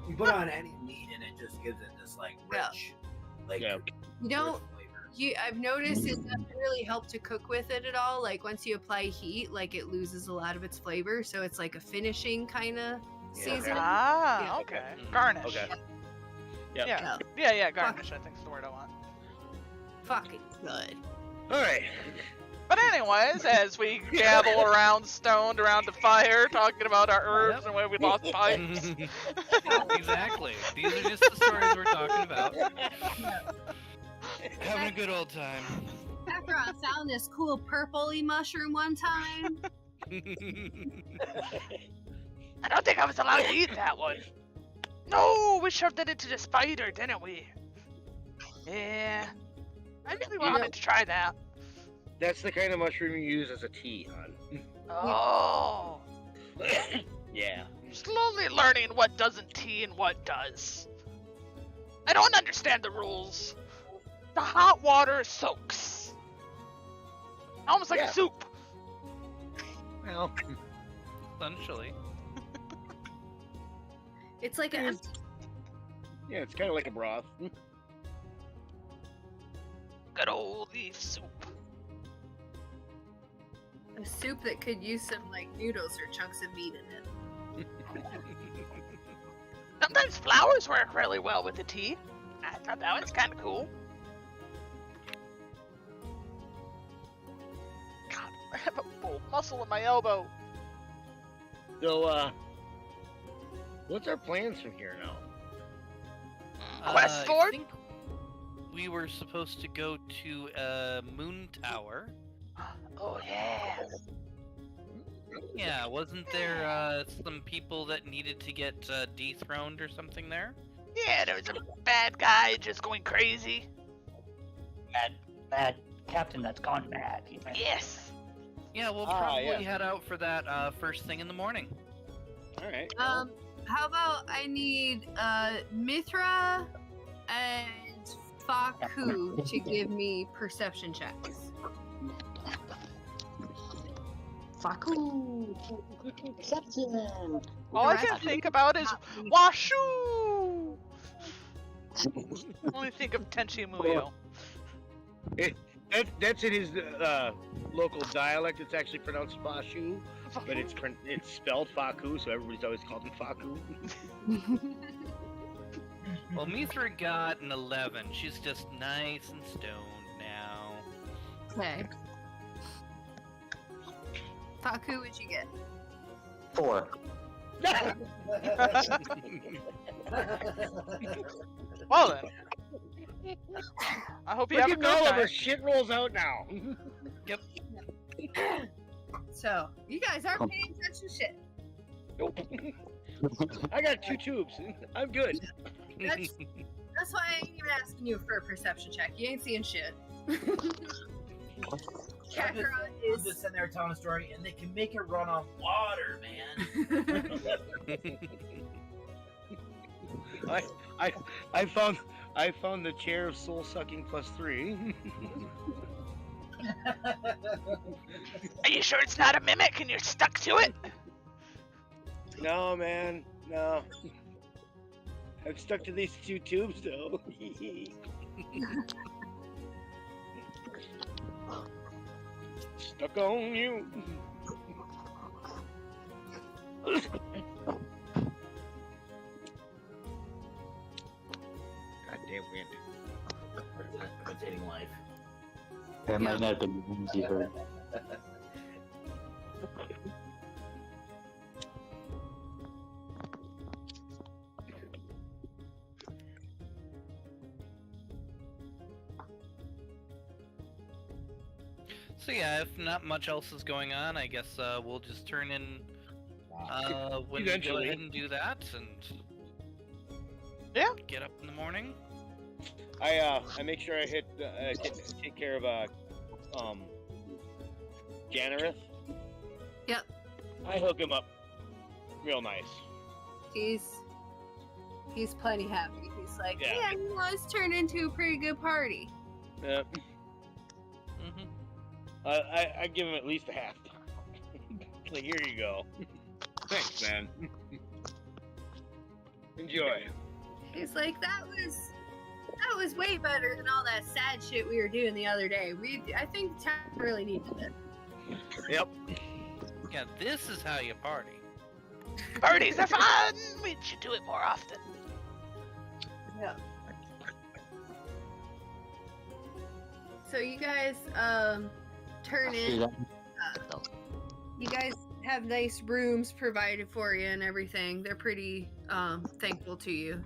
You put on any meat and it just gives it this like Yeah. rich, like Yeah. You don't. rich flavor. I've noticed it doesn't really help to cook with it at all. Like once you apply heat, like it loses a lot of its flavor. So it's like a finishing kind of Yeah. seasoning. Ah, Yeah. okay. Mhm. Garnish. Okay. Yeah. Yeah. Yeah, garnish, I think is the word I want. Fucking good. All right. But anyways, as we gabble around stoned around the fire, talking about our herbs Yep. and where we lost pipes. Exactly. These are just the stories we're talking about. Having a good old time. After I found this cool purpley mushroom one time. I don't think I was allowed to eat that one. No, we shoved it into the spider, didn't we? Yeah. I really wanted to try that. That's the kind of mushroom you use as a tea, hon. Oh. Yeah. Slowly learning what doesn't tea and what does. I don't understand the rules. The hot water soaks. Almost like Yeah. a soup. Well. Essentially. It's like a Yeah, it's kind of like a broth. Good old leaf soup. soup that could use some like noodles or chunks of meat in it. Sometimes flowers work really well with the tea. I thought that was kind of cool. God, I have a full muscle in my elbow. So, what's our plans from here now? Quest I Ford? think we were supposed to go to Moon Tower. Oh yeah. Yeah, wasn't there some people that needed to get dethroned or something there? Yeah, there was a bad guy just going crazy. Mad captain that's gone mad. Yes. Yeah, we'll Ah, probably yeah. head out for that first thing in the morning. All right. How about I need Mithra and Faku to give me perception checks. Faku! Perception! All I The can rest think about is not me. Washu. Only think of Tenchi Muyo. That's in his local dialect. It's actually pronounced Fashu, but it's spelled Faku, so everybody's always called him Faku. Well, Mithra got an 11. She's just nice and stoned now. Okay. Faku, what'd you get? 4. Well then. I hope you have a Look good at all of time. her shit rolls out now. So, you guys aren't paying attention to shit. Nope. I got 2 tubes. I'm good. That's why I ain't even asking you for a perception check. You ain't seeing shit. Kakarot I'm is just sitting there telling a story, and they can make it run on water, man. I found the chair of soul sucking +3. Are you sure it's not a mimic and you're stuck to it? No, man, no. I'm stuck to these 2 tubes though. Stuck on you. Goddamn wind. Imitating life. That might not have been easy, but So yeah, if not much else is going on, I guess we'll just turn in when we go Eventually. ahead and do that, and Yeah. get up in the morning. I make sure I hit take care of Janareth. Yep. I hook him up real nice. He's plenty happy. He's like, Yeah. yeah, you know, it's turned into a pretty good party. Yeah. Mm-hmm. I give him at least a half. Like, here you go. Thanks, man. Enjoy. He's like, that was way better than all that sad shit we were doing the other day. I think the town really needed it. Yep. Yeah, this is how you party. Parties are fun! We should do it more often. Yeah. So you guys turn in. You guys have nice rooms provided for you and everything. They're pretty thankful to you.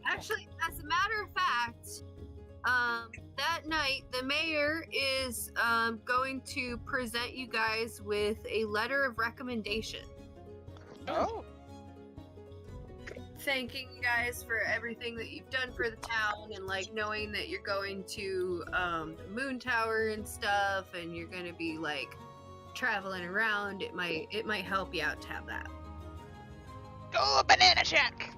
Actually, as a matter of fact, that night the mayor is going to present you guys with a letter of recommendation. Oh. Thanking you guys for everything that you've done for the town, and like knowing that you're going to the moon tower and stuff, and you're going to be like traveling around. It might help you out to have that. Go banana shack!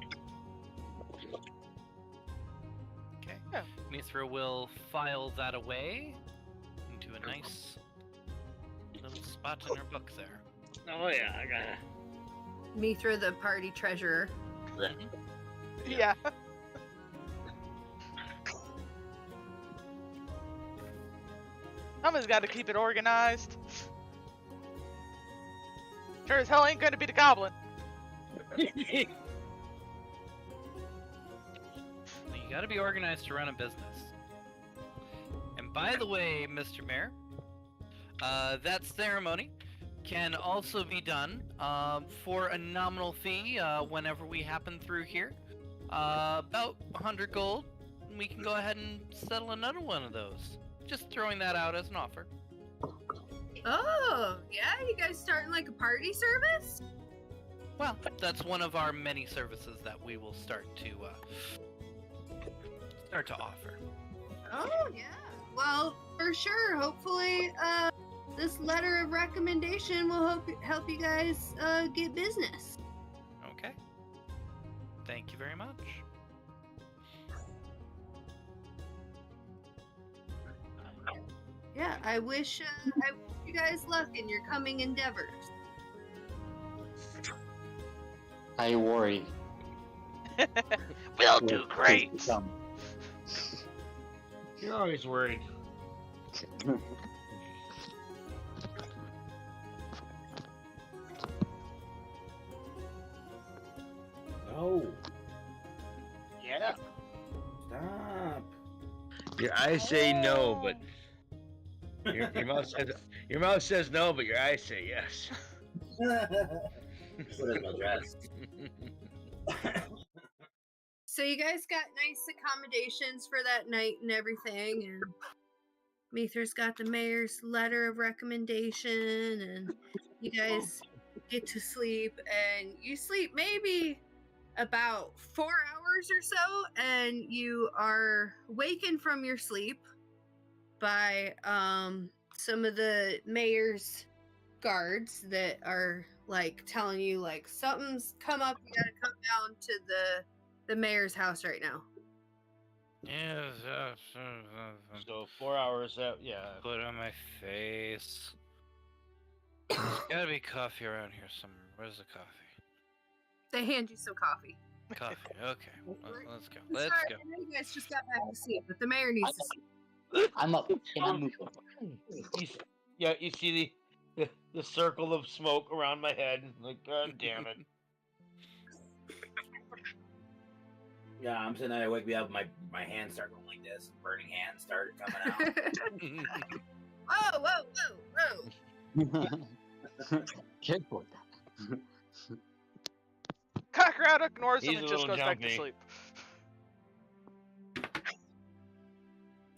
Okay. Yeah. Mithra will file that away into a nice little spot in her book there. Oh yeah, I got it. Mithra, the party treasurer. Yeah. Someone's got to keep it organized. Sure as hell ain't gonna be the Goblin. Now, you gotta be organized to run a business. And by the way, Mr. Mayor, that ceremony can also be done for a nominal fee whenever we happen through here. About 100 gold. We can go ahead and settle another one of those. Just throwing that out as an offer. Oh, yeah? You guys starting like a party service? Well, that's one of our many services that we will start to offer. Oh, yeah. Well, for sure. Hopefully, this letter of recommendation will help you guys get business. Okay. Thank you very much. Yeah, I wish you guys luck in your coming endeavors. I worry. We'll do great. You're always worried. No. Yeah. Stop. Your eyes say no, but your mouth says no, but your eyes say yes. So does my dress. So you guys got nice accommodations for that night and everything, and Mithra's got the mayor's letter of recommendation, and you guys get to sleep, and you sleep maybe about 4 hours or so, and you are wakened from your sleep by some of the mayor's guards that are like telling you like something's come up, you gotta come down to the mayor's house right now. Yes, So 4 hours out, yeah. put on my face. There's gotta be coffee around here somewhere. Where's the coffee? They hand you some coffee. Coffee. Okay. Let's go. I'm Let's sorry, go. I know you guys just got back to sleep, but the mayor needs to sleep. I'm up. And I'm You see the circle of smoke around my head. Like, god damn it. Yeah, I'm sitting there, wake me up, my hands start going like this. Burning hands start coming out. Whoa. careful with that. Cockerad ignores him He's and a just little goes back to jumpy. sleep.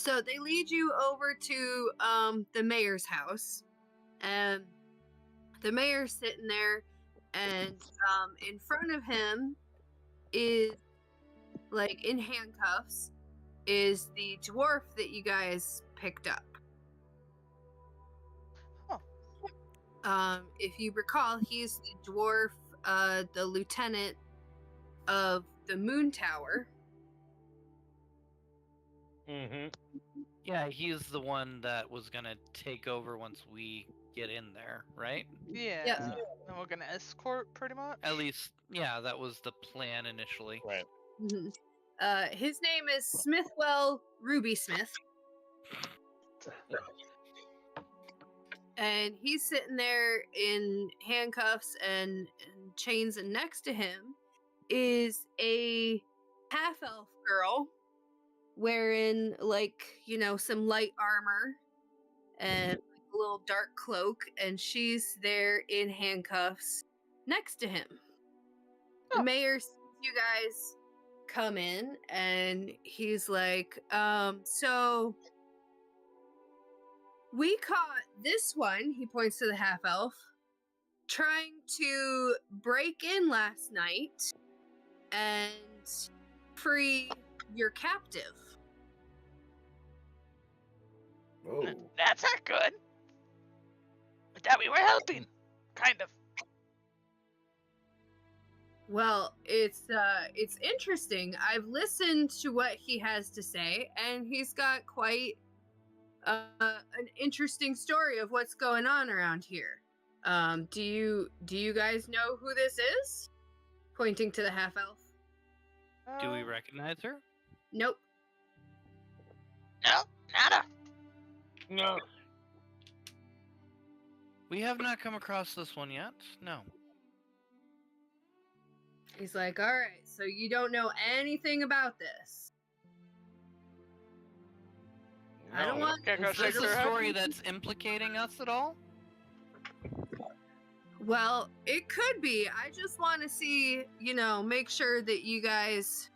So they lead you over to the mayor's house, and the mayor's sitting there, and in front of him is, like, in handcuffs, is the dwarf that you guys picked up. If you recall, he's the dwarf, the lieutenant of the Moon Tower. Mm-hmm. Yeah, he's the one that was gonna take over once we get in there, right? Yeah. And we're gonna escort pretty much. At least, yeah, that was the plan initially. Right. Mm-hmm. His name is Smithwell Ruby Smith. And he's sitting there in handcuffs and chains, and next to him is a half-elf girl wearing, like, you know, some light armor and a little dark cloak, and she's there in handcuffs next to him. The mayor sees you guys come in, and he's like, so we caught this one, he points to the half-elf, trying to break in last night and free your captive. Oh. That's not good. But that we were helping, kind of. Well, it's interesting. I've listened to what he has to say, and he's got quite an interesting story of what's going on around here. Do you guys know who this is? Pointing to the half-elf. Do we recognize her? Nope. No, nada. No. We have not come across this one yet. No. He's like, all right, so you don't know anything about this. I don't want. Can't go Is shake this a her head. story that's implicating us at all? Well, it could be. I just want to see, you know, make sure that you guys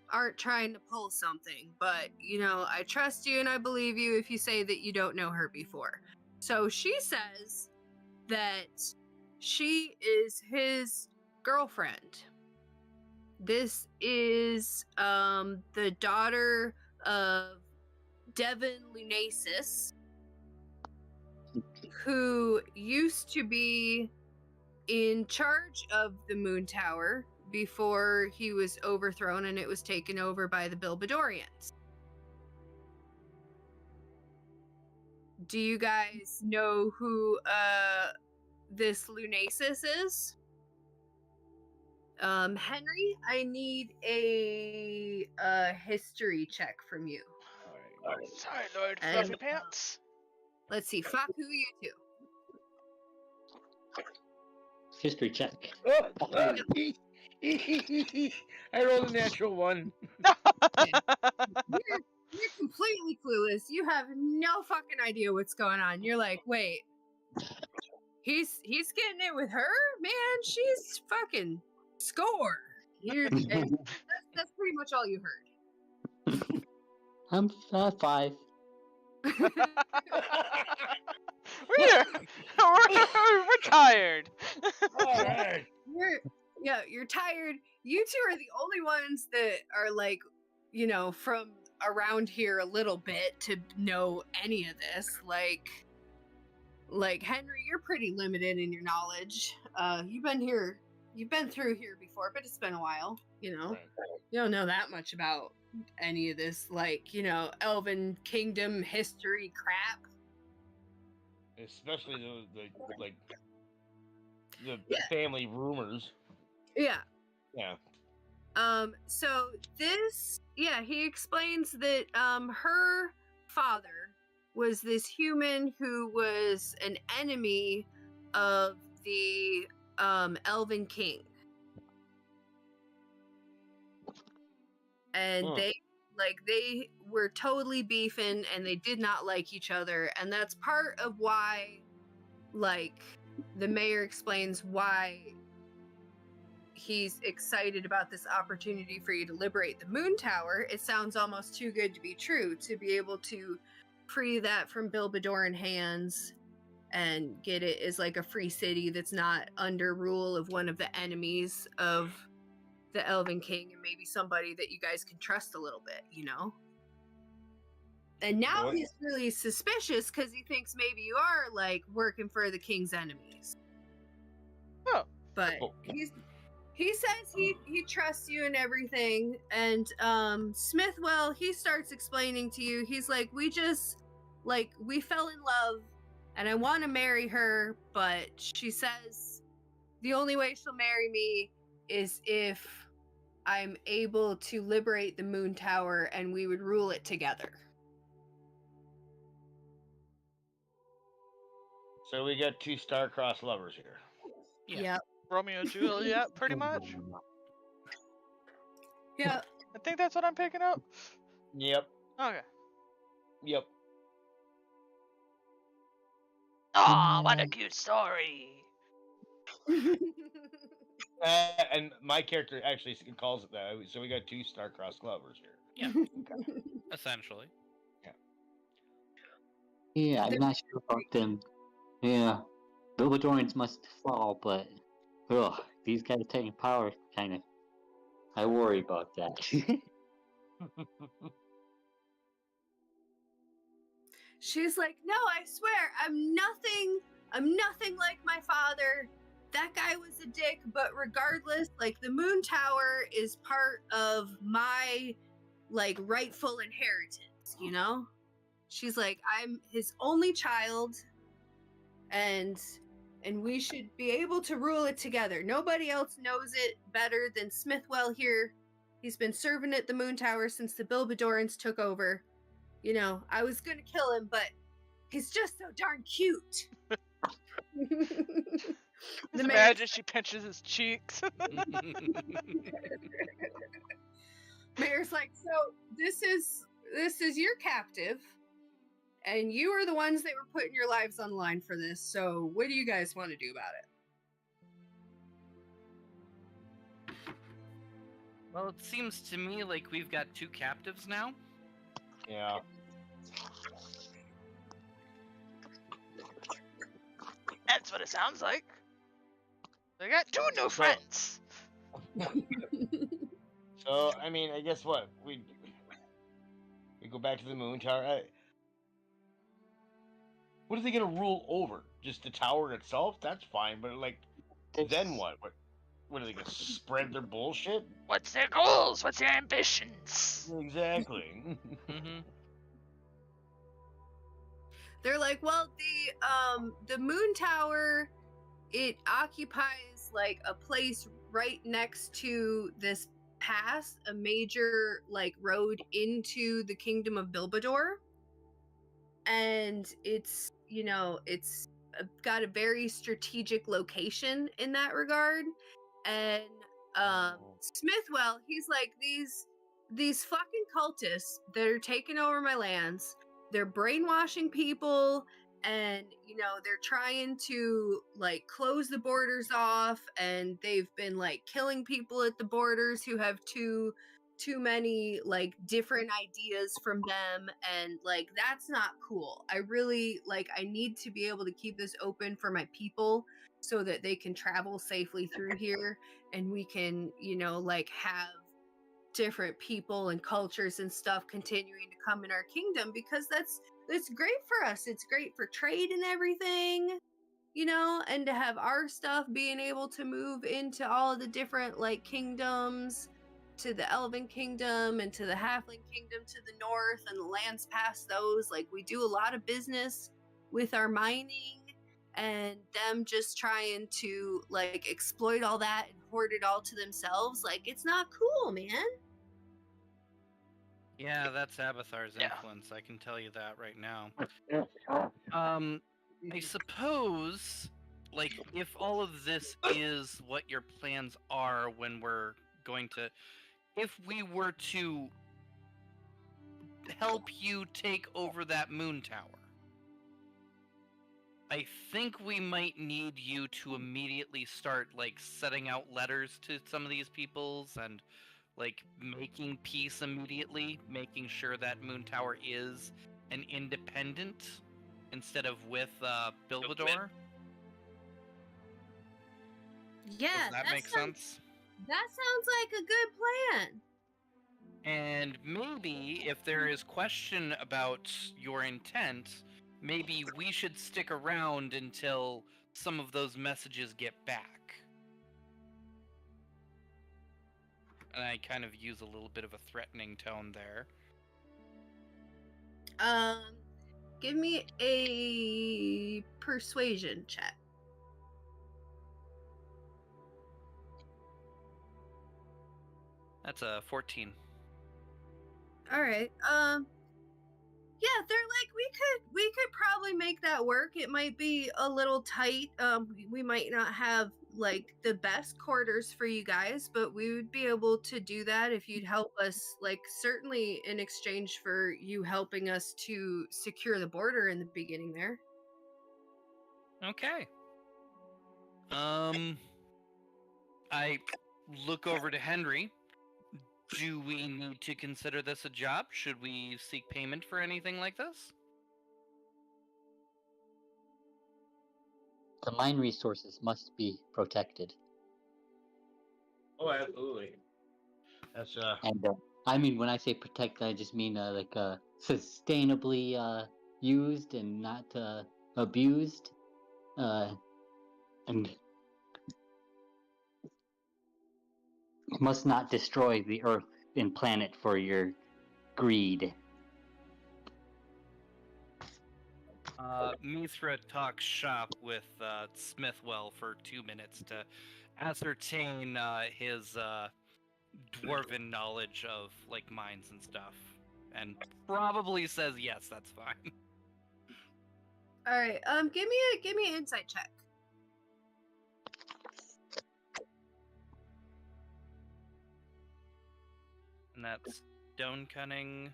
aren't trying to pull something. But, you know, I trust you and I believe you if you say that you don't know her before. So she says that she is his girlfriend. This is the daughter of Devin Lunasis, who used to be in charge of the Moon Tower before he was overthrown and it was taken over by the Bilbadorians. Do you guys know who this Lunasis is? Henry, I need a history check from you. Sorry, Lord And- Fluffy Pants. Let's see, Faku, you two. History check. Oh, I rolled a natural one. You're completely clueless. You have no fucking idea what's going on. You're like, wait, he's getting it with her, man. She's fucking score. That's pretty much all you heard. I'm 5. We're tired. All right. You're tired. You two are the only ones that are, like, you know, from around here a little bit to know any of this. Like Henry, you're pretty limited in your knowledge. You've been through here before, but it's been a while, you know. Right. You don't know that much about any of this, like, you know, Elven Kingdom history crap. Especially the family rumors. Yeah. Yeah. So this, he explains that, her father was this human who was an enemy of the, Elven King. And they were totally beefing and they did not like each other. And that's part of why, like, the mayor explains why he's excited about this opportunity for you to liberate the moon tower. It sounds almost too good to be true to be able to free that from Bilbadoran hands and get it as like a free city that's not under rule of one of the enemies of the Elven King, and maybe somebody that you guys can trust a little bit, you know? And now he's really suspicious because he thinks maybe you are like working for the king's enemies. Oh. But he says he trusts you and everything. And Smithwell, he starts explaining to you, he's like, we fell in love and I want to marry her, but she says the only way she'll marry me is if I'm able to liberate the moon tower and we would rule it together. So we got two star-crossed lovers here. Yeah. Yep. Romeo and Juliet, pretty much. Yep. I think that's what I'm picking up. Yep. Okay. Yep. Oh, what a cute story. And my character actually calls it that. So we got two star-crossed lovers here. Yeah. Essentially. Yeah, I'm not sure about them. Yeah, Bilbadorans must fall, but these guys taking power, kind of. I worry about that. She's like, no, I swear, I'm nothing like my father. That guy was a dick, but regardless, like, the moon tower is part of my, like, rightful inheritance, you know? She's like, I'm his only child, and we should be able to rule it together. Nobody else knows it better than Smithwell here. He's been serving at the moon tower since the Bilbadorans took over. You know, I was gonna kill him, but he's just so darn cute. Just imagine she pinches his cheeks. Mayor's like, so this is your captive, and you are the ones that were putting your lives on the line for this. So what do you guys want to do about it? Well, it seems to me like we've got two captives now. Yeah. That's what it sounds like. They got two new friends. So, I mean, I guess what? We go back to the moon tower. What are they going to rule over? Just the tower itself? That's fine, but, like, then what? What are they going to spread their bullshit? What's their goals? What's their ambitions? Exactly. Mm-hmm. They're like, well, the moon tower, it occupies like a place right next to this pass, a major like road into the kingdom of Bilbador, and it's, you know, it's got a very strategic location in that regard. And Smithwell, he's like, these fucking cultists that are taking over my lands, they're brainwashing people, and, you know, they're trying to like close the borders off, and they've been like killing people at the borders who have too many like different ideas from them, and like that's not cool. I really like, I need to be able to keep this open for my people so that they can travel safely through here, and we can, you know, like have different people and cultures and stuff continuing to come in our kingdom, because that's great for us. It's great for trade and everything, you know, and to have our stuff being able to move into all of the different like kingdoms, to the Elven Kingdom and to the Halfling Kingdom to the north and the lands past those. Like, we do a lot of business with our mining, and them just trying to like exploit all that and hoard it all to themselves. Like, it's not cool, man. Yeah, that's Abathar's influence. I can tell you that right now. I suppose, like, if all of this is what your plans are when we're going to... If we were to help you take over that moon tower, I think we might need you to immediately start, like, setting out letters to some of these peoples and, like, making peace immediately, making sure that Moon Tower is an independent instead of with Bilbador. Yeah, Does that make sense? That sounds like a good plan. And maybe if there is question about your intent, maybe we should stick around until some of those messages get back. And I kind of use a little bit of a threatening tone there. Give me a persuasion check. That's a 14. All right. Yeah, they're like we could probably make that work. It might be a little tight. We might not have like the best quarters for you guys, but we would be able to do that if you'd help us, like certainly in exchange for you helping us to secure the border in the beginning there. Okay. I look over to Henry. Do we need to consider this a job? Should we seek payment for anything like this? The mine resources must be protected. Oh, absolutely. That's And I mean, when I say protect, I just mean sustainably used and not abused. And must not destroy the Earth and planet for your greed. Mithra talks shop with Smithwell for 2 minutes to ascertain his dwarven knowledge of like mines and stuff, and probably says yes, that's fine. All right. Give me an insight check. And that's stone cunning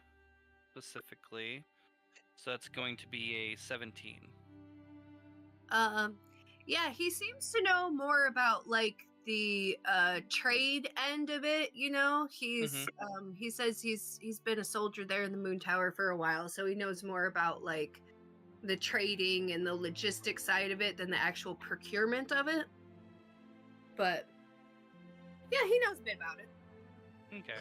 specifically, so that's going to be a 17. Yeah, he seems to know more about like the trade end of it, you know. He's he says he's been a soldier there in the Moon Tower for a while, so he knows more about like the trading and the logistics side of it than the actual procurement of it. But yeah, he knows a bit about it. Okay.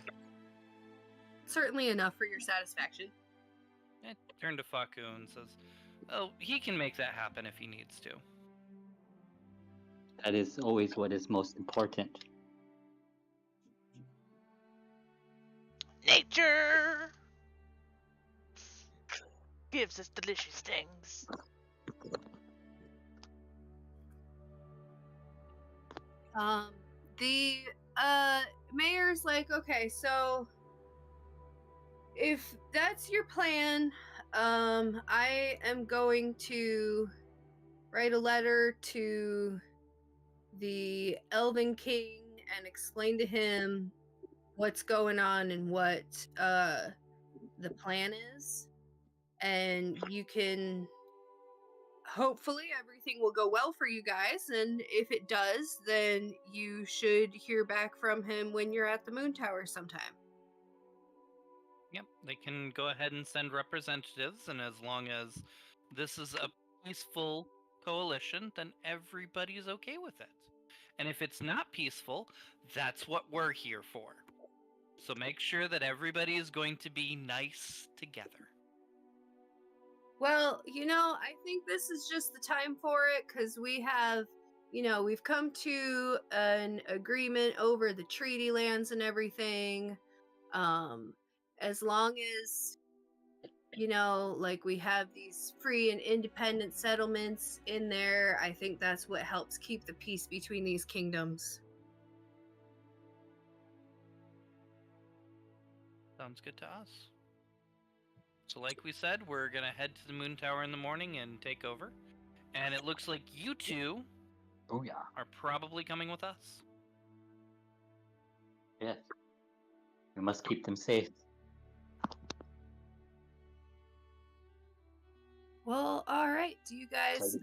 Certainly enough for your satisfaction. Turn to Faku and says, "Oh, he can make that happen if he needs to." That is always what is most important. Nature gives us delicious things. The mayor's like, okay, so if that's your plan, I am going to write a letter to the Elven King and explain to him what's going on and what the plan is. And you can hopefully everything will go well for you guys, and if it does, then you should hear back from him when you're at the Moon Tower sometime. Yep, they can go ahead and send representatives, and as long as this is a peaceful coalition, then everybody's okay with it. And if it's not peaceful, that's what we're here for. So make sure that everybody is going to be nice together. Well, you know, I think this is just the time for it, because we have, you know, we've come to an agreement over the treaty lands and everything. As long as, you know, like we have these free and independent settlements in there, I think that's what helps keep the peace between these kingdoms. Sounds good to us. So like we said, we're going to head to the Moon Tower in the morning and take over. And it looks like you two are probably coming with us. Yes. We must keep them safe. Well, all right. Do you guys?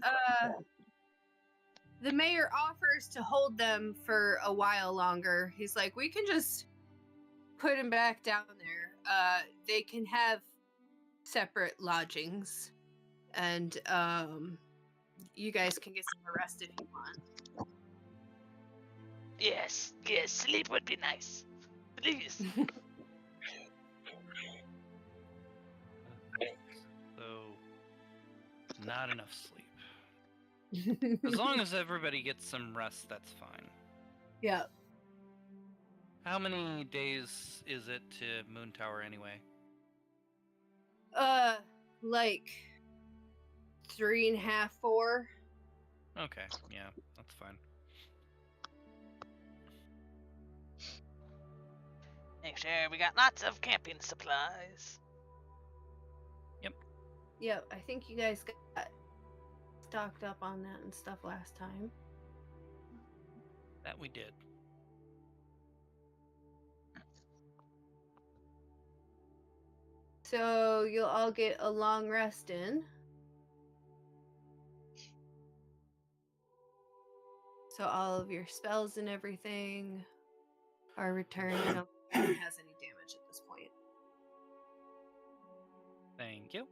The mayor offers to hold them for a while longer. He's like, we can just put him back down there. They can have separate lodgings, and you guys can get some rest if you want. Yes, sleep would be nice. Please. So, not enough sleep. As long as everybody gets some rest, that's fine. Yeah. How many days is it to Moon Tower anyway? Like 3.5, 4. Okay, yeah, that's fine. Make sure we got lots of camping supplies. Yeah, I think you guys got stocked up on that and stuff last time. That we did. So you'll all get a long rest in. So all of your spells and everything are returned. I don't think it has any damage at this point. Thank you.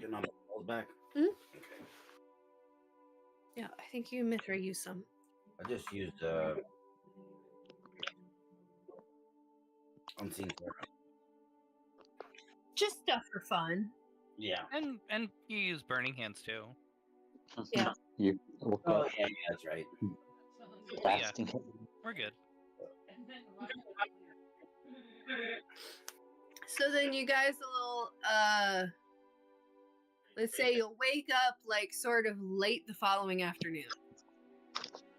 Getting all the balls back. Hmm? Okay. Yeah, I think you Mithra used some. I just used unseen flare. Just stuff for fun. Yeah. And you use Burning Hands too. Yeah. You woke Oh up yeah, that's right. fasting. We're good. So then you guys will let's say you'll wake up like sort of late the following afternoon.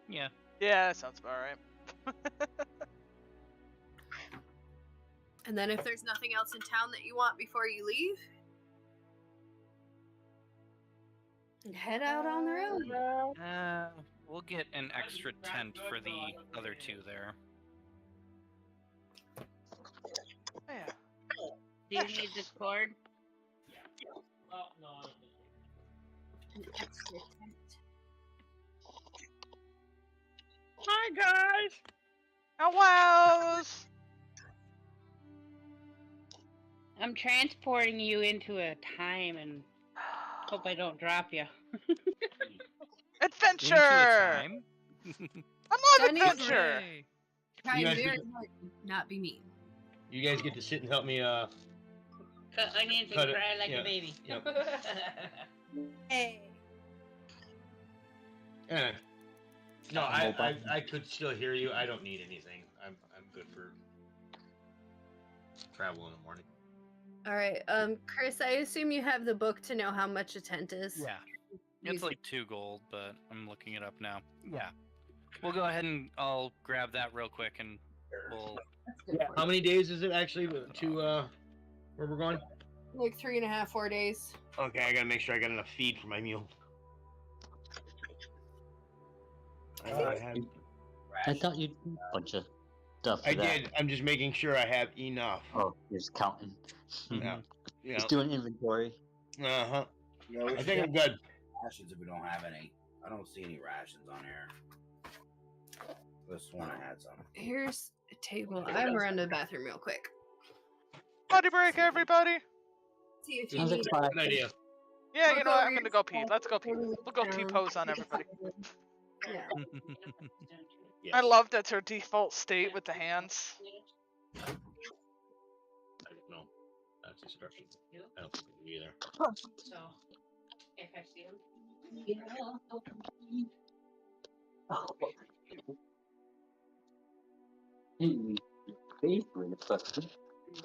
Yeah. Yeah, that sounds about right. And then if there's nothing else in town that you want before you leave, head out on the road. We'll get an extra tent for the other two there. Yeah. Do you need the cord? An extra tent. Hi guys. Hello. I'm transporting you into a time and hope I don't drop you. Adventure. Into a time? I love Sunny adventure. Hooray. Try You guys very get- hard to not be mean. You guys get to sit and help me. Cut onions and Cut it, cry like yeah, a baby. yep. Hey. Eh. No, I could still hear you. I don't need anything. I'm good for travel in the morning. All right. Chris, I assume you have the book to know how much a tent is. Yeah. It's like 2 gold, but I'm looking it up now. Yeah. We'll go ahead and I'll grab that real quick and we'll... How many days is it actually to where we're going? Like 3.5, 4 days. Okay, I gotta make sure I got enough feed for my mule. I thought you did a bunch of stuff. For I that. did. I'm just making sure I have enough. Oh, you're just counting. Yeah. Yeah. Just doing inventory. Uh huh. Yeah, we I should think have I'm good. rations if we don't have any. I don't see any rations on here. This one I had some. Here's a table. I'm running to the bathroom real quick. Potty break, everybody. See if you Sounds like need fun. Good idea. Yeah, you Look know what? over I'm your gonna go pee. stuff. Let's go pee. We'll go pee pose on everybody. Yeah. Yes. I love that's her default state with the hands. I don't know. That's instructions. I don't think we either. So, if I see him, Favorite, but I'm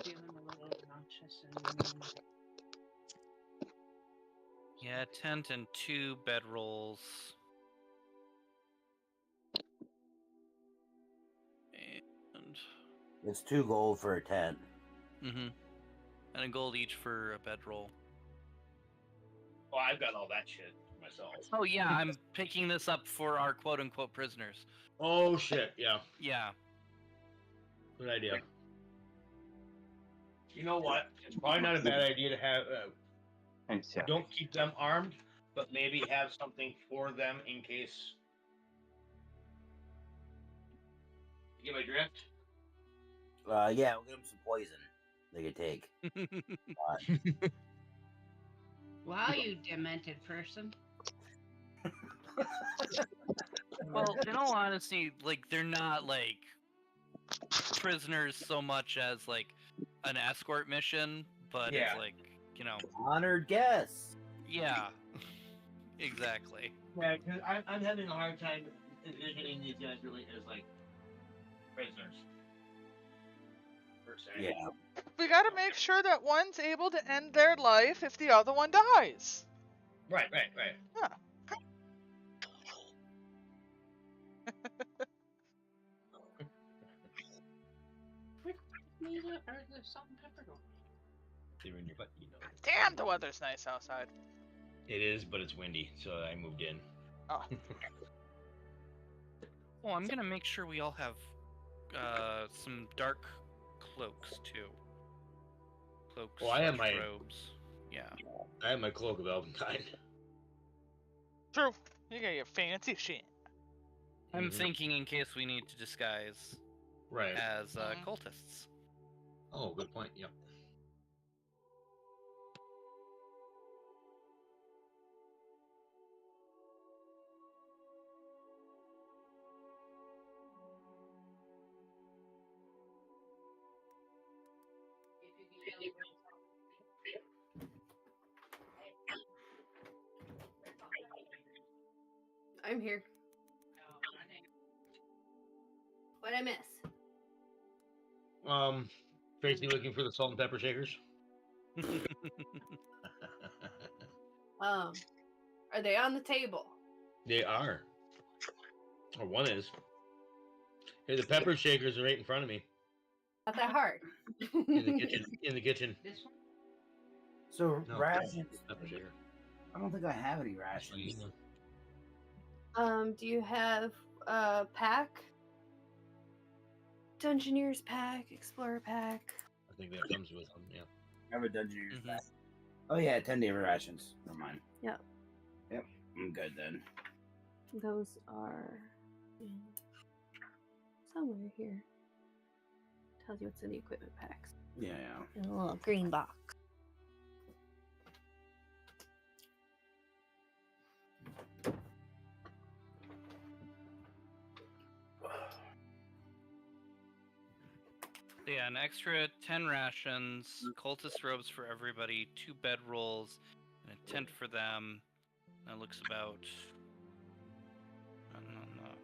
feeling a little obnoxious and Yeah, tent and 2 bedrolls. And... It's 2 gold for a tent. Mm-hmm. And a gold each for a bedroll. Oh, I've got all that shit myself. Oh yeah, I'm picking this up for our quote-unquote prisoners. Oh shit, yeah. Yeah. Good idea. You know what? It's probably not a bad idea to have Thanks, yeah. Don't keep them armed, but maybe have something for them in case. You get my drift? Yeah, we'll give them some poison they could take. Wow, you demented person. Well, in all honesty, like they're not like prisoners so much as like an escort mission, but Yeah. it's like, you know, Honored guests. yeah, exactly. Yeah, because I'm having a hard time envisioning these guys really as like prisoners. Per se. Yeah. We gotta make sure that one's able to end their life if the other one dies. Right. Yeah. They're in your butt, you know. Damn, the weather's nice outside. It is, but it's windy, so I moved in. Oh. Oh, I'm gonna make sure we all have some dark cloaks too. Cloaks. Well, I have my robes. Yeah. I have my cloak of Elvenkind. True. You got your fancy shit. I'm thinking in case we need to disguise Right. as cultists. Oh, good point. Yep. I'm here. What'd I miss? Tracy looking for the salt and pepper shakers. Are they on the table? They are. Or one is. Hey, the pepper shakers are right in front of me. Not that hard. In the kitchen. In the kitchen. This one? So No, rations. pepper shaker. I don't think I have any rations. Do you have a pack? Dungeoneer's pack, Explorer pack. I think that comes with them, yeah. I have a Dungeoneer's pack. Oh yeah, 10-day rations. Never mind. Yep. Yep. I'm good then. Those are somewhere here. Tells you what's in the equipment packs. Yeah. In a little green box. Yeah, an extra 10 rations, cultist robes for everybody, 2 bedrolls, and a tent for them. That looks about... I don't know, not...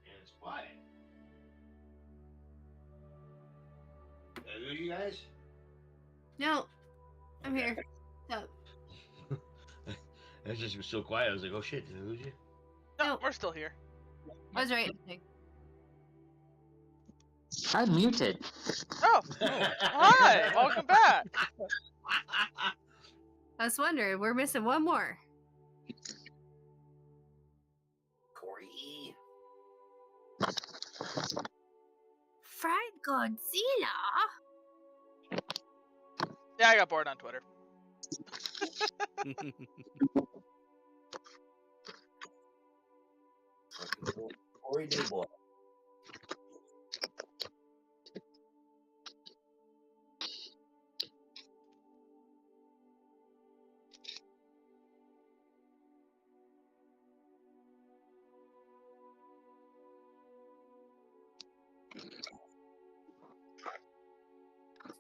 And it's quiet. Are you guys? No, I'm here. What's up? It's just so quiet. I was like, oh shit, did I lose you? No, we're still here. I was right. I'm muted. Oh, hi, welcome back. I was wondering, we're missing one more. Corey. Fried Godzilla? Yeah, I got bored on Twitter. Corey Dayboy.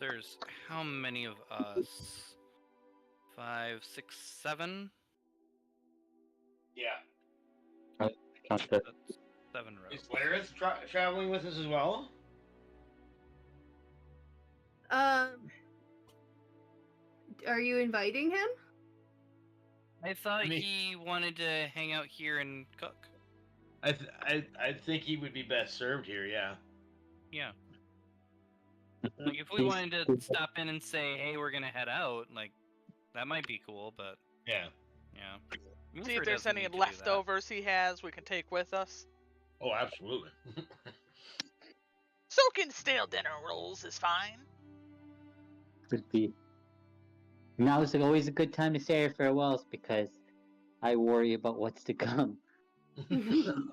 There's how many of us? 5, 6, 7? Yeah. That's That's 7 rows. Is Lareth traveling with us as well? Are you inviting him? I thought I mean- he wanted to hang out here and cook. I think he would be best served here. Yeah. Yeah. Like if we wanted to stop in and say, "Hey, we're gonna head out," like that might be cool. But Yeah. yeah. See if there's any leftovers he has we can take with us. Oh, absolutely. Soaking stale dinner rolls is fine. Would be. Now is always a good time to say our farewells because I worry about what's to come. Doom!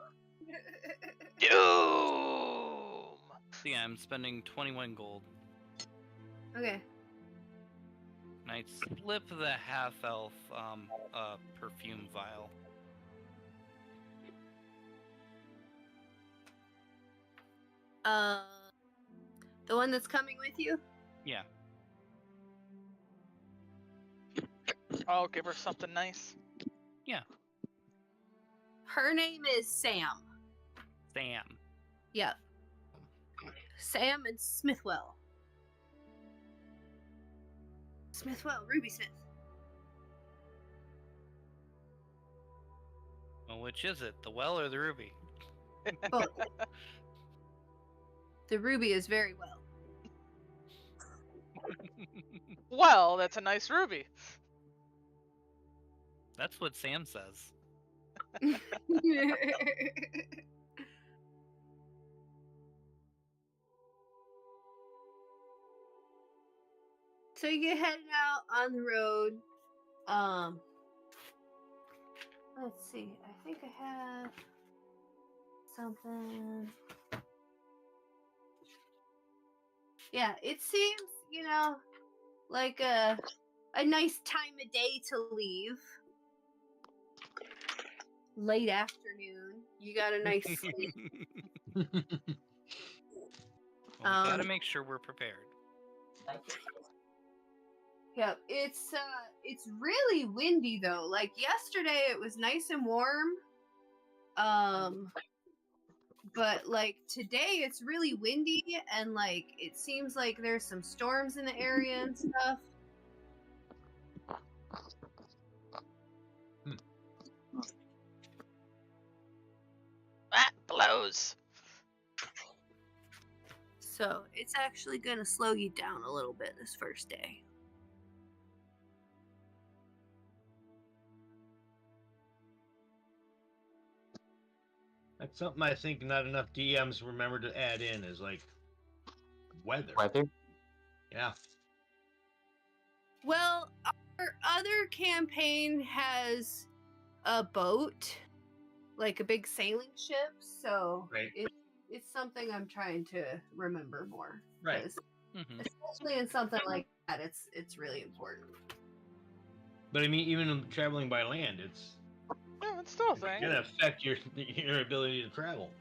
So yeah, I'm spending 21 gold. Okay. And I slip the half-elf perfume vial. The one that's coming with you? Yeah. I'll give her something nice. Her name is Sam. Sam. Yep. Sam and Smithwell. Smithwell, Ruby Smith. Well, which is it, the well or the ruby? Both. The ruby is very well. Well, that's a nice ruby. That's what Sam says. So you get headed out on the road. Let's see. I think I have something. Yeah, it seems, like a nice time of day to leave. Late afternoon. You got a nice sleep. Well, we gotta make sure we're prepared. Yeah, it's really windy though. Like yesterday it was nice and warm. But like today it's really windy and like it seems like there's some storms in the area and stuff. That blows. So it's actually gonna slow you down a little bit this first day. That's something I think not enough DMs remember to add in is like weather. Weather? Yeah. Well, our other campaign has a boat, like a big sailing ship, so Right. it's something I'm trying to remember more. Right. 'cause Mm-hmm. especially in something like that, it's really important. But I mean, even traveling by land, it's Yeah, it's still a thing. gonna affect your ability to travel.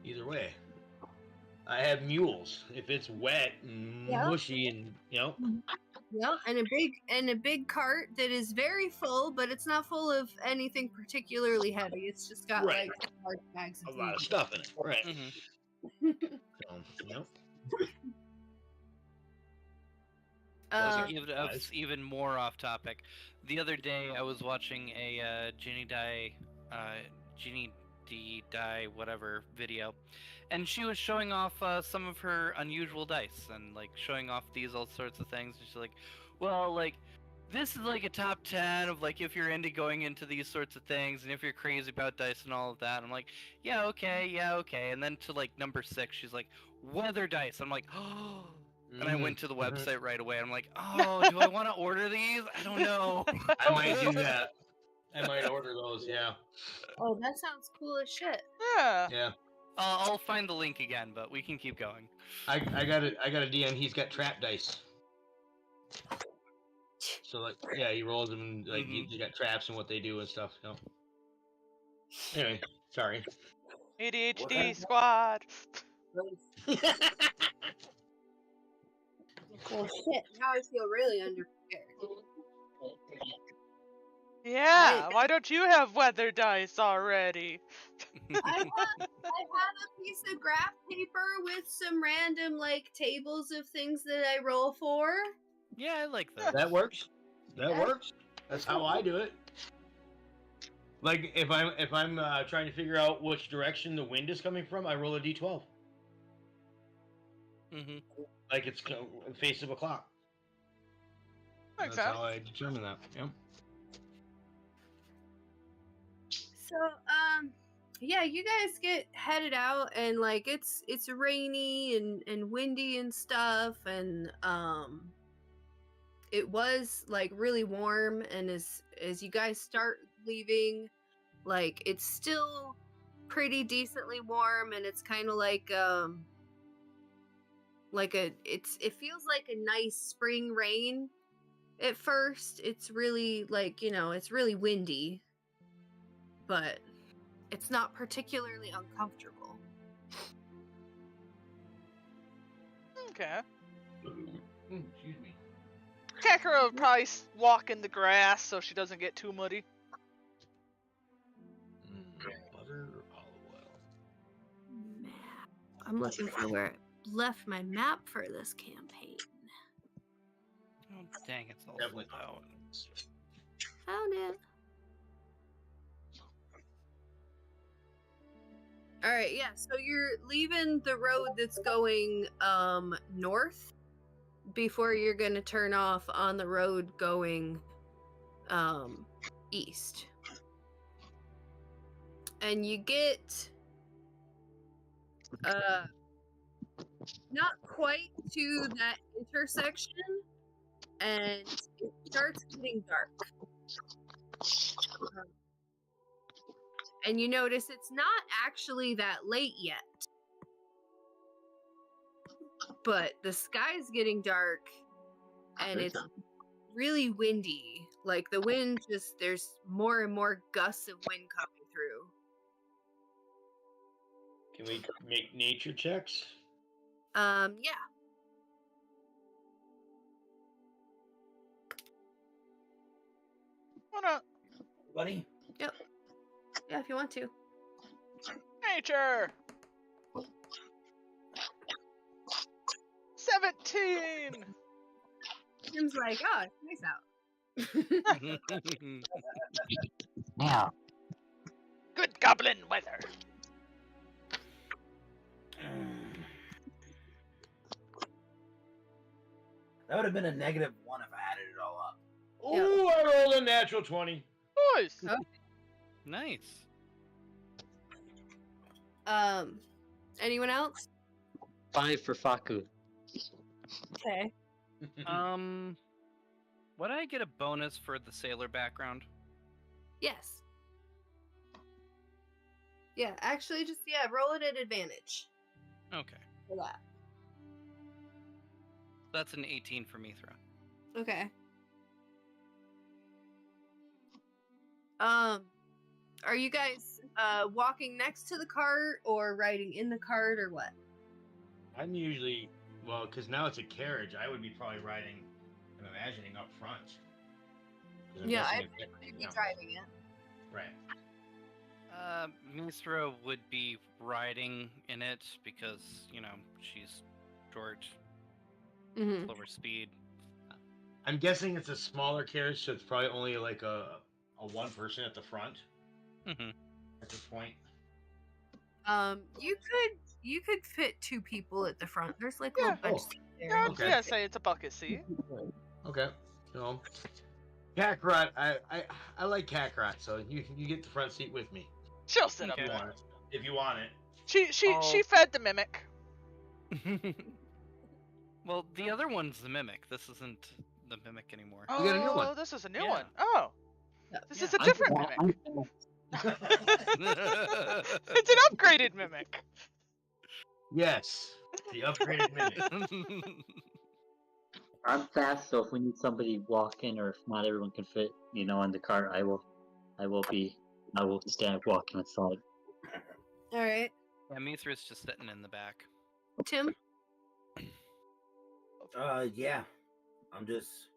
Either way. I have mules. If it's wet and Yeah. mushy and Yeah, and a big cart that is very full, but it's not full of anything particularly heavy. It's just got Right. like large bags a of lot of food. stuff in it. Right. Mm-hmm. So, Even more off topic. The other day, I was watching a Ginny D Die whatever video, and she was showing off some of her unusual dice and like showing off these all sorts of things. And she's like, "Well, like this is like a top 10 of like if you're into going into these sorts of things and if you're crazy about dice and all of that." I'm like, "Yeah, okay." And then to like number 6, she's like, "Weather dice." I'm like, "Oh." And I went to the website right away. I'm like, oh, do I want to order these? I don't know. I might do that. I might order those. Yeah. Oh, that sounds cool as shit. Yeah. Yeah. I'll find the link again, but we can keep going. I got a DM. He's got trap dice. So like, yeah, he rolls them and like he got traps and what they do and stuff. So. Anyway, sorry. ADHD squad. Well, shit. Now I feel really underprepared. Yeah, why don't you have weather dice already? I have a piece of graph paper with some random like tables of things that I roll for. Yeah, I like that. That works. That works. That's how I do it. Like if I'm trying to figure out which direction the wind is coming from, I roll a d12. Mm-hmm. Like it's face of a clock. Makes That's sense. how I determine that. Yep. So, yeah, you guys get headed out, and like it's rainy and windy and stuff, and it was like really warm, and as you guys start leaving, like it's still pretty decently warm, and it's kind of like it feels like a nice spring rain at first. It's really like, it's really windy, but it's not particularly uncomfortable. Okay. Excuse me. Kakura would probably walk in the grass so she doesn't get too muddy. Butter or olive oil? Map. I'm looking for where I left my map for this campaign. Oh, dang, it's all Definitely flipped out. Found it. All right, yeah. So you're leaving the road that's going north before you're gonna turn off on the road going east, and you get not quite to that intersection, and it starts getting dark. And you notice it's not actually that late yet. But the sky's getting dark, and it's really windy. Like the wind there's more and more gusts of wind coming through. Can we make nature checks? Yeah. Why not? Buddy? Yeah, if you want to. Nature! 17! Tim's like, oh, it's nice out. Yeah. Good goblin weather. That would have been a -1 if I added it all up. Ooh, I rolled a natural 20. Nice. Nice. Anyone else? 5 for Faku. Okay. Would I get a bonus for the sailor background? Yes. Yeah, actually, roll it at advantage Okay. for that. That's an 18 for Mithra. Okay. Are you guys walking next to the cart or riding in the cart or what? I'm usually, well, because now it's a carriage, I would be probably riding, I'm imagining, up front. 'Cause I'm Yeah, guessing I'd be driving it. Right. Mithra would be riding in it because, she's short, Mm-hmm. slower speed. I'm guessing it's a smaller carriage, so it's probably only like a one person at the front Mm-hmm. at this point. You could fit 2 people at the front. There's like Yeah. little bench Oh. seats there. Yeah, Okay. yeah, say it's a bucket seat. Okay. So, Kakarot, I like Kakarot, so you get the front seat with me She'll sit Okay. if you up want it. If you want it. there. She fed the mimic. Well, the other one's the mimic. This isn't the mimic anymore. Oh, We got a new one. this is a new Yeah. one. Oh. Yeah. This Yeah. is a different mimic. It's an upgraded mimic. Yes, the upgraded mimic. I'm fast, so if we need somebody walking, or if not everyone can fit, on the cart, I will stand walking aside. All right. Yeah, Mithra's just sitting in the back. Tim? Yeah. I'm just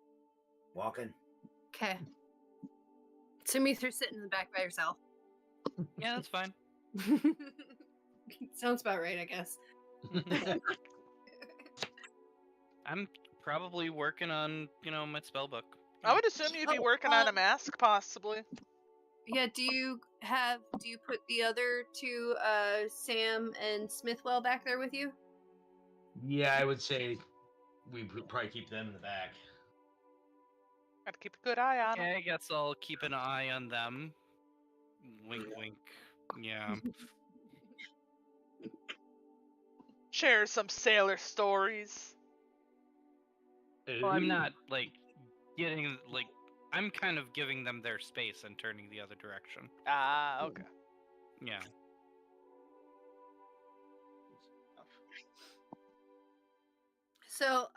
walking. Okay. So Mithra's sitting in the back by herself. Yeah, that's fine. Sounds about right, I guess. I'm probably working on, my spell book. I would assume you'd be working on a mask, possibly. Yeah, do you put the other two, Sam and Smithwell back there with you? Yeah, I would say we probably keep them in the back. Gotta keep a good eye on 'em. Yeah, I guess I'll keep an eye on them. Wink, wink. Yeah. Share some sailor stories. Well, I'm not like getting like I'm kind of giving them their space and turning the other direction. Ah, okay. Yeah. So,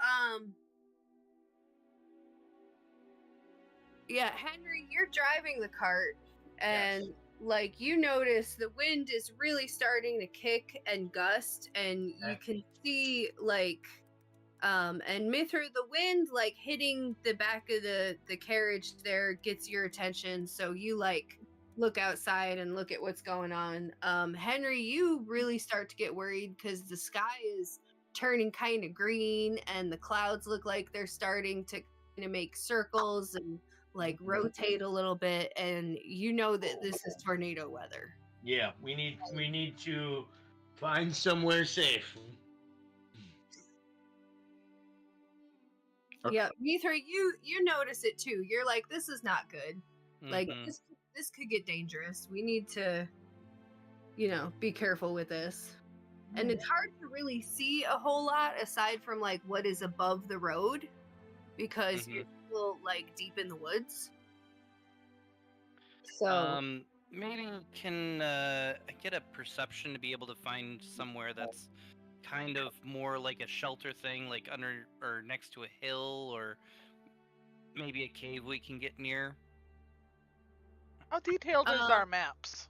yeah, Henry, you're driving the cart, and like you notice the wind is really starting to kick and gust, and you can see like, and Mithra, the wind like hitting the back of the carriage there gets your attention, so you like look outside and look at what's going on. Henry, you really start to get worried because the sky is turning kind of green, and the clouds look like they're starting to kind of make circles and like rotate a little bit, and you know that this is tornado weather. Yeah, we need to find somewhere safe. Yeah, Mithra, you notice it too. You're like, this is not good. Like Mhm. this could get dangerous. We need to, be careful with this. And it's hard to really see a whole lot aside from like what is above the road because you're still like deep in the woods. So Maybe can I get a perception to be able to find somewhere that's kind of more like a shelter thing, like under or next to a hill, or maybe a cave we can get near? How detailed is our maps?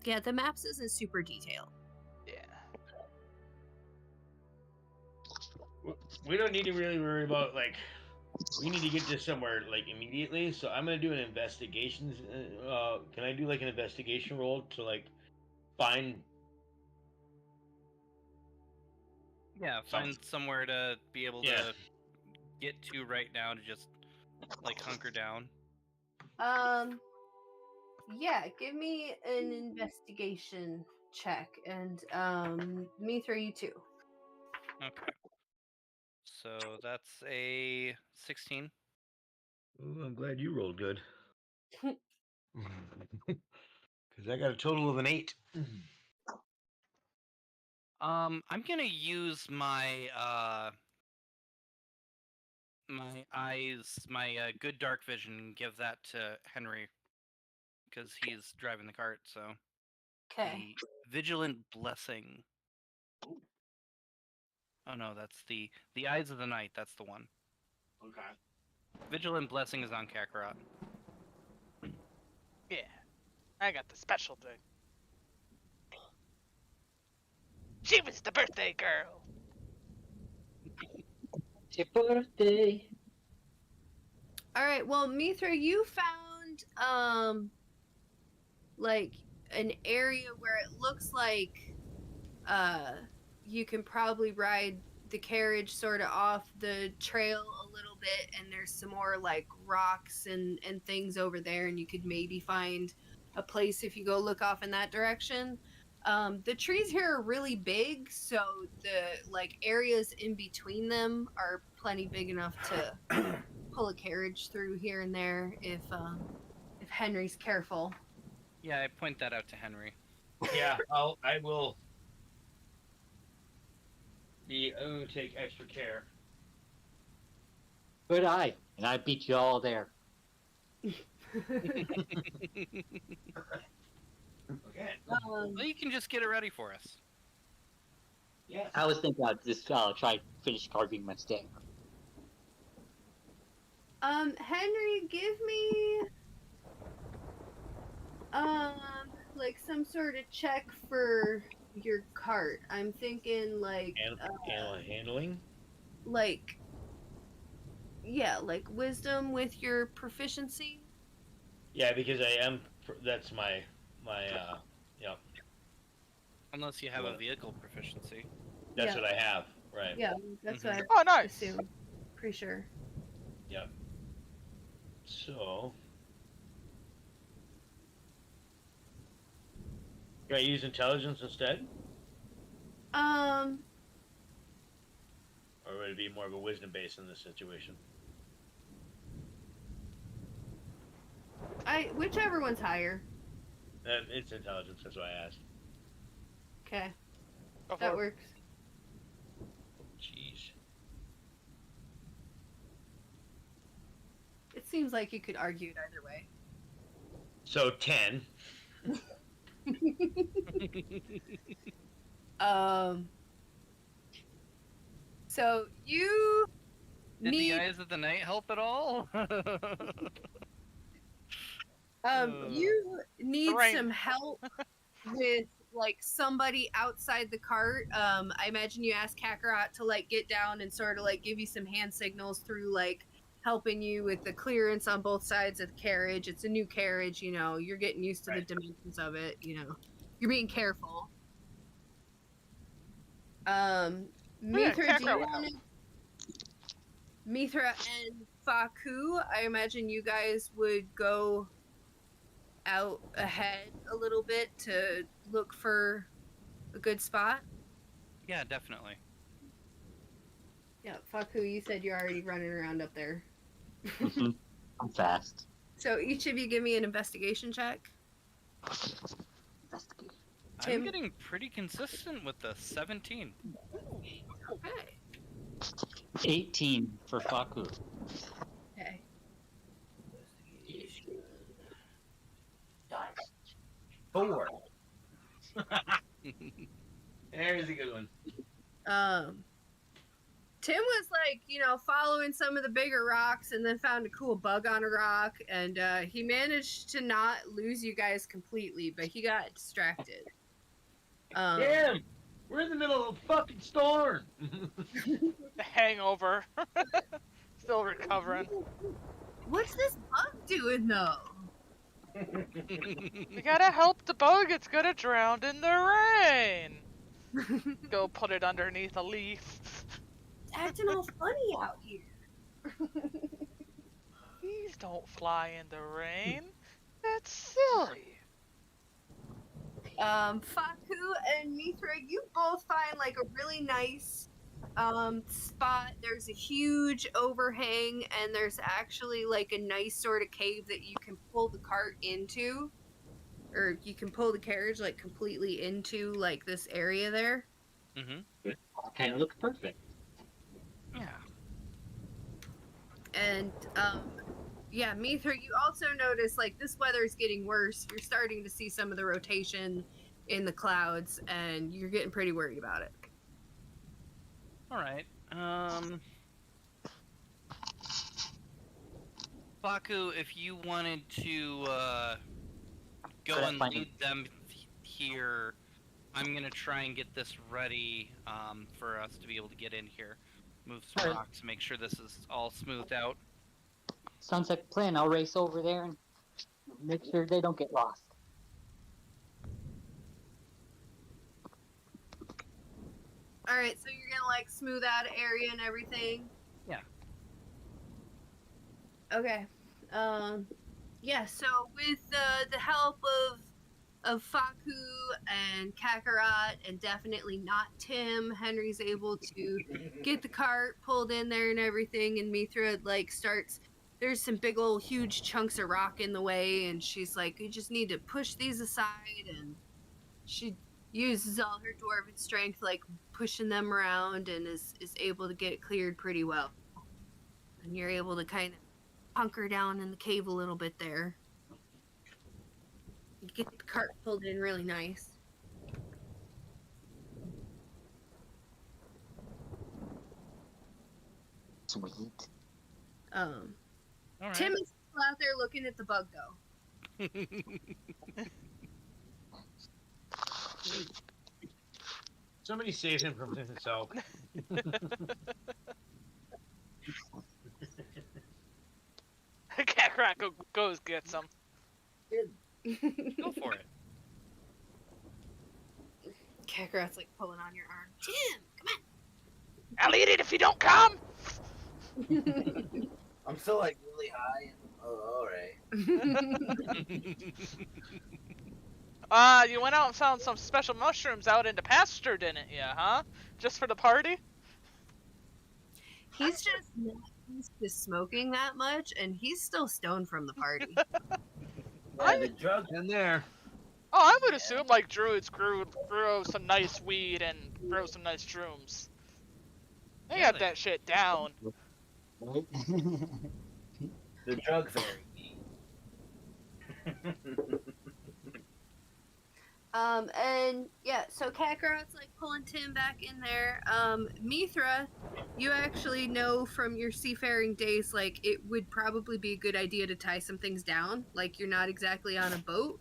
yeah, the maps isn't super detailed. Yeah. We don't need to really worry about like. We need to get to somewhere like immediately. So I'm gonna do an investigation. Can I do like an investigation roll to like find? Yeah, find somewhere to be able to get to right now to just like hunker down. Yeah, give me an investigation check, and Mithra, you too. Okay. So that's a 16. Ooh, I'm glad you rolled good. Because I got a total of an 8. I'm gonna use my my eyes, my good dark vision, and give that to Henry because he's driving the cart. So Okay. the vigilant blessing. Oh no, that's the eyes of the night. That's the one. Okay. Vigilant blessing is on Kakarot. Yeah. I got the special thing. She was the birthday girl. It's your birthday. All right. Well, Mithra, you found like an area where it looks like you can probably ride the carriage sort of off the trail a little bit, and there's some more like rocks and things over there, and you could maybe find a place if you go look off in that direction. The trees here are really big, so the like areas in between them are plenty big enough to pull a carriage through here and there if Henry's careful. Yeah, I point that out to Henry. Yeah, I will take extra care. Good eye, and I beat you all there. Okay. Well, you can just get it ready for us. Yeah. I was thinking I'd just try finish carving my stick. Henry, give me like some sort of check for your cart. I'm thinking like Animal handling. like wisdom with your proficiency. Yeah, because I am. That's my yeah. Unless you have a vehicle proficiency. That's what I have, right? Yeah, that's what I Oh, nice. assume. Pretty sure. Yep. So Can I use intelligence instead? Um, Or would it be more of a wisdom base in this situation? whichever one's higher. It's intelligence, that's why I asked. Okay, Go for that it. works. Jeez. It seems like you could argue it either way. So 10. So you Did need the eyes of the night help at all? you need Right. some help with like somebody outside the cart. I imagine you asked Kakarot to like get down and sort of like give you some hand signals through like helping you with the clearance on both sides of the carriage. It's a new carriage, you know, you're getting used to the dimensions of it, you know. You're being careful. Mithra, do you want to... Mithra and Faku, I imagine you guys would go out ahead a little bit to look for a good spot. Yeah, definitely. Yeah, Faku, you said you're already running around up there. Mhm. I'm fast. So each of you give me an investigation check. Investigate. Tim? I'm getting pretty consistent with the 17. Okay. 18 for Faku. Okay. Nice. 4. There's a good one. Tim was like, you know, following some of the bigger rocks and then found a cool bug on a rock, and he managed to not lose you guys completely, but he got distracted. Damn! We're in the middle of a fucking storm! The hangover. Still recovering. What's this bug doing though? We gotta help the bug. It's gonna drown in the rain. Go put it underneath a leaf. It's acting all funny out here. Please don't fly in the rain. That's silly. Faku and Mithra, you both find like a really nice spot. There's a huge overhang, and there's actually like a nice sort of cave that you can pull the cart into, or you can pull the carriage like completely into like this area there. Mm-hmm. Kind of looks perfect. Yeah. And yeah, Mithra, you also notice like this weather is getting worse. You're starting to see some of the rotation in the clouds, and you're getting pretty worried about it. All right. Baku, if you wanted to go Could I and find lead them here, I'm gonna try and get this ready for us to be able to get in here. Move some Alright. rocks, make sure this is all smoothed out. Sounds like a plan. I'll race over there and make sure they don't get lost. All right, so you're gonna like smooth out an area and everything. Yeah. Okay. Yeah. So with the help of Faku and Kakarot, and definitely not Tim, Henry's able to get the cart pulled in there and everything. And Mithra like starts. There's some big old huge chunks of rock in the way, and she's like, "You just need to push these aside." And she uses all her dwarven strength, like pushing them around, and is able to get it cleared pretty well. And you're able to kind of hunker down in the cave a little bit there. You get the cart pulled in really nice. Sweet. All right. Tim is still out there looking at the bug though. Somebody save him from himself. Kakarot goes get some. Go for it. Kakarot's like pulling on your arm. Tim, come I'll eat it if you don't come. on. I'm still like really high. Oh, alright. You went out and found some special mushrooms out in the pasture, didn't you, huh? Just for the party? He's just not used to smoking that much, and he's still stoned from the party. Yeah, the drugs. In there. Oh, I would assume like druids grow some nice weed and grow some nice shrooms. They Yeah, got that shit down. Right? The drug fairy. And yeah, so Kakarot's like pulling Tim back in there. Mithra, you actually know from your seafaring days, like it would probably be a good idea to tie some things down. Like you're not exactly on a boat,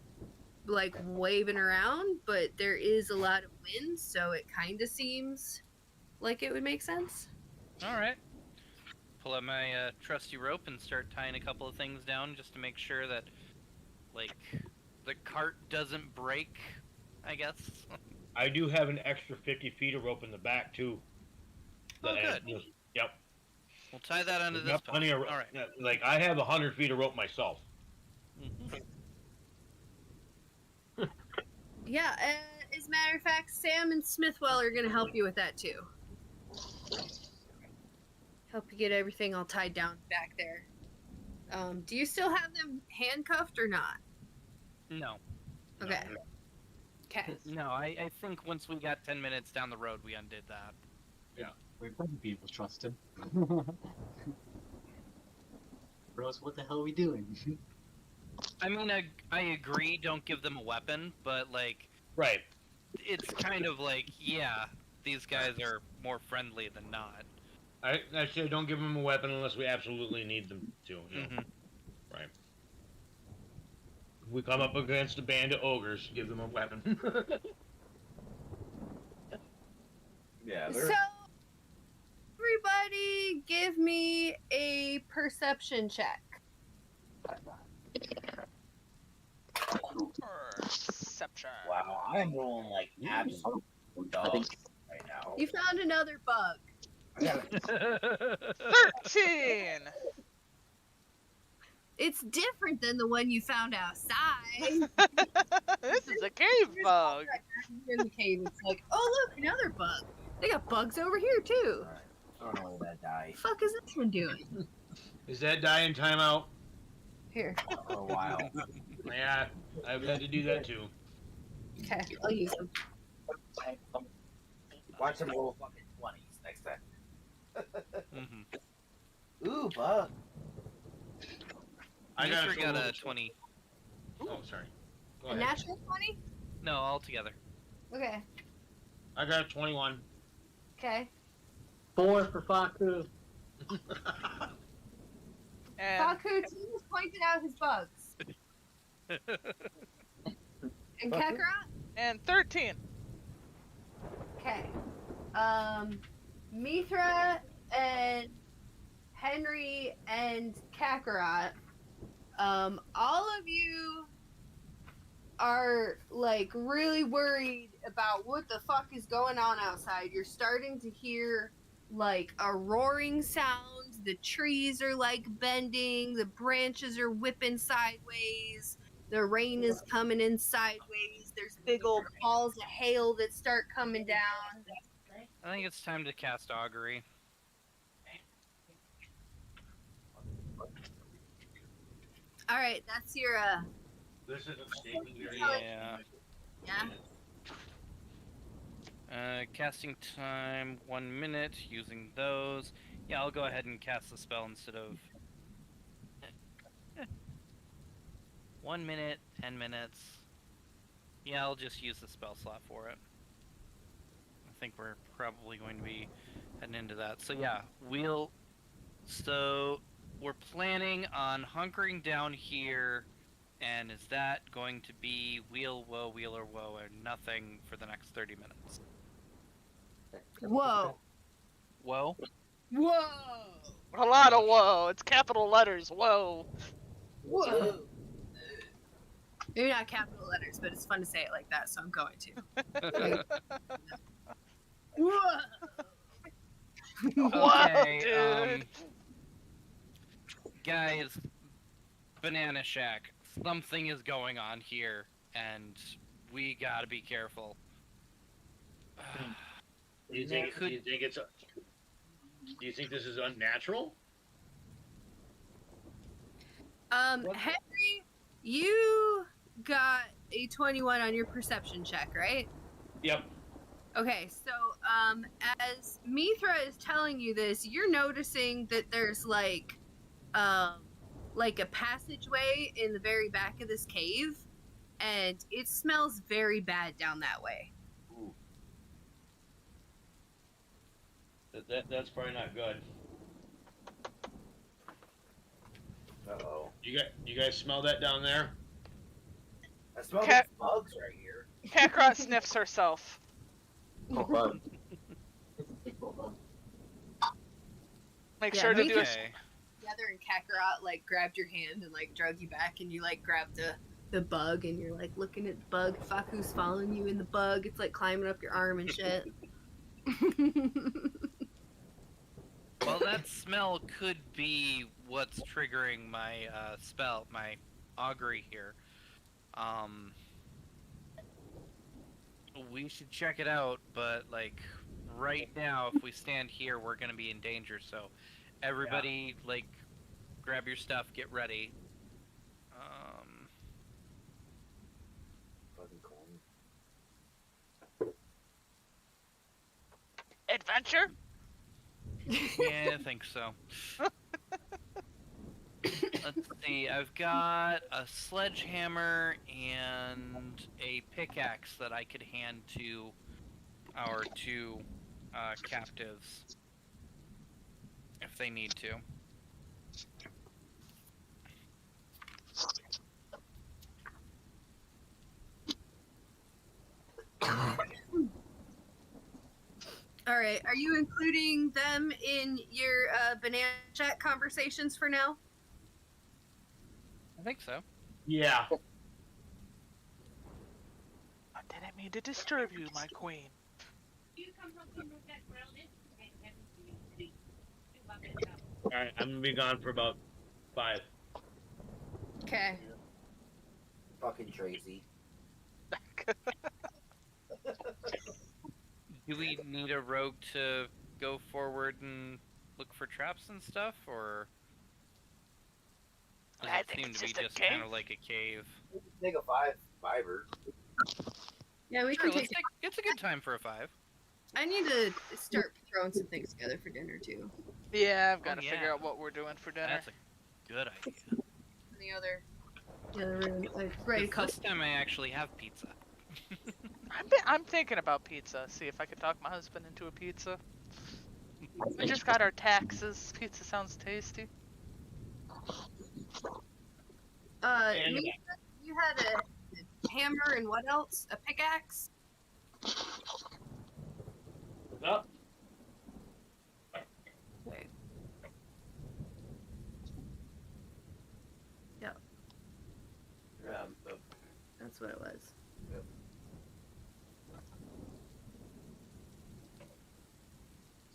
like waving around, but there is a lot of wind, so it kind of seems like it would make sense. All right. Pull out my trusty rope and start tying a couple of things down just to make sure that, like, the cart doesn't break, I guess. I do have an extra 50 feet of rope in the back too. Oh, That- good. Yep. We'll tie that onto We've this got post. plenty of. All right. Like I have 100 feet of rope myself. Mhm. Yeah, as a matter of fact, Sam and Smithwell are gonna help you with that too. Help you get everything all tied down back there. Do you still have them handcuffed or not? No. Okay. Okay. No, I think once we got 10 minutes down the road, we undid that. We're letting people trust him. Bros, what the hell are we doing? I mean, I agree, don't give them a weapon, but, like, Right. it's kind of like, yeah, these guys are more friendly than not. I say don't give them a weapon unless we absolutely need them to. You know? Mhm. Right. If we come up against a band of ogres, give them a weapon. Yeah, So, everybody, give me a perception check. Perception. wow, I'm rolling like absolute I think dogs right now. You found another bug. I gotta 13. It's different than the one you found outside. This is a cave bug. In the cave, it's like, oh look, another bug. They got bugs over here too. I don't know where that die The fuck is this one doing? Is that die in timeout? Here. for a while. Yeah, I've had to do that too. Okay, I'll use them. Watch them roll fucking 20s next time. Mhm. Ooh, bug. I got Mr. got a 20. Oh, sorry. Go A ahead. natural 20? No, all together. Okay. I got a 21. Okay. 4 for Faku. And Faku, Tim has pointed out his bugs. And Kakarot? and 13. Okay. Mithra and Henry and Kakarot, all of you are like really worried about what the fuck is going on outside. You're starting to hear like a roaring sound. The trees are like bending, the branches are whipping sideways. The rain is coming in sideways. There's big old balls of hail that start coming down. I think it's time to cast augury. All right, that's your This isn't statement very Yeah. yeah. Casting time 1 minute using those. Yeah, I'll go ahead and cast the spell instead of 1 minute, 10 minutes. Yeah, I'll just use the spell slot for it. I think we're probably going to be heading into that. So yeah, so we're planning on hunkering down here, and is that going to be wheel, or woe, or nothing for the next 30 minutes? Whoa. Whoa? Whoa. A lot of whoa. It's capital letters. Whoa. Whoa. Maybe not capital letters, but it's fun to say it like that, so I'm going to. Whoa. What, Okay, dude? guys, Banana Shack, something is going on here, and we gotta be careful. Do you think this is unnatural? Henry, you got a 21 on your perception check, right? Yep. Okay, so as Mithra is telling you this, you're noticing that there's like a passageway in the very back of this cave, and it smells very bad down that way. Ooh. That's probably not good. Uh-oh. You guys smell that down there? I smell Cat- these bugs right here. Kakarot sniffs herself. Make Yeah, sure to me do too. a Okay. Together, and Kakarot like grabbed your hand and like drug you back, and you like grabbed the bug, and you're like looking at the bug. Fuck, who's following you in the bug? It's like climbing up your arm and shit. Well, that smell could be what's triggering my spell, my augury here. We should check it out, but like right now, if we stand here, we're gonna be in danger. So, everybody, like, grab your stuff, get ready. Fucking cold. adventure. Yeah, I think so. Let's see, I've got a sledgehammer and a pickaxe that I could hand to our two captives if they need to. All right, are you including them in your banana chat conversations for now? I think so. Yeah. I didn't mean to disturb you, my queen. Alright, I'm gonna be gone for about 5. Okay. Fucking Tracy. Do we need a rogue to go forward and look for traps and stuff, or does I it think seem it's to be just a just kind cave. of like a cave? Take a fiver. Yeah, we Sure, can let's take. take. It's a good time for a 5. I need to start throwing some things together for dinner too. Yeah, I've got to yeah. figure out what we're doing for dinner. That's a good idea. In the other room, like right This across. time I actually have pizza. I'm thinking about pizza. See if I could talk my husband into a pizza. We just got our taxes. Pizza sounds tasty. And- You had a hammer and what else? A pickaxe? Oh, Okay. Yeah, that's what it was.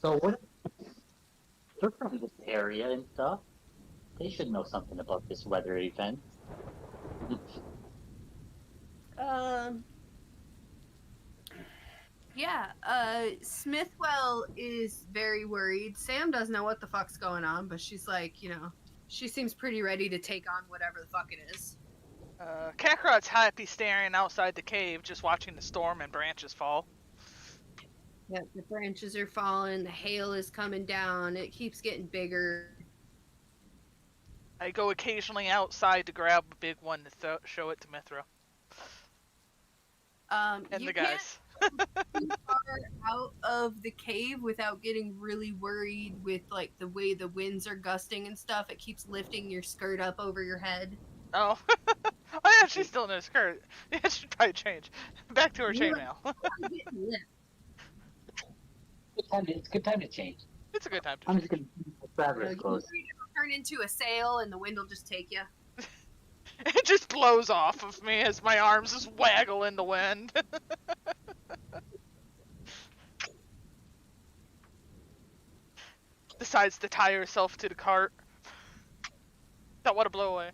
So what? They're from this area and stuff. They should know something about this weather event. Yeah, Smithwell is very worried. Sam doesn't know what the fuck's going on, but she's like, she seems pretty ready to take on whatever the fuck it is. Kakarot's happy staring outside the cave, just watching the storm and branches fall. Yeah, the branches are falling, the hail is coming down, it keeps getting bigger. I go occasionally outside to grab a big one to show it to Mithra and You the can't guys. too far out of the cave without getting really worried with like the way the winds are gusting and stuff. It keeps lifting your skirt up over your head. Oh. Oh yeah, she's still in her skirt. Yeah, it should probably change. Back to her Yeah. chainmail. It's a good time to change. It's a good time to I'm change. just gonna grab You're it close. turn into a sail and the wind will just take you. It just blows off of me as my arms just waggle in the wind. Decides to tie herself to the cart. Don't want to blow away.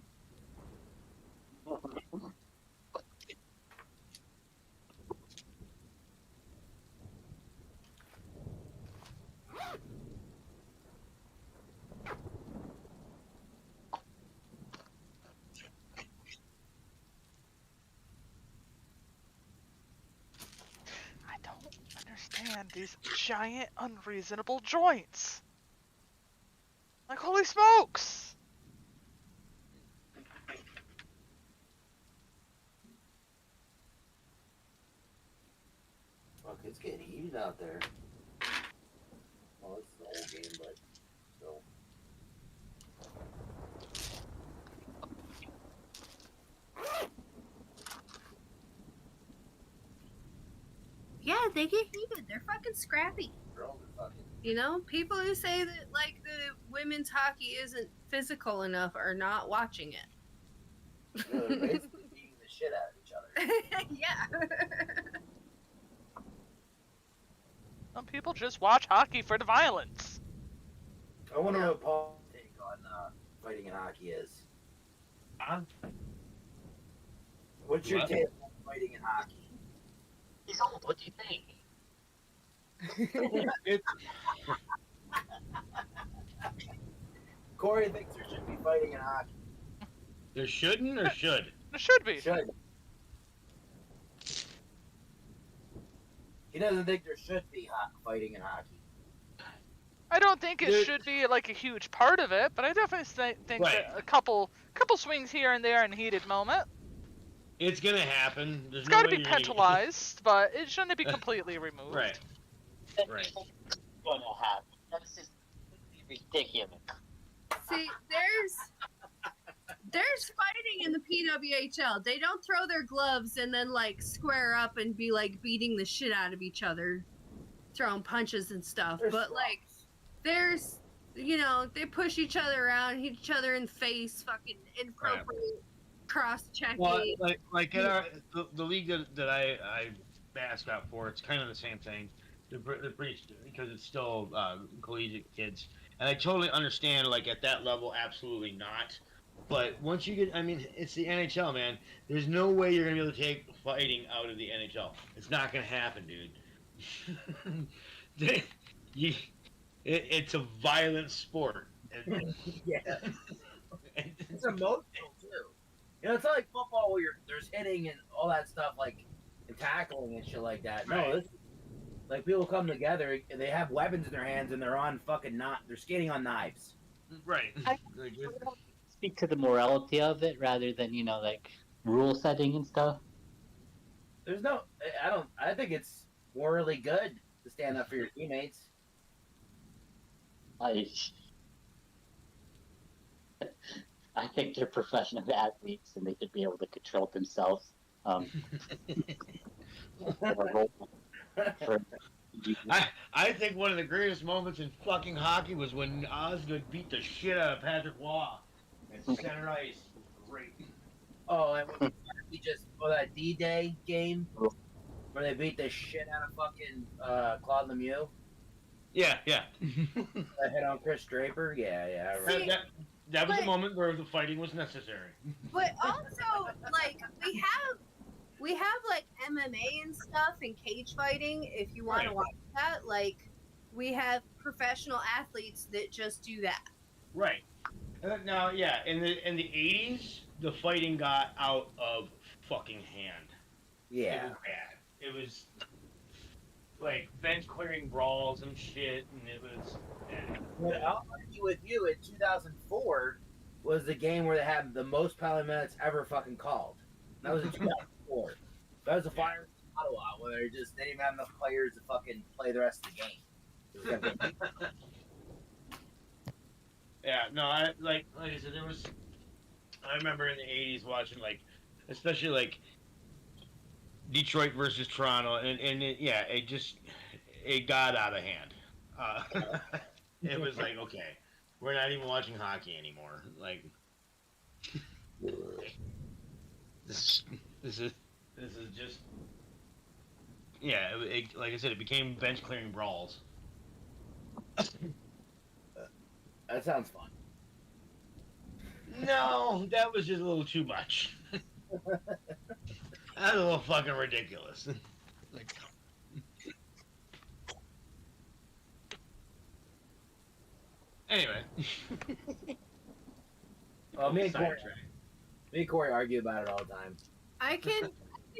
stand these giant, unreasonable joints. Like, holy smokes! Fuck, it's getting heated out there. Well, it's the whole game, but still. Yeah, they get heated. They're fucking scrappy. Drones are fucking. You know, people who say that like the women's hockey isn't physical enough are not watching it. You know, they're basically beating the shit out of each other. Yeah. Some people just watch hockey for the violence. I wonder what Paul's take on fighting in hockey is. Huh? What's your What? take on fighting in hockey? He's old. What do you think? Corey thinks there should be fighting in hockey. There shouldn't or should? It should be. Should. He doesn't think there should be fighting in hockey. I don't think it There- should be like a huge part of it, but I definitely think Right. that a couple swings here and there in a heated moment. It's gonna happen. There's It's no got to way be you're gonna- penalized, but it shouldn't be completely removed. Right. Right. Gonna happen. That's just ridiculous. See, there's fighting in the PWHL. They don't throw their gloves and then like square up and be like beating the shit out of each other, throwing punches and stuff. There's but like, there's, you know, they push each other around, hit each other in the face, fucking inappropriate cross checking. Well, like in the league that I mascot for, it's kind of the same thing. They're pretty, because it's still collegiate kids, and I totally understand. Like at that level, absolutely not. But once you get, I mean, it's the NHL, man. There's no way you're gonna be able to take fighting out of the NHL. It's not gonna happen, dude. It's a violent sport. Yeah. It's emotional too. You know, it's not like football where there's hitting and all that stuff, like and tackling and shit like that. Right. No, this, like people come together and they have weapons in their hands and they're on fucking they're skating on knives. Right. Speak to the morality of it rather than, you know, like rule setting and stuff. There's no, I think it's morally good to stand up for your teammates. I think they're professional athletes and they should be able to control themselves. I think one of the greatest moments in fucking hockey was when Osgood beat the shit out of Patrick Waugh at center ice. Great. Oh, and when that D-Day game where they beat the shit out of fucking Claude Lemieux. Yeah. That hit on Chris Draper. Yeah. Right. That was a moment where the fighting was necessary. But also, like, we have like MMA and stuff and cage fighting. If you want to watch that, like, we have professional athletes that just do that. Right. Now, yeah, in the 80s, the fighting got out of fucking hand. Yeah. It was bad. It was like bench clearing brawls and shit, and it was. Well, I'll argue with you. In 2004 was the game where they had the most penalty minutes ever fucking called. That was in 2004. That was the Fire in Ottawa, where they didn't even have enough players to fucking play the rest of the game. Yeah, no, like I said, I remember in the 80s watching, like, especially like Detroit versus Toronto, and it got out of hand. It was like, okay, we're not even watching hockey anymore. Like, this is just, yeah. Like I said, it became bench clearing brawls. That sounds fun. No, that was just a little too much. That's a little fucking ridiculous. Like, anyway. Well, me and Corey argue about it all the time. I can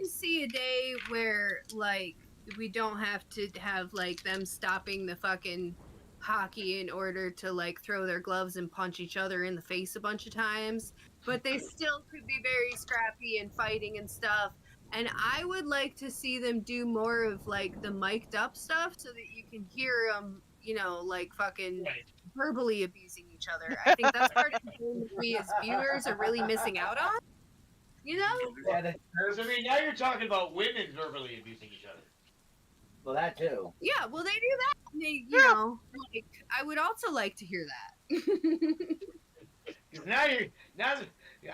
see a day where like we don't have to have like them stopping the fucking hockey in order to like throw their gloves and punch each other in the face a bunch of times, but they still could be very scrappy and fighting and stuff. And I would like to see them do more of like the mic'd up stuff so that you can hear them, you know, like fucking verbally abusing each other. I think that's part of the game that we as viewers are really missing out on. You know? Yeah, I mean, now you're talking about women verbally abusing each other. well, that too. Yeah, well, they do that. And they, you know, like, I would also like to hear that. Because now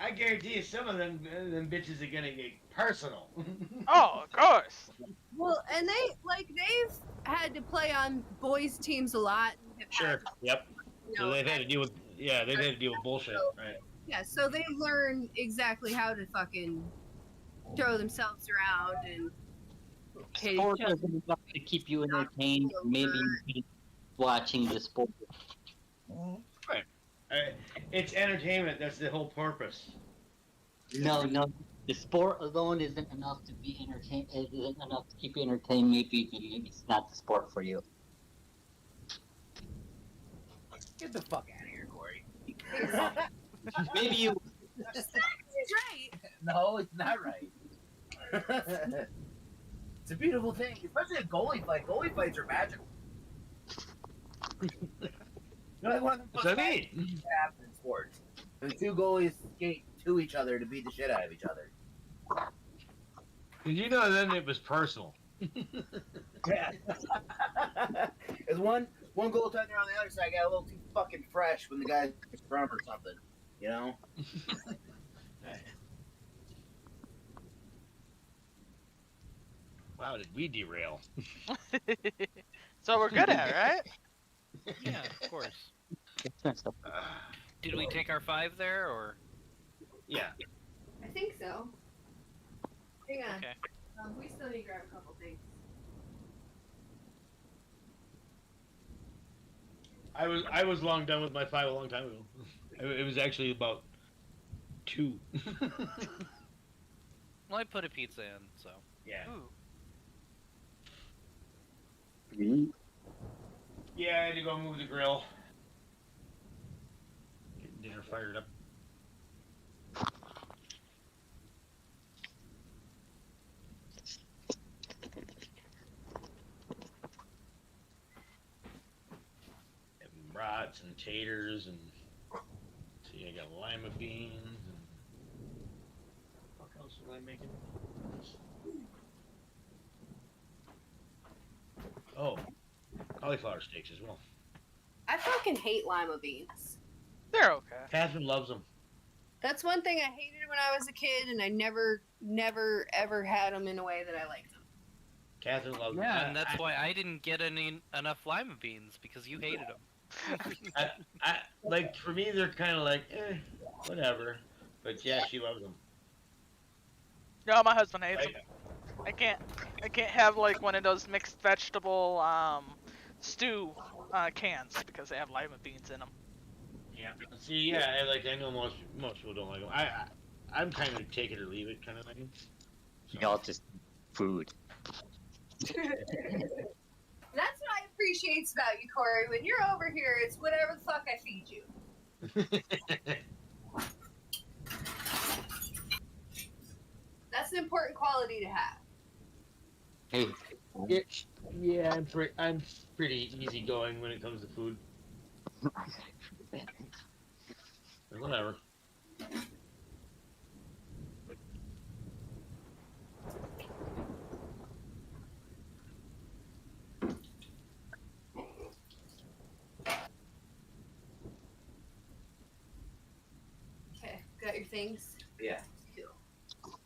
I guarantee you some of them bitches are gonna get personal. Oh, of course. Well, and they've had to play on boys' teams a lot. And have Sure. had to, Yep. you So know, they've had to deal with bullshit, right? yeah, so they learn exactly how to fucking throw themselves around and hit each Sport other. isn't enough to keep you entertained. Maybe watching the sport. It's entertainment. That's the whole purpose. No. The sport alone isn't enough to be entertained. It isn't enough to keep you entertained. Maybe it's not the sport for you. Get the fuck out of here, Corey. Maybe you. He's right. No, it's not right. It's a beautiful thing, especially a goalie fight. Goalie fights are magical. You know, like one of the That's what I most mean. things that happen in sports. The two goalies skate to each other to beat the shit out of each other. Did you know then it was personal? Yeah. There's one goaltender on the other side got a little too fucking fresh when the guy's from or something. You know? Wow, did we derail? So we're good at it, right? Yeah, of course. Did we take our 5 there, or? Yeah. I think so. Hang on. Okay. We still need to grab a couple things. I was long done with my 5 a long time ago. It was actually about 2. Well, I put a pizza in, so. Yeah. Ooh. Yeah, I had to go move the grill. Get dinner fired up. Having brats and taters and see, I got lima beans and what else was I making? Oh, cauliflower steaks as well. I fucking hate lima beans. They're okay. Catherine loves them. That's one thing I hated when I was a kid, and I never, ever had them in a way that I liked them. Catherine loves them. And that's why I didn't get enough lima beans, because you hated them. I like, for me, they're kind of like, whatever. But yeah, she loves them. No, my husband hates them. I can't have like one of those mixed vegetable stew cans because they have lima beans in them. Yeah. See, yeah, I know most people don't like them. I'm kind of take it or leave it kind of thing. So. Y'all just food. That's what I appreciate about you, Corey. When you're over here, it's whatever the fuck I feed you. That's an important quality to have. Hey. Yeah, I'm pretty easygoing when it comes to food. Or whatever. Okay, got your things? Yeah. Cool.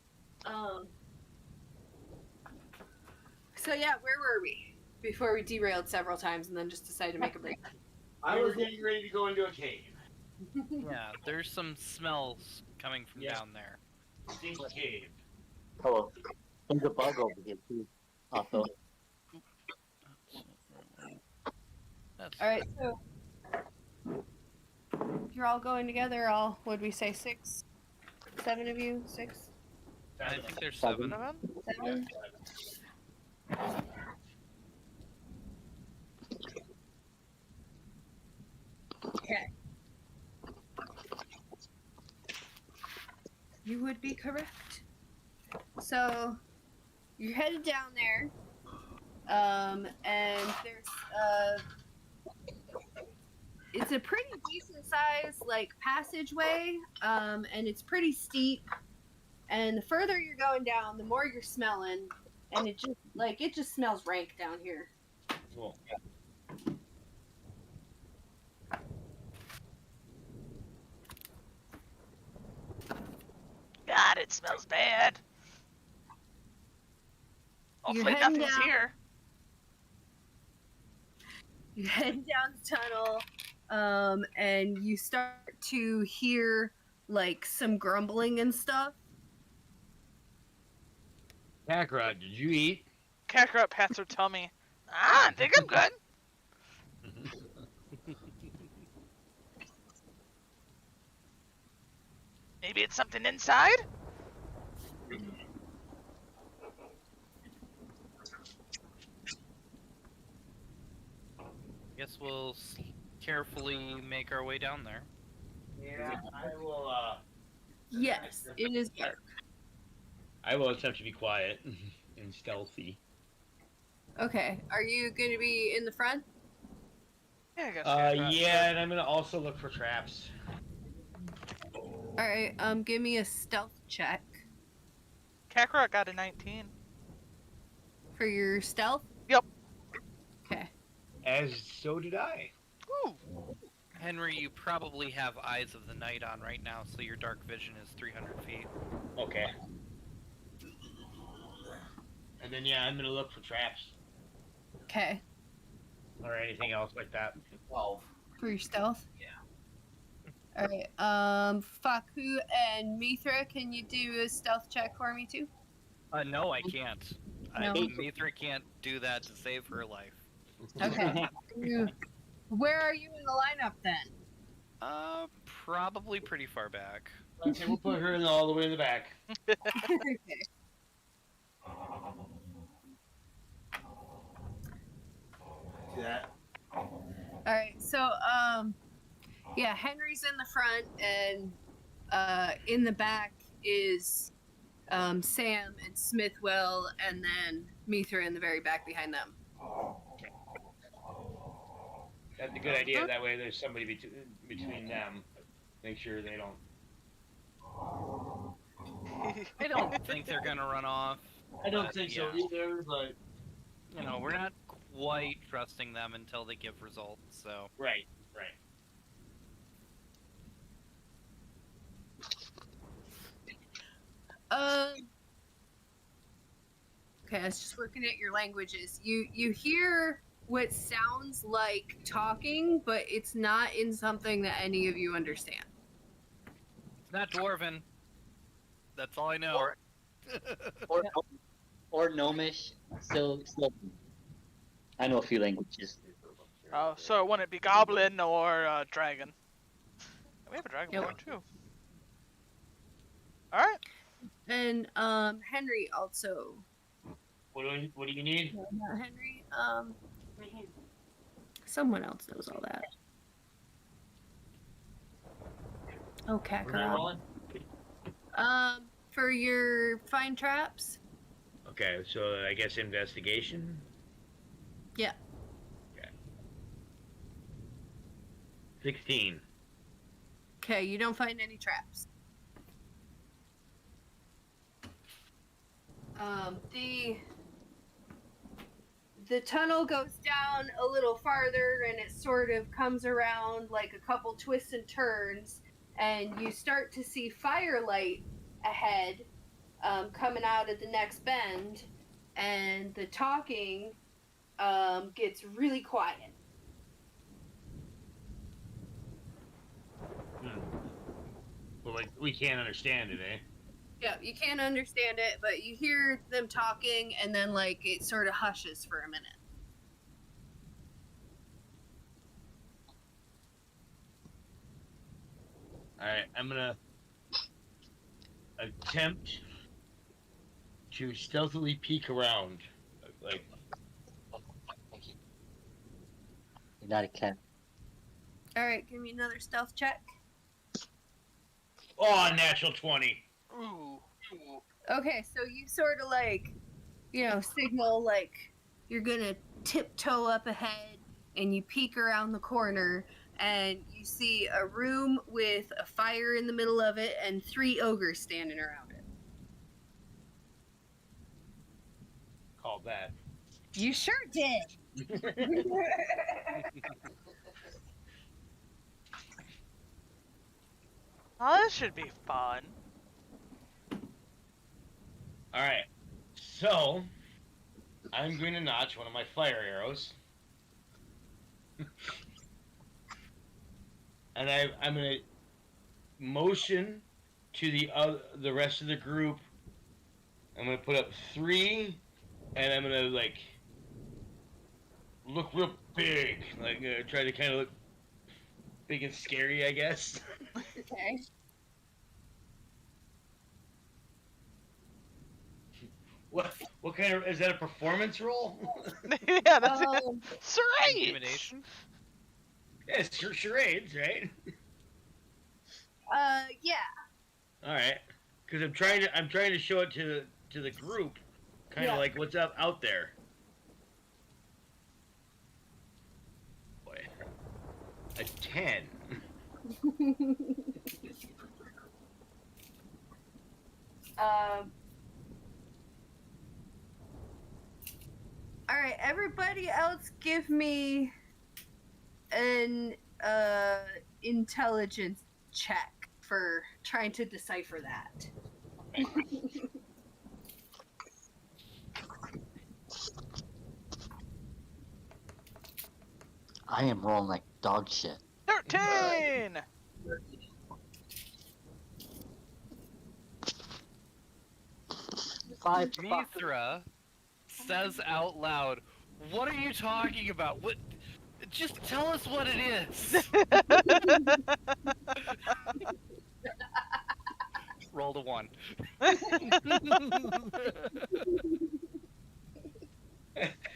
So yeah, where were we? Before we derailed several times and then just decided to make a break. I was getting ready to go into a cave. Yeah, there's some smells coming from down there. Stink cave. Oh, there's a bug over here too. Also. That's... Alright, so you're all going together, all, what'd we say, 6? 7 of you? 6? I think there's 7. 7? Yeah. You would be correct. So you're headed down there, and there's it's a pretty decent sized like passageway, and it's pretty steep. And the further you're going down, the more you're smelling, and it just smells rank down here. Cool. God, it smells bad. Hopefully nothing's down. here. You head down the tunnel, and you start to hear like some grumbling and stuff. Kakarot, did you eat? Kakarot pats her tummy. I think I'm good. Maybe it's something inside? Guess we'll carefully make our way down there. Yeah, I will. Yes, it is dark. I will attempt to be quiet and stealthy. Okay, are you going to be in the front? Yeah, I guess. Yeah, and I'm gonna also look for traps. All right, give me a stealth check Kakarot got a 19. for your stealth. Yep. Okay. As so did I. Ooh. Henry, you probably have Eyes of the Night on right now, so your dark vision is 300 feet. Okay. And then yeah, I'm gonna look for traps Okay. or anything else like that. 12. For your stealth. Yeah. All right. Faku and Mithra, can you do a stealth check for me too? No, I can't. No. Mithra can't do that to save her life. Okay. Where are you in the lineup then? Probably pretty far back. Okay, we'll put her all the way in the back. Okay. See that? All right. So, yeah, Henry's in the front, and in the back is Sam and Smithwell, and then Mithra in the very back behind them. That's a good idea. That way, there's somebody between them. Make sure they don't. I don't think they're gonna run off. I don't think so yeah. either, but You know, we're not quite trusting them until they give results, so. right. Okay, I was just looking at your languages. You hear what sounds like talking, but it's not in something that any of you understand. It's not Dwarven. That's all I know. Or Gnomish. Still. I know a few languages. Oh, so wouldn't it be Goblin or Dragon? We have a Dragon Yep. board too. Alright. And Henry also. What do you need? No, not Henry. Someone else knows all that. Oh, Kakarot. For your find traps. Okay, so I guess investigation. Yeah. Okay. 16. Okay, you don't find any traps. The tunnel goes down a little farther, and it sort of comes around like a couple twists and turns, and you start to see firelight ahead, coming out of the next bend, and the talking gets really quiet. Well, like, we can't understand it, eh? Yeah, you can't understand it, but you hear them talking, and then like it sort of hushes for a minute. Alright, I'm gonna attempt to stealthily peek around. Like, You're not a cat. All right, give me another stealth check. oh, natural 20. Ooh. Okay, so you sort of like, signal like you're gonna tiptoe up ahead, and you peek around the corner, and you see a room with a fire in the middle of it and 3 ogres standing around it. Called that. You sure did. Oh, this should be fun. All right. So, I'm going to notch one of my fire arrows. And I'm going to motion to the rest of the group. I'm going to put up 3, and I'm going to, like, look real big. Like, try to kind of look big and scary, I guess. Okay. What kind of, is that a performance role? Yeah, that's charades. Intimidation. Yeah, it's charades, right? Yeah. All right, because I'm trying to show it to the group, kind of like what's up out there. Boy, a 10. All right, everybody else, give me an intelligence check for trying to decipher that. I am rolling like dog shit. 13. Mithra says out loud, "What are you talking about? What? Just tell us what it is." Roll to 1.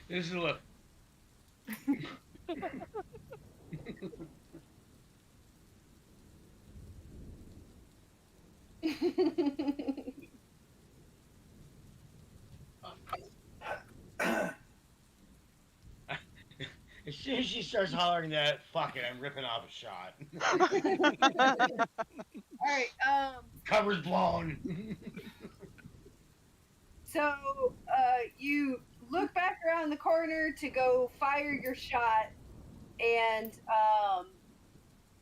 This is a look. As soon as she starts hollering that, fuck it, I'm ripping off a shot. All right. Cover's blown. So, you look back around the corner to go fire your shot, and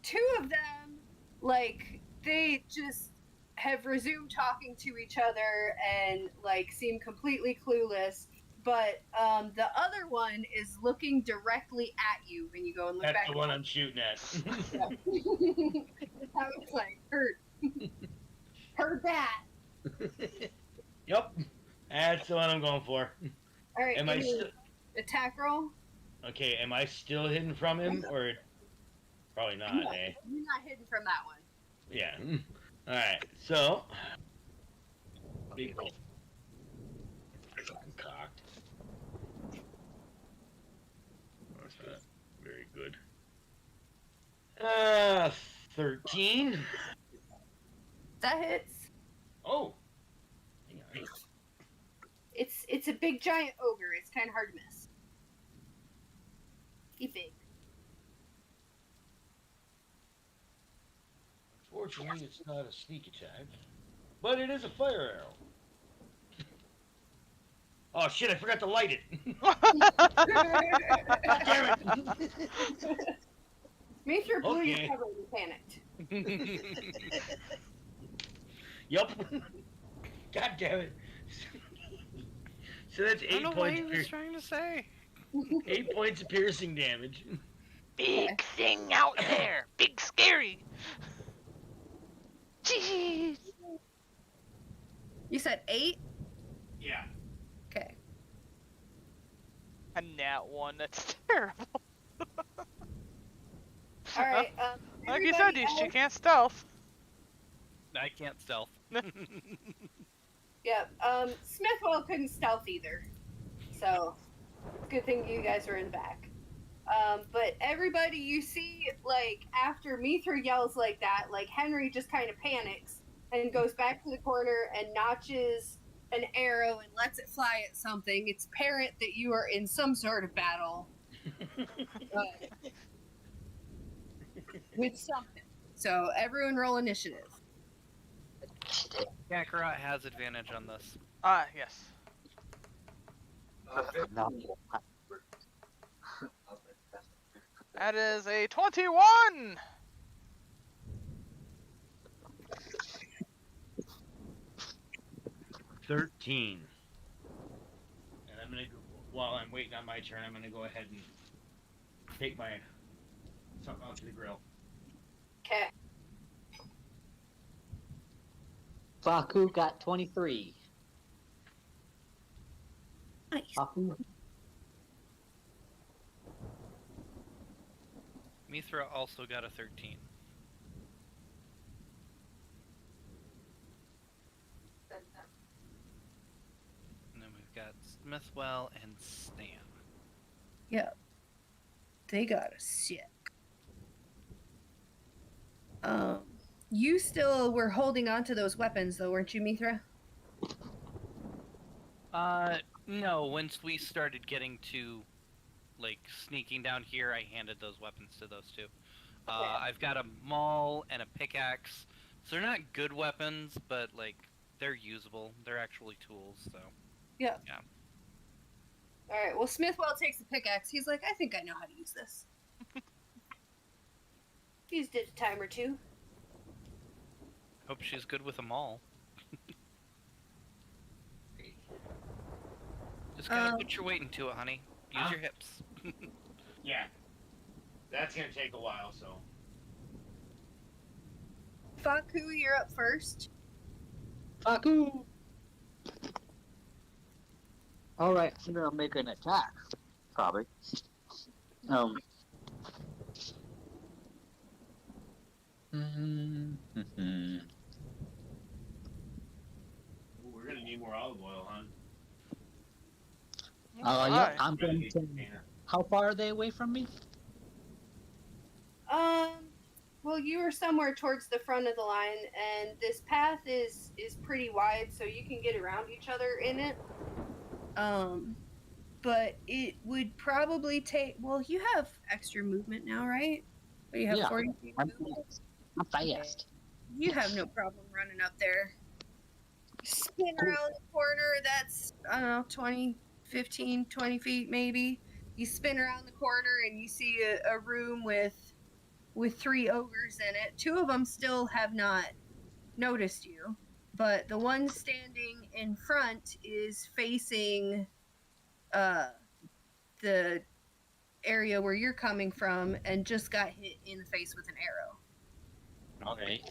2 of them, like, they just have resumed talking to each other and like seem completely clueless. But the other one is looking directly at you when you go and look That's back. the one I'm shooting at. I was like, heard that. Yep, that's the one I'm going for. All right, Am I attack roll? Okay, am I still hidden from him, or probably not? No, eh? you're not hidden from that one. Yeah. All right. So, big fucking cocked. That's not very good. 13. That hits. Oh. It's a big giant ogre. It's kind of hard to miss. He's big. Fortunately, it's not a sneak attack, but it is a fire arrow. Oh shit! I forgot to light it. Damn it! Mithra blew Okay. your cover and panicked. Yup. God damn it. So that's I don't 8 know what points. he was trying to say. 8 points of piercing damage. Big thing out there. Big scary. Jeez. You said 8? Yeah. Okay. A nat 1. That's terrible. All right. Like you said, she can't stealth. I can't stealth. Yeah. Smithwell couldn't stealth either, so good thing you guys were in the back. But everybody, you see, like after Mithra yells like that, like Henry just kind of panics and goes back to the corner and notches an arrow and lets it fly at something. It's apparent that you are in some sort of battle with something. So everyone roll initiative. Kakarot has advantage on this. Yes. No. That is a 21! 13. And I'm gonna, while I'm waiting on my turn, I'm gonna go ahead and take my something out to the grill. Okay. Faku got 23. Nice. Faku. Mithra also got a 13. And then we've got Smithwell and Stan. Yeah. They got a sick. You still were holding on to those weapons though, weren't you, Mithra? No, once we started getting to, like, sneaking down here, I handed those weapons to those two. I've got a maul and a pickaxe. So they're not good weapons, but, like, they're usable. They're actually tools, so. Yeah. Yeah. Alright, well, Smithwell takes the pickaxe. He's like, I think I know how to use this. Used it a time or two. Hope she's good with them all. Just gotta put your weight into it, honey. Use your hips. Yeah. That's gonna take a while, so. Faku, you're up first. Faku! Alright, I'm gonna make an attack. Probably. We're gonna need more olive oil, hon. Yeah, I'm going to. How far are they away from me? Well, you are somewhere towards the front of the line, and this path is pretty wide, so you can get around each other in it. But it would probably take. Well, you have extra movement now, right? Or you have 40 feet movement. I'm fast. You have no problem running up there. Spin around the corner. That's, I don't know, 20 feet maybe. You spin around the corner and you see a room with 3 ogres in it. 2 of them still have not noticed you, but the one standing in front is facing the area where you're coming from and just got hit in the face with an arrow. Okay.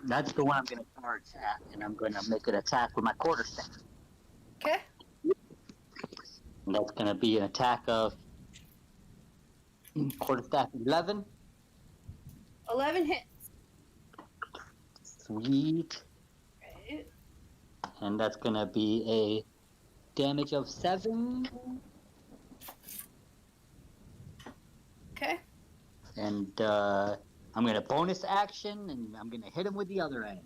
That's the one I'm going to charge at, and I'm going to make an attack with my quarterstaff. Okay. And that's going to be an attack of quarterstaff 11. 11 hits. Sweet. Right. And that's going to be a damage of 7. Okay. And I'm going to bonus action, and I'm going to hit him with the other end.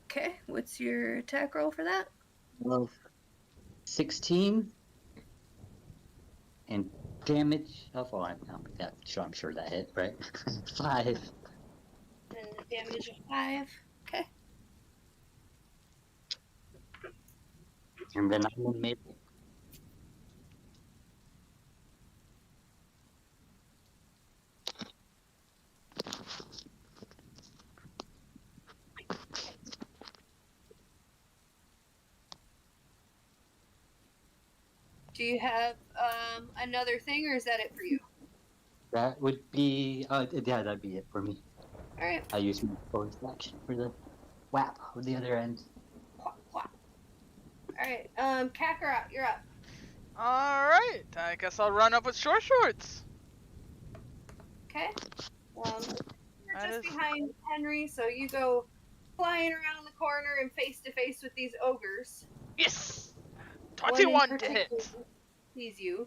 Okay, what's your attack roll for that? Well, 16. And damage of, I'm sure that hit, right? 5. And the damage of 5. Okay. And then I'm going to make. Do you have another thing, or is that it for you? That would be, yeah, that'd be it for me. All right. I use my bonus action for the whap with the other end. All right. Kakarot, you're up. All right. I guess I'll run up with short shorts. Okay. You're just behind Henry, so you go flying around the corner and face to face with these ogres. Yes. 21 to hit. Sees you.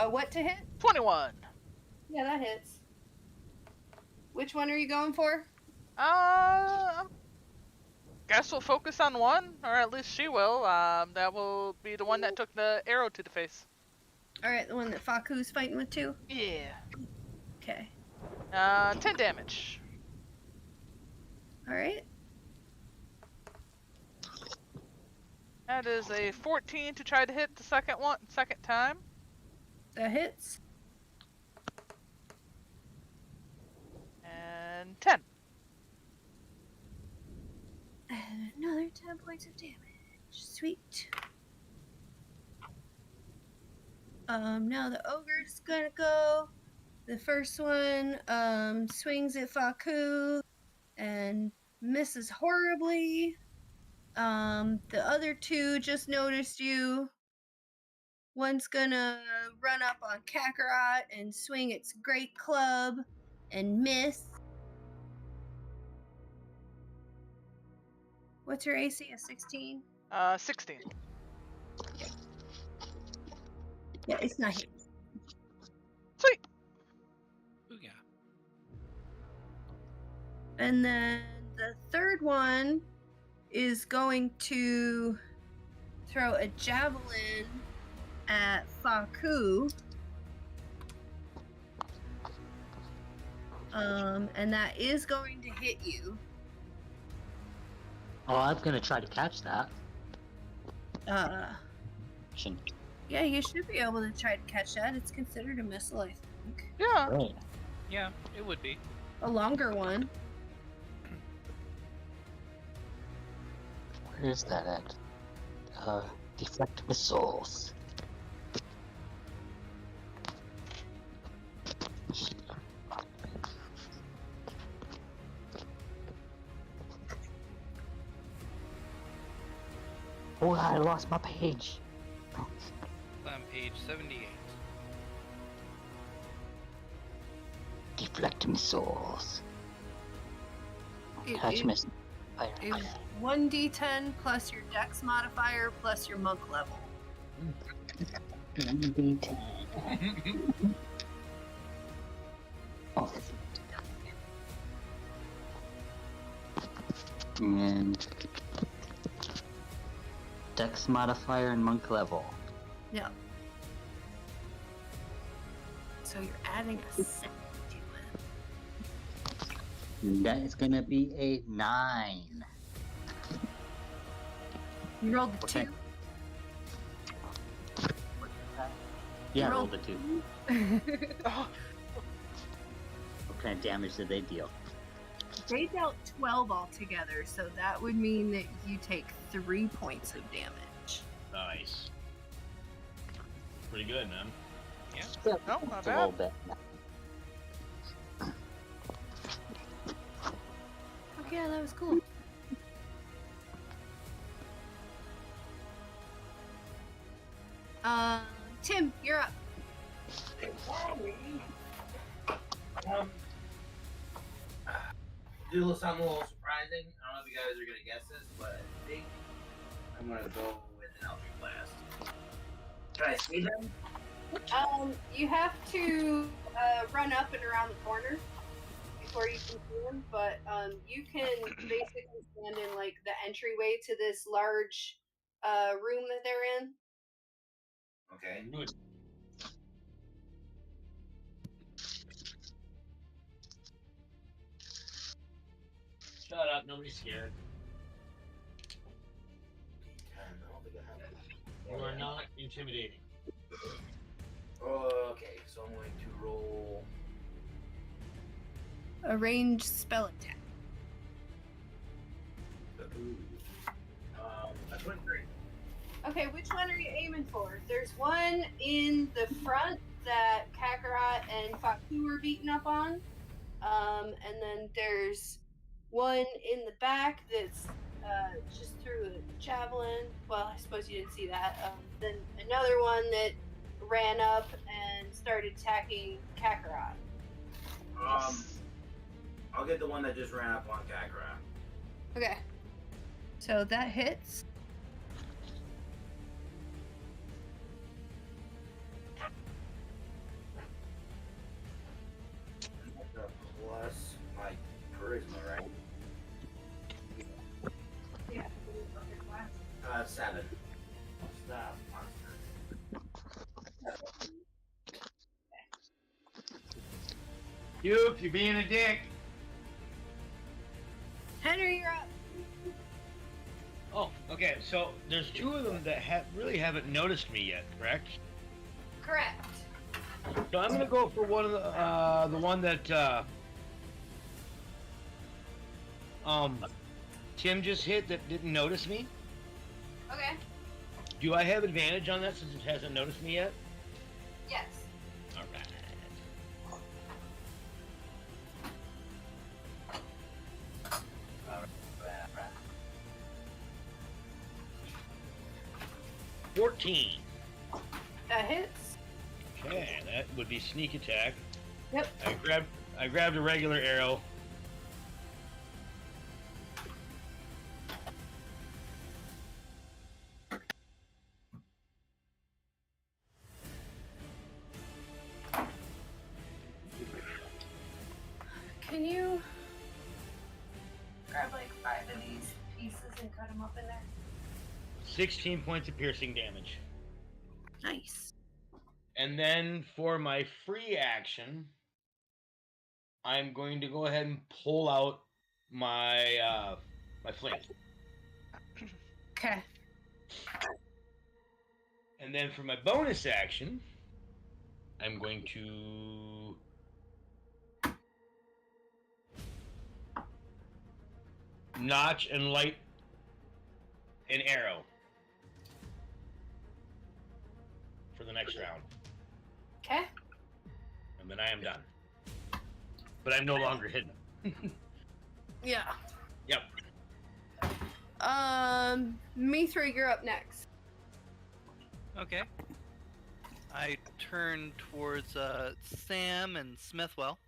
What to hit? 21. Yeah, that hits. Which one are you going for? Guess we'll focus on one, or at least she will. That will be the one that took the arrow to the face. All right, the one that Faku's fighting with too. Yeah. Okay. 10 damage. All right. That is a 14 to try to hit the second time. That hits. And 10. And another 10 points of damage. Sweet. Now the ogre's gonna go. The first one swings at Faku and misses horribly. The other two just noticed you. One's gonna run up on Kakarot and swing its great club and miss. What's her AC? A 16? 16. Yeah, it's not hitting. Sweet. Booyah. And then the third one is going to throw a javelin at Faku. And that is going to hit you. Oh, I'm gonna try to catch that. Shouldn't. Yeah, you should be able to try to catch that. It's considered a missile, I think. Yeah. Right. Yeah, it would be. A longer one. Where is that at? Deflect missiles. Oh, I lost my page. On page 78. Deflect missiles. It Catch is missile. Fire. 1d10 plus your dex modifier plus your monk level. 1d10. Oh. And dex modifier and monk level. Yeah. So you're adding a 7 to it. That is gonna be a 9. You rolled a Okay. 2. Yeah, I Roll- rolled a 2. What kind of damage did they deal? They dealt 12 altogether, so that would mean that you take 3 points of damage. Nice. Pretty good, man. Yeah. No, not It's a little bad. bit. Okay, yeah, that was cool. Tim, you're up. Do something a little surprising. I don't know if you guys are gonna guess this, but I think I'm gonna go with an Eldritch Blast. Can I see them? You have to run up and around the corner before you can see them, but you can basically stand in like the entryway to this large room that they're in. Okay. Good. Shut up, nobody's scared. I don't think I have it. You are not intimidating. Okay, so I'm going to roll. A ranged spell attack. A 23. Okay, which one are you aiming for? There's one in the front that Kakarot and Faku were beaten up on. And then there's one in the back that's just threw a javelin. Well, I suppose you didn't see that. Then another one that ran up and started attacking Kakarot. I'll get the one that just ran up on Kakarot. Okay. So that hits. Plus charisma, right? Yeah. 7. Duke, you're being a dick. Henry, you're up. Oh, okay. So there's 2 of them that really haven't noticed me yet, correct? Correct. So I'm gonna go for one of the one that Tim just hit that didn't notice me. Okay. Do I have advantage on that since it hasn't noticed me yet? Yes. All right. Uh, 14. That hits. Okay, that would be sneak attack. Yep. I grabbed a regular arrow. Can you grab like 5 of these pieces and cut them up in there? 16 points of piercing damage. Nice. And then for my free action, I'm going to go ahead and pull out my my flint. Okay. And then for my bonus action, I'm going to notch and light an arrow for the next round. Okay. And then I am done. But I'm no longer hidden. Yeah. Yep. Mithra, you're up next. Okay. I turn towards Sam and Smithwell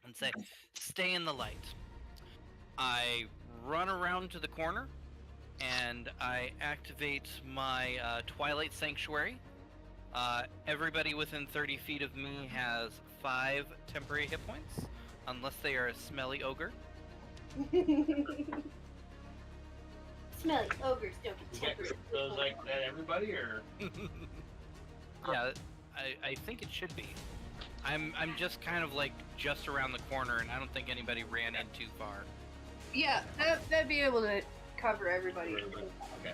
and say, "Stay in the light." I run around to the corner and I activate my Twilight Sanctuary. Everybody within 30 feet of me has 5 temporary hit points, unless they are a smelly ogre. Smelly ogres don't You get get temporary. those like that, everybody, or Yeah, I think it should be. I'm just kind of like just around the corner, and I don't think anybody ran in too far. Yeah, that'd be able to cover everybody. okay.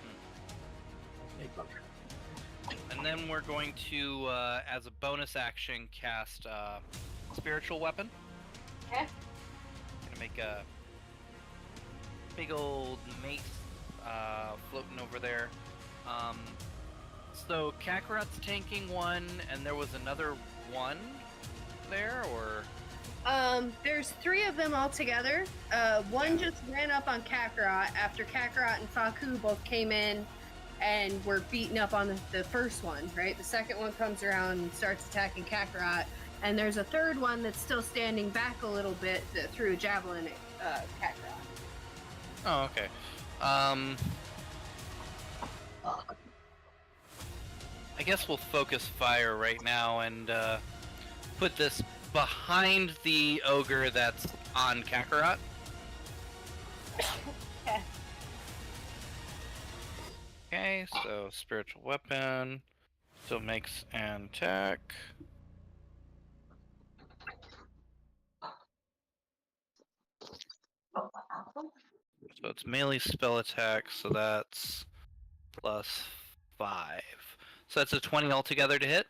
And then we're going to, as a bonus action, cast Spiritual Weapon. Okay. Gonna make a big old mace floating over there. So Kakarot's tanking one, and there was another one there, or? There's 3 of them all together. One just ran up on Kakarot after Kakarot and Faku both came in and were beating up on the first one, right? The second one comes around and starts attacking Kakarot, and there's a third one that's still standing back a little bit that threw a javelin at Kakarot. Oh, okay. I guess we'll focus fire right now and put this behind the ogre that's on Kakarot. Okay. Okay, so spiritual weapon still makes an attack. So it's melee spell attack, so that's plus 5. So that's a 20 altogether to hit.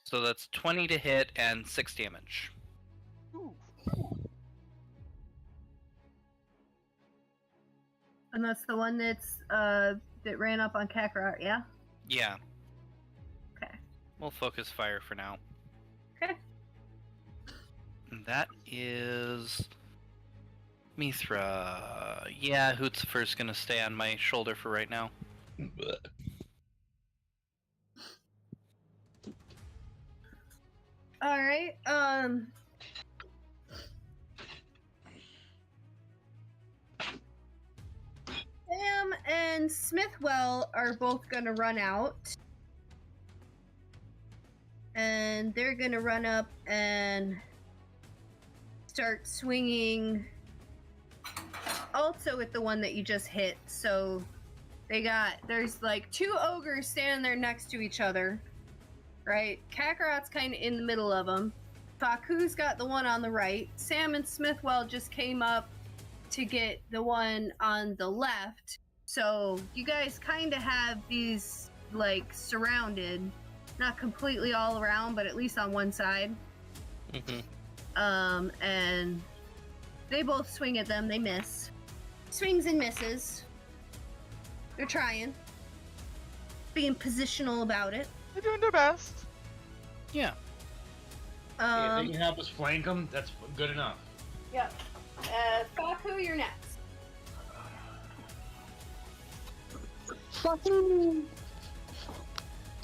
So that's 20 to hit and 6 damage. And that's the one that's that ran up on Kakarot, yeah? Yeah. Okay. We'll focus fire for now. Okay. And that is Mithra. Yeah, Hoot's first gonna stay on my shoulder for right now. All right. Sam and and Smithwell are both gonna run out. And they're gonna run up and start swinging also at the one that you just hit. So there's like two ogres standing there next to each other, right? Kakarot's kind of in the middle of them. Faku's got the one on the right. Sam and Smithwell just came up to get the one on the left. So you guys kind of have these like surrounded, not completely all around, but at least on one side. And they both swing at them. They miss. Swings and misses. They're trying. Being positional about it. They're doing their best. Yeah. If they can help us flank them, that's good enough. Yep. Faku, you're next.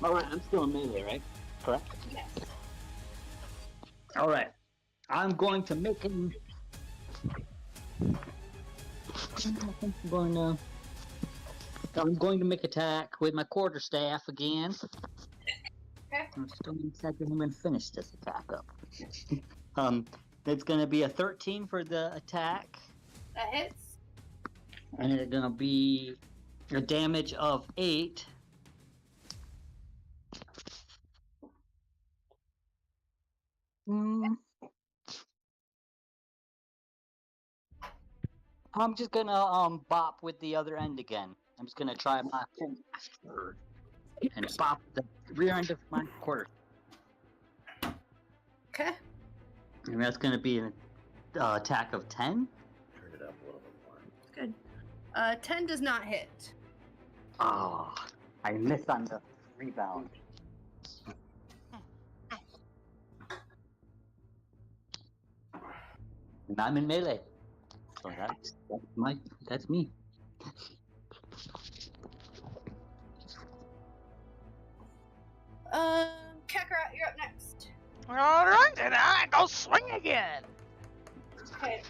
Alright, I'm still in melee, right? Correct? Yes. Alright. I'm going to make him... I'm going to make attack with my quarterstaff again. Okay. I'm still excited I'm going to finish this attack up. It's going to be a 13 for the attack. That hits. And it's going to be a damage of 8. I'm just gonna bop with the other end again. I'm just gonna try my full master and bop the rear end of my quarter. Okay. And that's gonna be an attack of 10. Turn it up a little bit more. Good. 10 does not hit. Oh, I missed on the rebound. And I'm in melee. So that's me. Kakarot, you're up next. Alright, and I go swing again. Okay.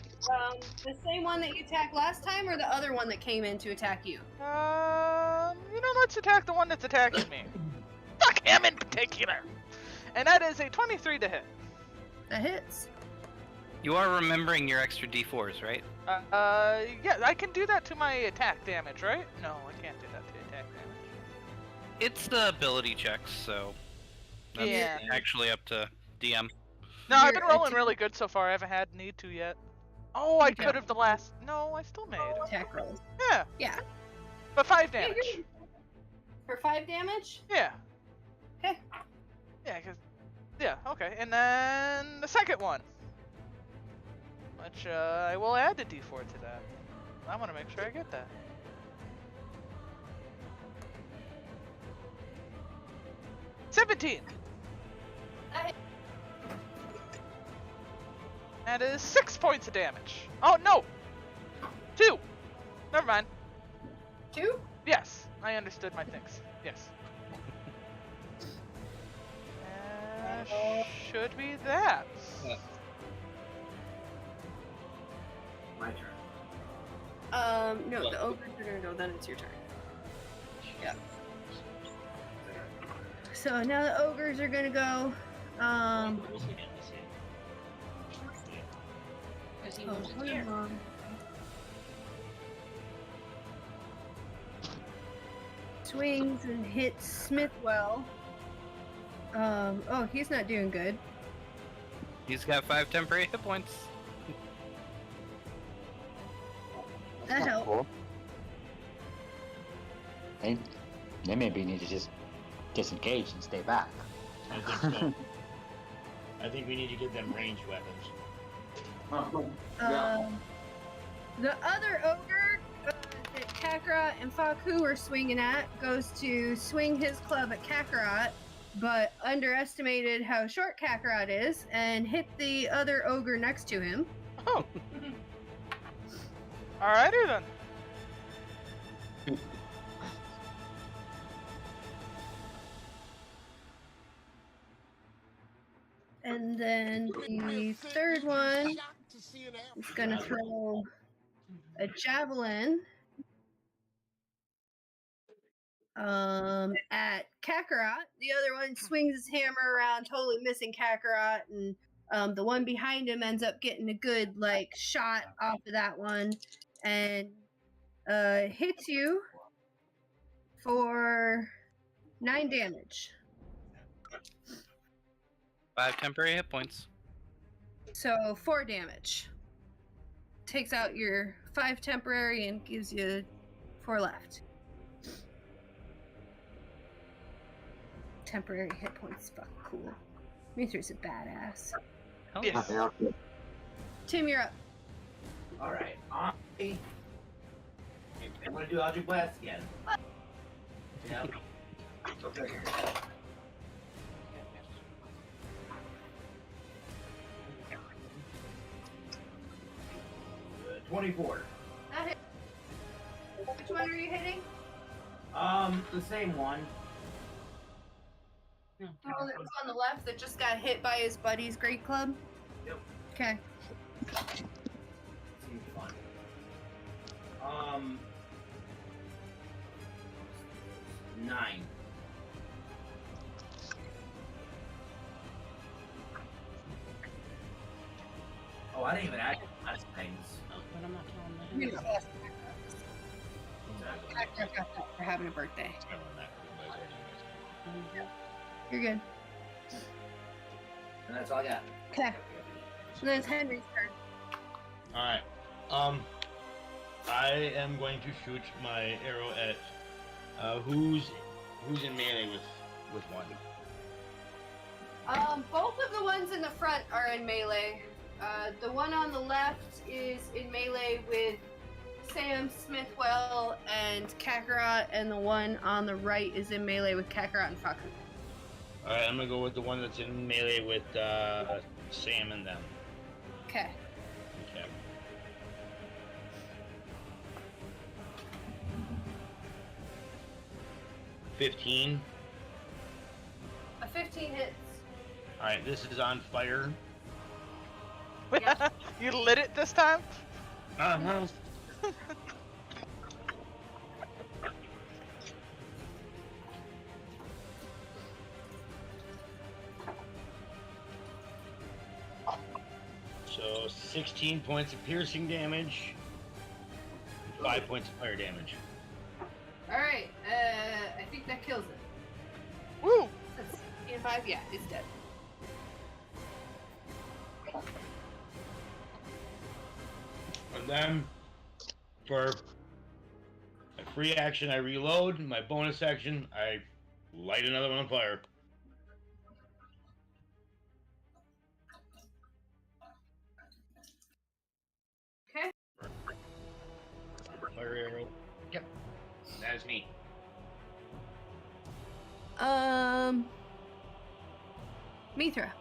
The same one that you attacked last time, or the other one that came in to attack you? Let's attack the one that's attacking me. Fuck him in particular. And that is a 23 to hit. That hits. You are remembering your extra d4s, right? Yeah, I can do that to my attack damage, right? No, I can't do that to attack damage. It's the ability checks, so that's Yeah. actually up to DM. No, I've been rolling really good so far. I haven't had need to yet. Oh, I Okay. could have the last. No, I still made. Attack rolls. Yeah, Yeah. but 5 Yeah, damage. For 5 damage? Yeah. Okay. Yeah, okay. And then the second one. Which, I will add the d4 to that. I want to make sure I get that. $17! That is 6 points of damage. Oh, no! 2! Never mind. 2? Yes, I understood my things. Yes. Should be that. My turn. No, the ogres are gonna go, then it's your turn. Yeah. So now the ogres are gonna go. Hold on. Swings and hits Smithwell. Oh, he's not doing good. He's got 5 temporary hit points. That helped. Cool. They maybe need to just disengage and stay back. I think so. I think we need to give them ranged weapons. The other ogre that Kakarot and Faku are swinging at goes to swing his club at Kakarot, but underestimated how short Kakarot is and hit the other ogre next to him. Oh. Alrighty then. And then the third one is gonna throw a javelin at Kakarot. The other one swings his hammer around, totally missing Kakarot, and the one behind him ends up getting a good shot off of that one, and hits you for 9 damage. 5 temporary hit points. So 4 damage. Takes out your 5 temporary and gives you 4 left. Temporary hit points, fuck cool. Mithra's a badass. Hell Yes. yeah. Tim, you're up. Alright, I'm gonna do Eldritch Blast again. Yep. 24. That hit. Which one are you hitting? The same one. The one that was on the left that just got hit by his buddy's great club? Yep. Okay. Seems fun. 9. Oh, I didn't even add last things. But I'm not telling You're them. gonna ask for having a birthday. You're good. And that's all I got. Okay. And then it's Henry's turn. Alright. I am going to shoot my arrow at who's in melee with one. Both of the ones in the front are in melee. The one on the left is in melee with Sam, Smithwell, and Kakarot, and the one on the right is in melee with Kakarot and Faku. Alright, I'm gonna go with the one that's in melee with Sam and them. Okay. Okay. $15. A 15 hits. Alright, this is on fire. Yeah. You lit it this time? Uh-huh. So 16 points of piercing damage, 5 points of fire damage. Alright, I think that kills it. Woo! That's 5, yeah, it's dead. And then, for my free action, I reload. My bonus action, I light another one on fire. Okay. Fire arrow. Yep. That is me. Mithra,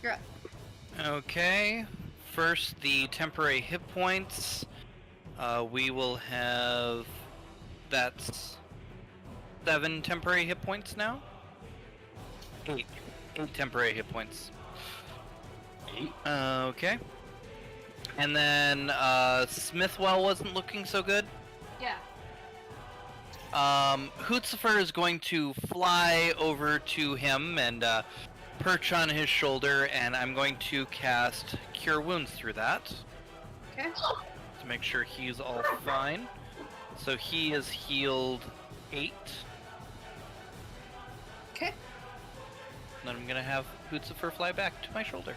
you're up. Okay. First, the temporary hit points. We will have... That's 7 temporary hit points now? 8. 8 temporary hit points. 8. Okay. And then, Smithwell wasn't looking so good. Yeah. Hootzifer is going to fly over to him and perch on his shoulder, and I'm going to cast Cure Wounds through that Okay. to make sure he's all fine. So he is healed 8. Okay. Then I'm gonna have Hootzifer fly back to my shoulder.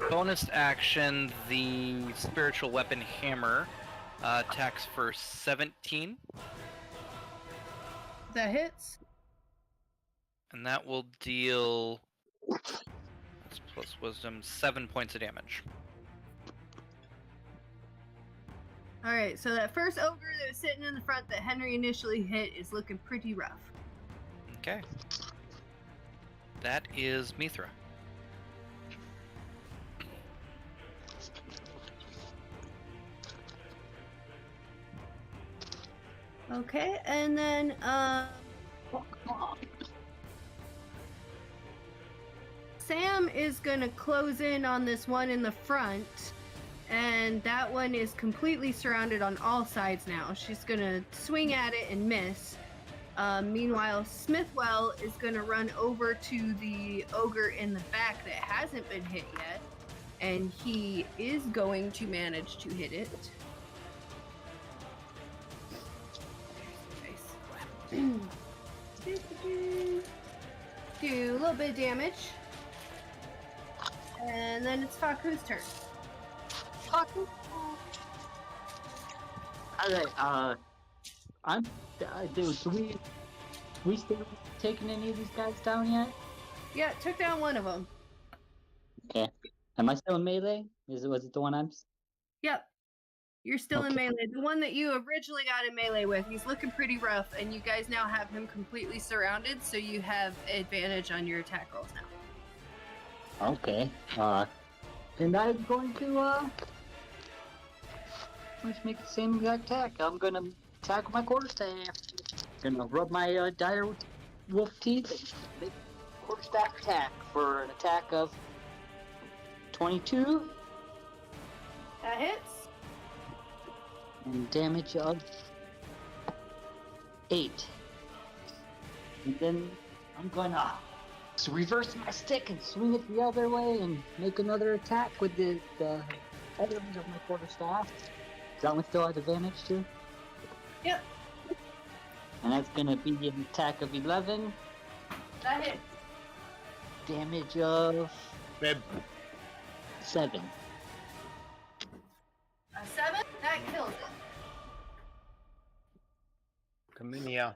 Bonus action, the spiritual weapon hammer attacks for 17, That hits. and that will deal, that's plus wisdom, 7 points of damage. Alright, so that first ogre that was sitting in the front that Henry initially hit is looking pretty rough. Okay. That is Mithra. Okay, and then Sam is gonna close in on this one in the front and that one is completely surrounded on all sides now. She's gonna swing at it and miss. Meanwhile, Smithwell is gonna run over to the ogre in the back that hasn't been hit yet, and he is going to manage to hit it. Do a little bit of damage. And then it's Haku's turn. Haku? Alright, do we still taking any of these guys down yet? Yeah, took down one of them. Okay. Am I still in melee? Was it the one I'm... Yep. You're still in Okay. melee. The one that you originally got in melee with, he's looking pretty rough, and you guys now have him completely surrounded, so you have advantage on your attack rolls now. Okay. And I'm going to, let's make the same exact attack. I'm gonna attack with my quarterstaff. Gonna rub my dire wolf teeth and make a quarterstaff attack for an attack of 22 That hits. and damage of 8. And then I'm gonna reverse my stick and swing it the other way and make another attack with the other end of my quarterstaff. Does that one still have advantage too? Yep. And that's gonna be an attack of 11. That hits. Damage of Babe. 7. A 7? That kills it. Come in, yeah.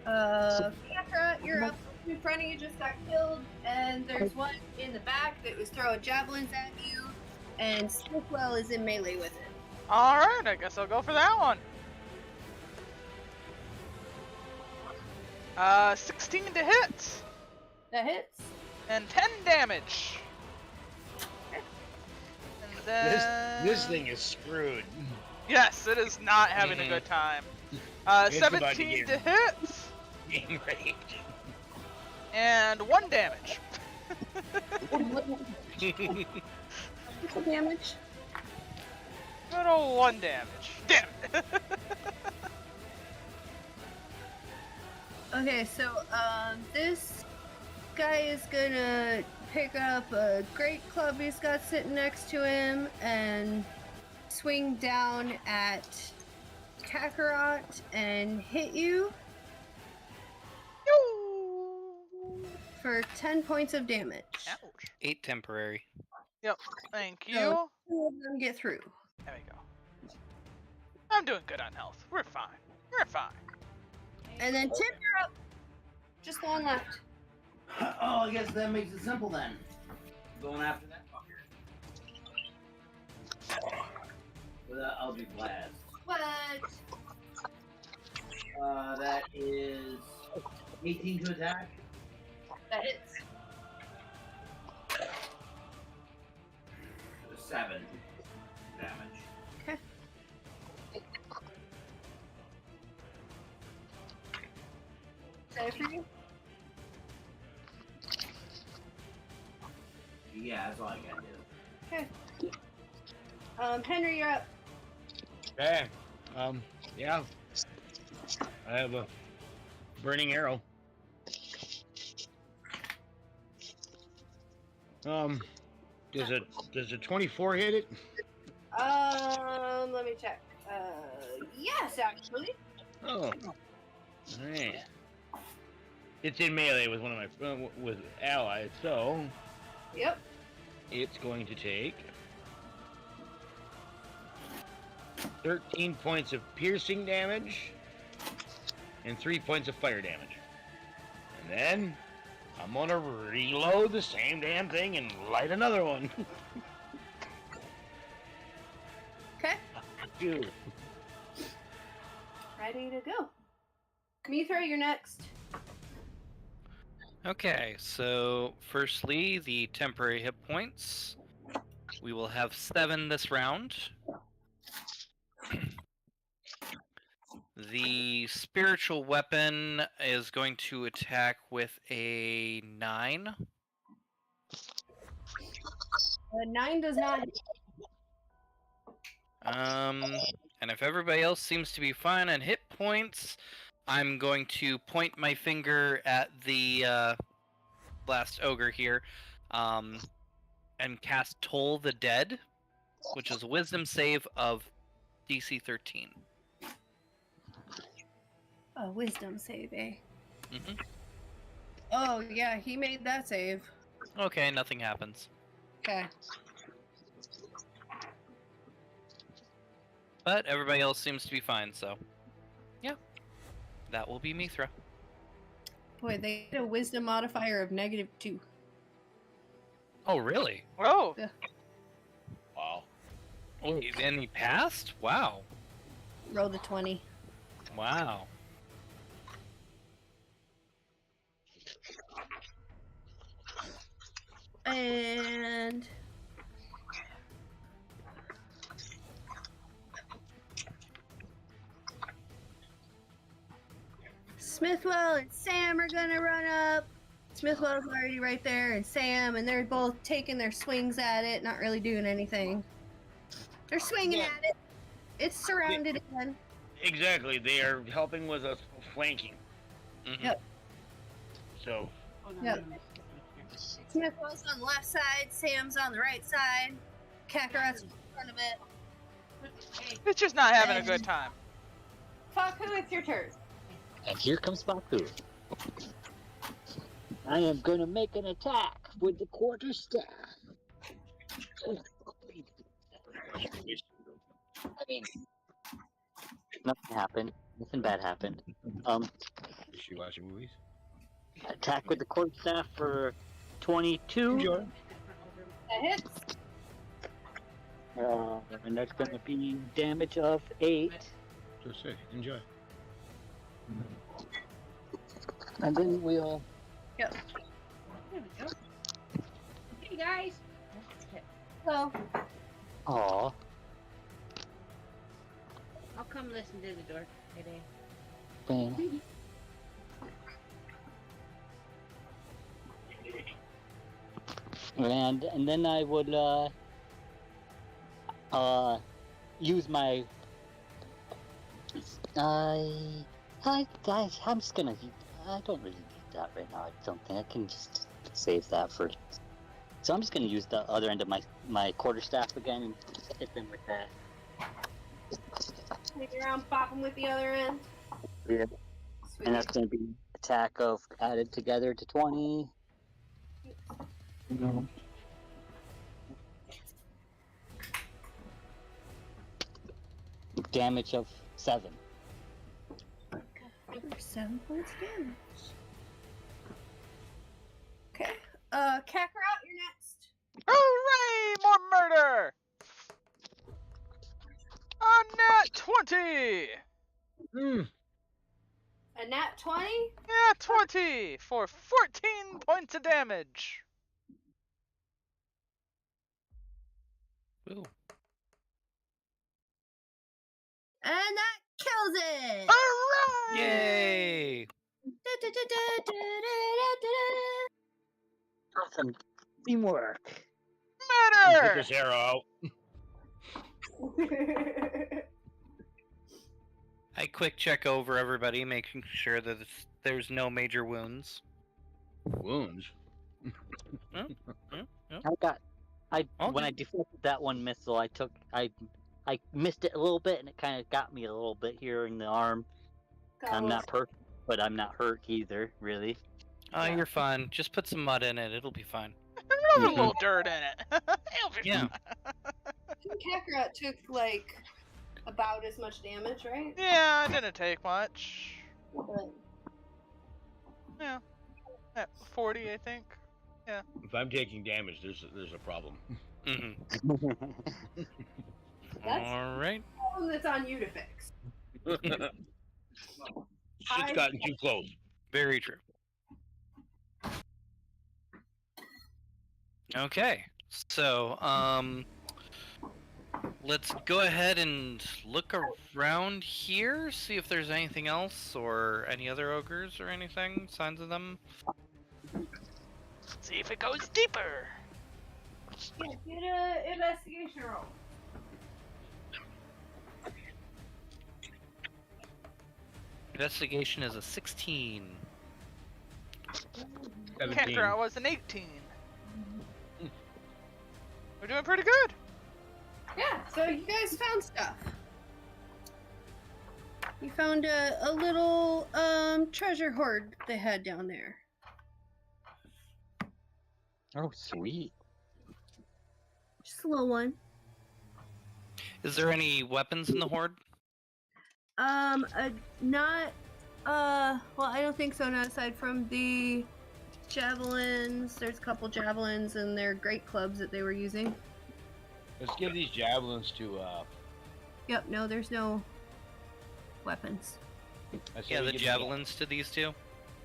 Kakra, you're up. In front of you just got killed, and there's one in the back that was throwing javelins at you, and Smithwell is in melee with it. Alright, I guess I'll go for that one. 16 to hit, That hits. and 10 damage. And then... This thing is screwed. Yes, it is not having a good time. It's about to 17 get- to hit, Game rage. and 1 damage. Damage. Good old 1 damage. Damn it. Okay, so this guy is gonna pick up a great club he's got sitting next to him and swing down at Kakarot and hit you for 10 points of damage. Ouch. 8 temporary. Thank you. So 2 of them get through. There we go. I'm doing good on health. We're fine. We're fine. And then Tim, you're up. Just one left. Oh, I guess that makes it simple then. Going after that fucker. With that Eldritch Blast. What? That is 18 to attack. That hits. 7 damage. Okay. Is that it for you? Yeah, that's all I gotta do. Okay. Henry, you're up. Okay. Yeah. I have a burning arrow. Does a 24 hit it? Let me check. Yes, actually. Oh. Alright. It's in melee with one of my with allies, so Yep. it's going to take 13 points of piercing damage and 3 points of fire damage. And then I'm gonna reload the same damn thing and light another one. Okay. Dude. Ready to go. Mithra, you're next. Okay, so firstly, the temporary hit points. We will have 7 this round. The spiritual weapon is going to attack with a 9. 9 does not hit. And if everybody else seems to be fine on hit points, I'm going to point my finger at the last ogre here, and cast Toll the Dead, which is a Wisdom save of DC 13. Oh, wisdom save, eh? Mm-hmm. Oh, yeah, he made that save. Okay, nothing happens. Okay. But everybody else seems to be fine, so yeah, that will be Mithra. Boy, they get a wisdom modifier of -2. Oh, really? Oh. Yeah. Wow. Oh, and he passed? Wow. Roll the 20. Wow. And Smithwell and Sam are gonna run up. Smithwell's already right there, and Sam, and they're both taking their swings at it, not really doing anything. They're swinging Yeah. at it. It's surrounded again. Exactly. They are helping with us flanking. Mm-hmm. Yep. So. Yep. Smithwell's on the left side, Sam's on the right side, Kakarot's in front of it. It's just not having a good time. Faku, it's your turn. And here comes Baku. I am gonna make an attack with the quarterstaff. I mean, nothing happened. Nothing bad happened. Is she watching movies? Attack with the quarterstaff for 22. Enjoy. That hits. And that's gonna be damage of 8. Just say, enjoy. And then we'll. Yep. There we go. Hey guys. So, Aw. I'll come listen to the door today. Bam. And then I would use my I'm just gonna I don't really need that right now. I don't think I can just save that for. So I'm just gonna use the other end of my quarterstaff again and hit them with that. take it around, pop them with the other end. Yeah. Sweet. And that's gonna be attack of added together to 20. Damage of 7. 7 points of damage. Okay. Kakarot, you're next. Hooray! More murder! A nat 20! A nat 20? Yeah, 20 for 14 points of damage. Ooh. And that kills it! Hooray! Yay! Awesome teamwork. Get Murder! this arrow out. I quick check over everybody, making sure that there's no major wounds. Wounds. When I deflected that one missile, I missed it a little bit, and it kind of got me a little bit here in the arm. I'm not perfect, but I'm not hurt either, really. Oh, you're fine. Just put some mud in it. It'll be fine. Throw a little dirt in it. It'll be Yeah. fine. Kakarot took, like, about as much damage, right? Yeah, it didn't take much. But Yeah. At 40, I think. If I'm taking damage, there's a problem. Mm-hmm. That's- All right. problem that's on you to fix. Shit's gotten too close. Very true. Okay. So, let's go ahead and look around here, see if there's anything else or any other ogres or anything, signs of them. See if it goes deeper. Yeah, get a investigation roll. Investigation is a 16. Can't 17. grow was an 18. We're doing pretty good. Yeah, so you guys found stuff. You found a little treasure hoard they had down there. Oh, sweet. Just a little one. Is there any weapons in the horde? Not well, I don't think so, not aside from the javelins. There's a couple javelins and their great clubs that they were using. Let's give these javelins to Yep, no, there's no weapons. I say Yeah, we the give them- javelins to these two.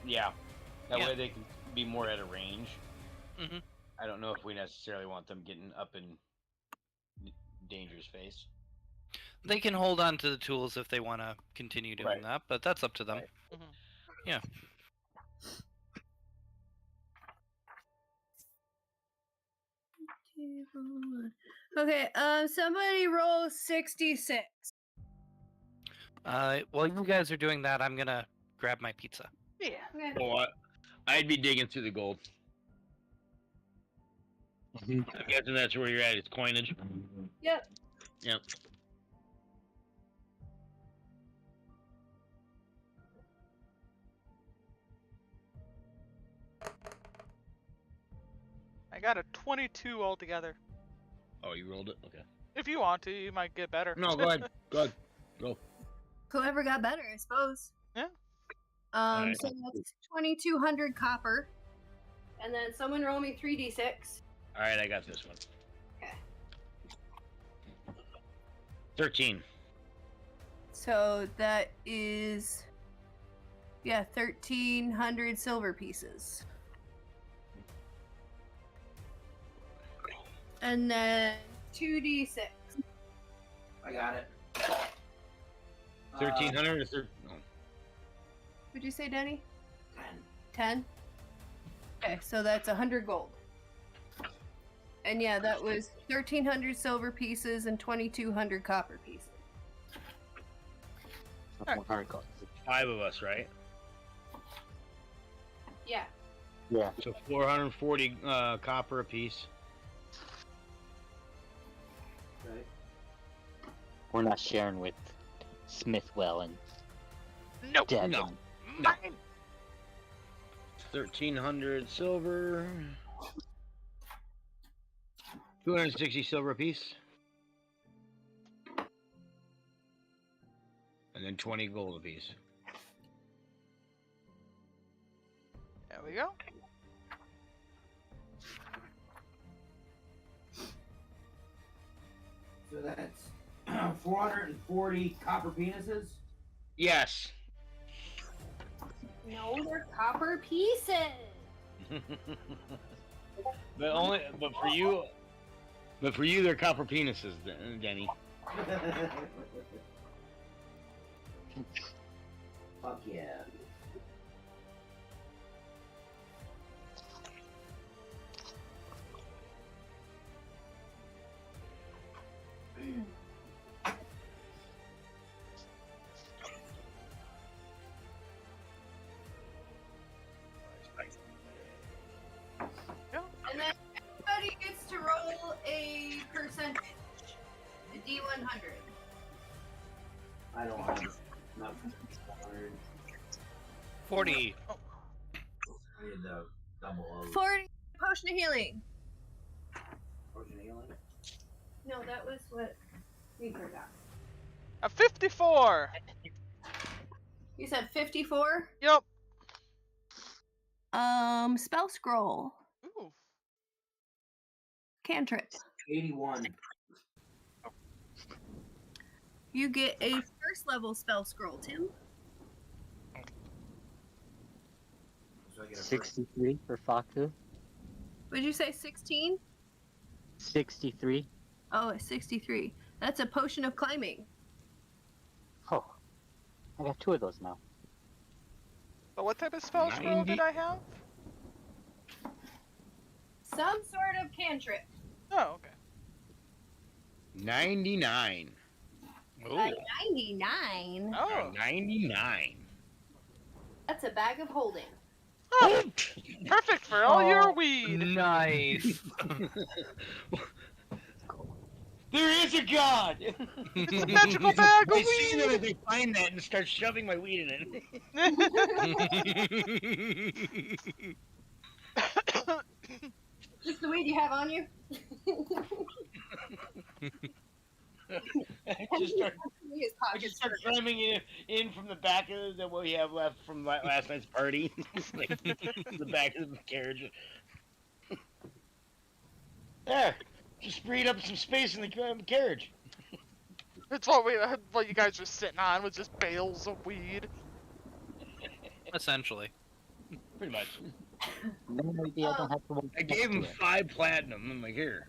Yeah. That Yeah. way they can be more at a range. Mhm. I don't know if we necessarily want them getting up in danger's face. They can hold on to the tools if they want to continue doing Right. that, but that's up to them. Right. Mhm. Yeah. Okay, somebody roll 66. While you guys are doing that, I'm gonna grab my pizza. Yeah. Okay. Well, I'd be digging through the gold. I'm guessing that's where you're at. It's coinage. Yep. Yep. I got a 22 altogether. Oh, you rolled it? Okay. If you want to, you might get better. No, go ahead. Go ahead. Go. Whoever got better, I suppose. Yeah. Alright. So that's 2,200 copper. And then someone roll me 3d6. All right, I got this one. Okay. 13. So that is, yeah, 1,300 silver pieces. And then 2d6. I got it. 1,300 or 13? No. What'd you say, Denny? 10. 10? Okay, so that's 100 gold. And yeah, that was 1,300 silver pieces and 2,200 copper pieces. Alright. 5 of us, right? Yeah. Yeah. So 440 copper apiece. Right. We're not sharing with Smithwell and Nope. Devin. No. Mine. 1,300 silver. 260 silver apiece. And then 20 gold apiece. There we go. So that's 440 copper penises. Yes. No, they're copper pieces. But for you, they're copper penises, Denny. Fuck yeah. And then everybody gets to roll a percentage. A D100. I don't have enough. 40. I need the double O. 40 potion of healing. Potion healing. No, that was what we forgot. A 54. You said 54? Yep. Spell scroll. Ooh. Cantrip. 81. You get a first level spell scroll, Tim. So I get a first. 63 for Faku. Would you say 16? 63. Oh, it's 63. That's a potion of climbing. Oh, I got 2 of those now. But what type of spell scroll 90. did I have? Some sort of cantrip. Oh, okay. 99. Ooh. 99. Oh. 99. That's a bag of holding. Oh, perfect for all your Oh, weed. Nice. There is a god! It's a magical bag of I see them weed. as they find that and start shoving my weed in it. Just the weed you have on you? I just start, His I pockets. just start cramming in from the back of the, what we have left from last night's party. Like, the back of the carriage. There! Just freed up some space in the carriage. It's what you guys were sitting on was just bales of weed. Essentially. Pretty much. Maybe I don't have to walk I gave him 5 platinum. I'm like, here.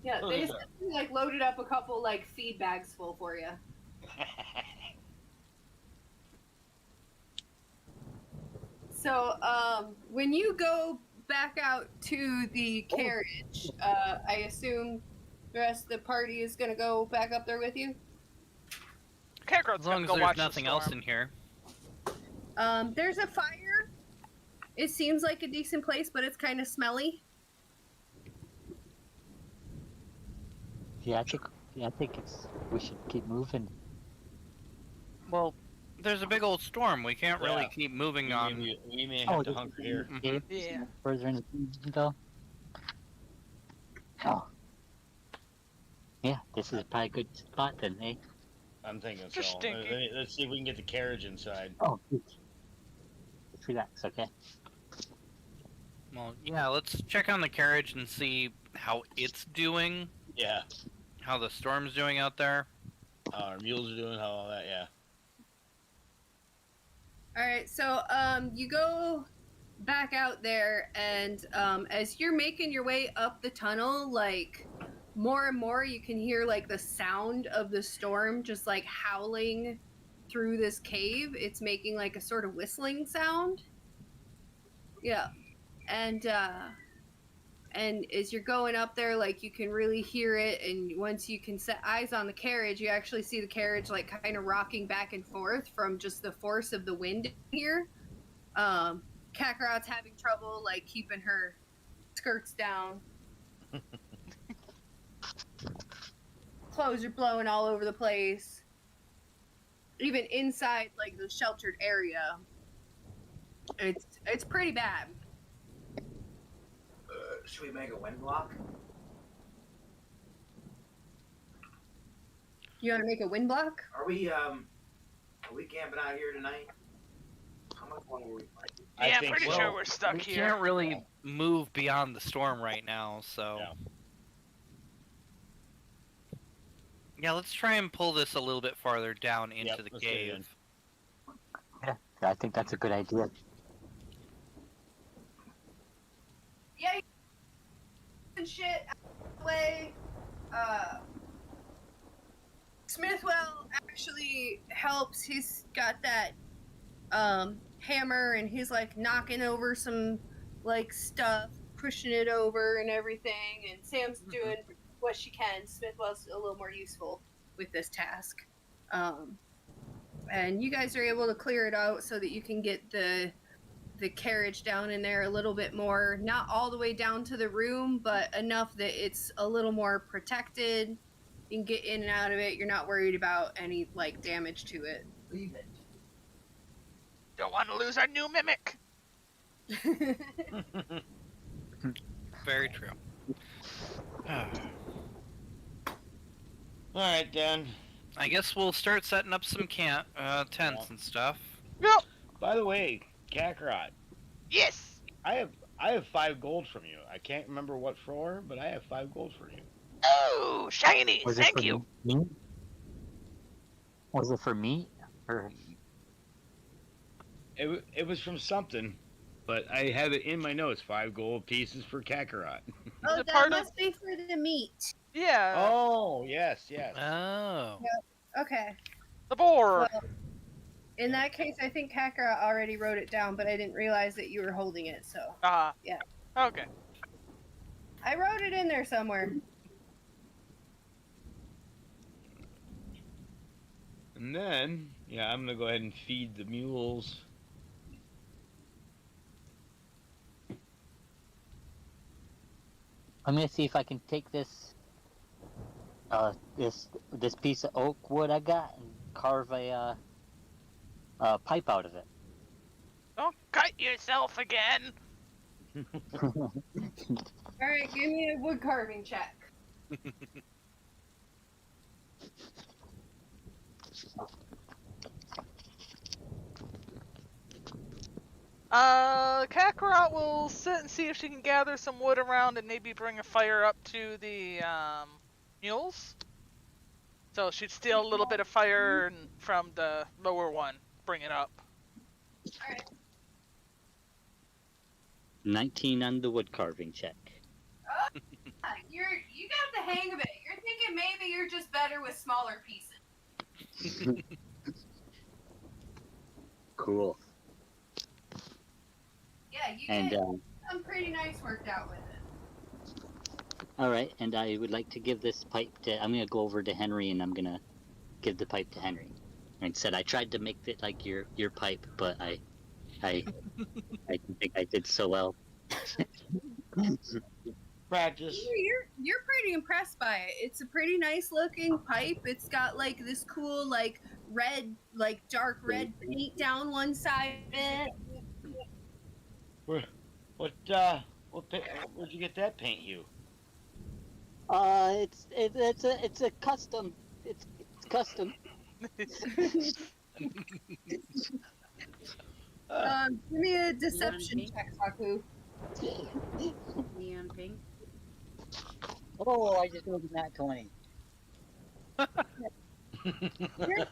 Yeah, they just like loaded up a couple like feed bags full for you. So, when you go back out to the carriage, I assume the rest of the party is gonna go back up there with you. Cancrod's As long gonna as go there's watch nothing the else storm. in here. There's a fire. It seems like a decent place, but it's kind of smelly. Yeah, I think we should keep moving. Well, there's a big old storm. We can't really Yeah. keep moving on. We may have to hunker here. Yeah. Further in the season, though. Oh. Yeah, this is probably a good spot then, eh? I'm thinking Just so. stinky. Let's see if we can get the carriage inside. Oh, good. Let's relax, okay? Well, yeah, let's check on the carriage and see how it's doing, Yeah. how the storm's doing out there. How our mules are doing, how all that, yeah. All right, so you go back out there, and as you're making your way up the tunnel, like more and more, you can hear like the sound of the storm just like howling through this cave. It's making like a sort of whistling sound. Yeah, and as you're going up there, like you can really hear it, and once you can set eyes on the carriage, you actually see the carriage like kind of rocking back and forth from just the force of the wind here. Kakarot's having trouble like keeping her skirts down. Clothes are blowing all over the place. Even inside like the sheltered area, it's pretty bad. Should we make a wind block? You want to make a wind block? Are we camping out here tonight? How much longer are we fighting? Yeah, I'm think pretty so. sure we're stuck We here. can't really move beyond the storm right now, so... Yeah. Yeah, let's try and pull this a little bit farther down into Yep, the let's do it cave. Yeah, I think that's a good idea. Yeah, and shit out of the way. Smithwell actually helps. He's got that hammer, and he's like knocking over some like stuff, pushing it over and everything. And Sam's doing what she can. Smithwell's a little more useful with this task. And you guys are able to clear it out so that you can get the carriage down in there a little bit more, not all the way down to the room, but enough that it's a little more protected. You can get in and out of it. You're not worried about any like damage to it. Leave it. Don't want to lose our new mimic. Very true. Alright, Dan. I guess we'll start setting up some tents and stuff. Yep. By the way, Kakarot, Yes. I have 5 gold from you. I can't remember what for, but I have 5 gold for you. Oh, shiny. Was it Thank for you. me? Was it for me? Or It was from something. But I have it in my notes: 5 gold pieces for Kakarot. Oh, it that part of- must be for the meat. Yeah. Oh, yes. Oh. Okay. The board. Well, in that case, I think Kakarot already wrote it down, but I didn't realize that you were holding it. So yeah. Okay. I wrote it in there somewhere. And then, yeah, I'm gonna go ahead and feed the mules. I'm gonna see if I can take this this piece of oak wood I got and carve a pipe out of it. Don't cut yourself again. All right, give me a wood carving check. Kakarot will sit and see if she can gather some wood around and maybe bring a fire up to the mules. So she'd steal a little bit of fire from the lower one, bring it up. All right. 19 on the wood carving check. You got the hang of it. You're thinking maybe you're just better with smaller pieces. Cool. Yeah, you And get some pretty nice worked out with it. all right, and I would like to give this pipe to. I'm gonna go over to Henry, and I'm gonna give the pipe to Henry. And said I tried to make it like your pipe, but I didn't think I did so well. Practice. You're pretty impressed by it. It's a pretty nice looking pipe. It's got like this cool like red, like dark red paint down one side of it. Where'd you get that paint hue? It's a custom. It's custom. Give me a deception check, Saku. Neon pink. Oh, I just rolled a nat 20. You're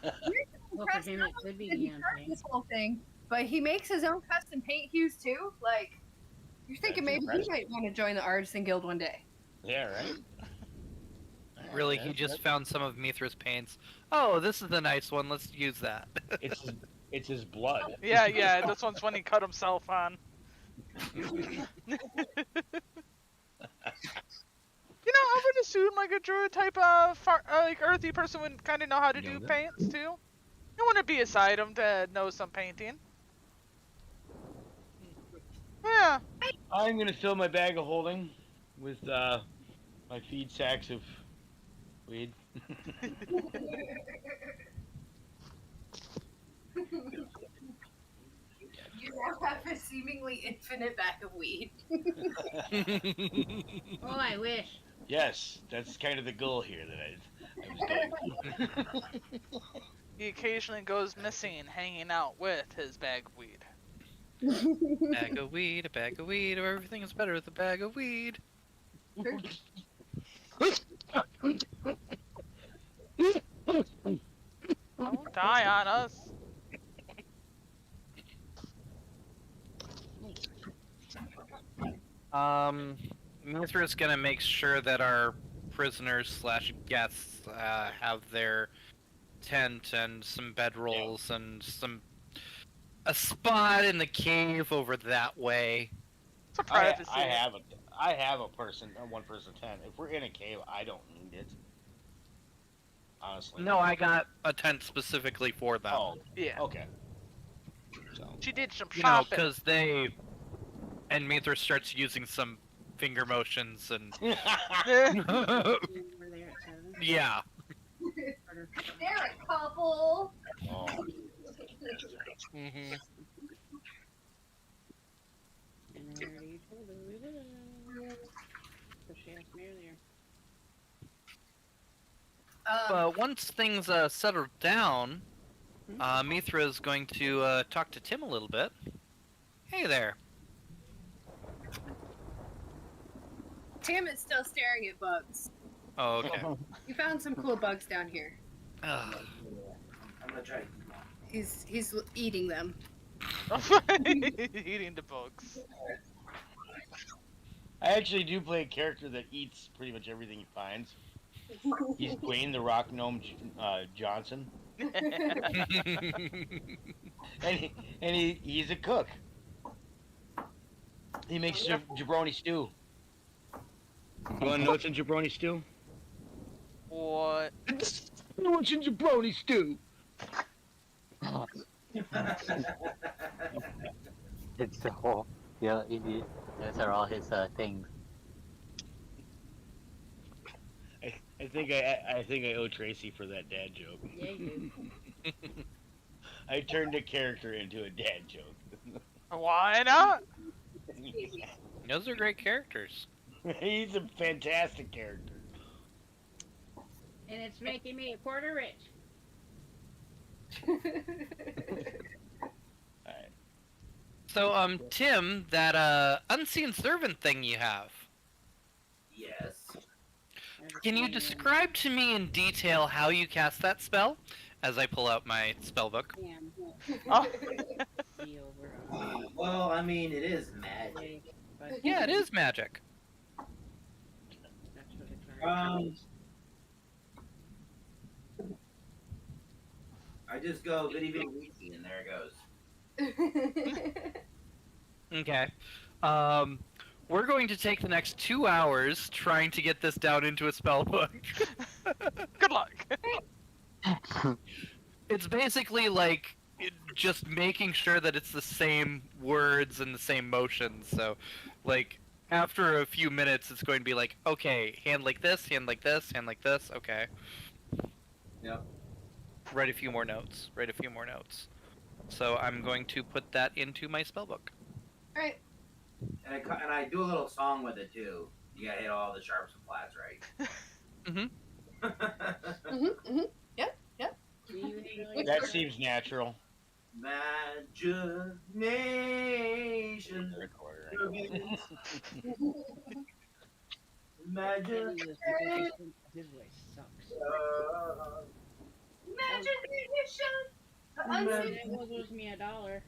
Well, for him, it could be neon pink. this whole thing, but he makes his own custom paint hues too. Like, you're thinking That's maybe he might want to join the Artisan Guild one day. Yeah, right? Really, he just found some of Mithra's paints. Oh, this is the nice one. Let's use that. It's his blood. Yeah, this one's when he cut himself on. I would assume like a druid type of like earthy person would kind of know how to do paints too. You want to be aside him to know some painting. Yeah. I'm gonna fill my bag of holding with my feed sacks of weed. You now have a seemingly infinite bag of weed. Oh, I wish. Yes, that's kind of the goal here that I was doing. He occasionally goes missing hanging out with his bag of weed. A bag of weed, or everything is better with a bag of weed. Don't die on us. Mithra's gonna make sure that our prisoners / guests have their tent and some bedrolls and a spot in the cave over that way. It's a privacy. I have a one person tent. If we're in a cave, I don't need it. Honestly. No, I got a tent specifically for them. Oh, Yeah. okay. So. She did some You know, shopping. because they... And Mithra starts using some finger motions and... We're there at 7. Yeah. They're a couple. Oh. Mm-hmm. And I already told her we would. So she asked me earlier. But once things settle down, Mithra is going to talk to Tim a little bit. Hey there. Tim is still staring at bugs. Oh, okay. He found some cool bugs down here. Ugh. I'm gonna try. He's eating them. Eating the bugs. I actually do play a character that eats pretty much everything he finds. He's Dwayne the Rock Gnome Johnson, and he's a cook. He makes jabroni stew. You want to know what's in jabroni stew? What? What's in jabroni stew? It's the whole, yeah, those are all his things. I think I owe Tracy for that dad joke. Yeah, you do. I turned a character into a dad joke. Why not? Those are great characters. He's a fantastic character. And it's making me a quarter rich. Alright. So, Tim, that unseen servant thing you have. Yes. Can you describe to me in detail how you cast that spell? As I pull out my spell book. Oh. Well, I mean, it is magic. Yeah, it is magic. I just go bitty bitty weezy, and there it goes. Okay. We're going to take the next 2 hours trying to get this down into a spell book. Good luck. It's basically like just making sure that it's the same words and the same motions. So, like, after a few minutes, it's going to be like, okay, hand like this, hand like this, hand like this. Okay. Yep. Write a few more notes. Write a few more notes. So I'm going to put that into my spellbook. Alright. And I do a little song with it too. You gotta hit all the sharps and flats right. Yep. That seems natural. Imagination. Imagine. His voice sucks. Imagination. It will lose me $1.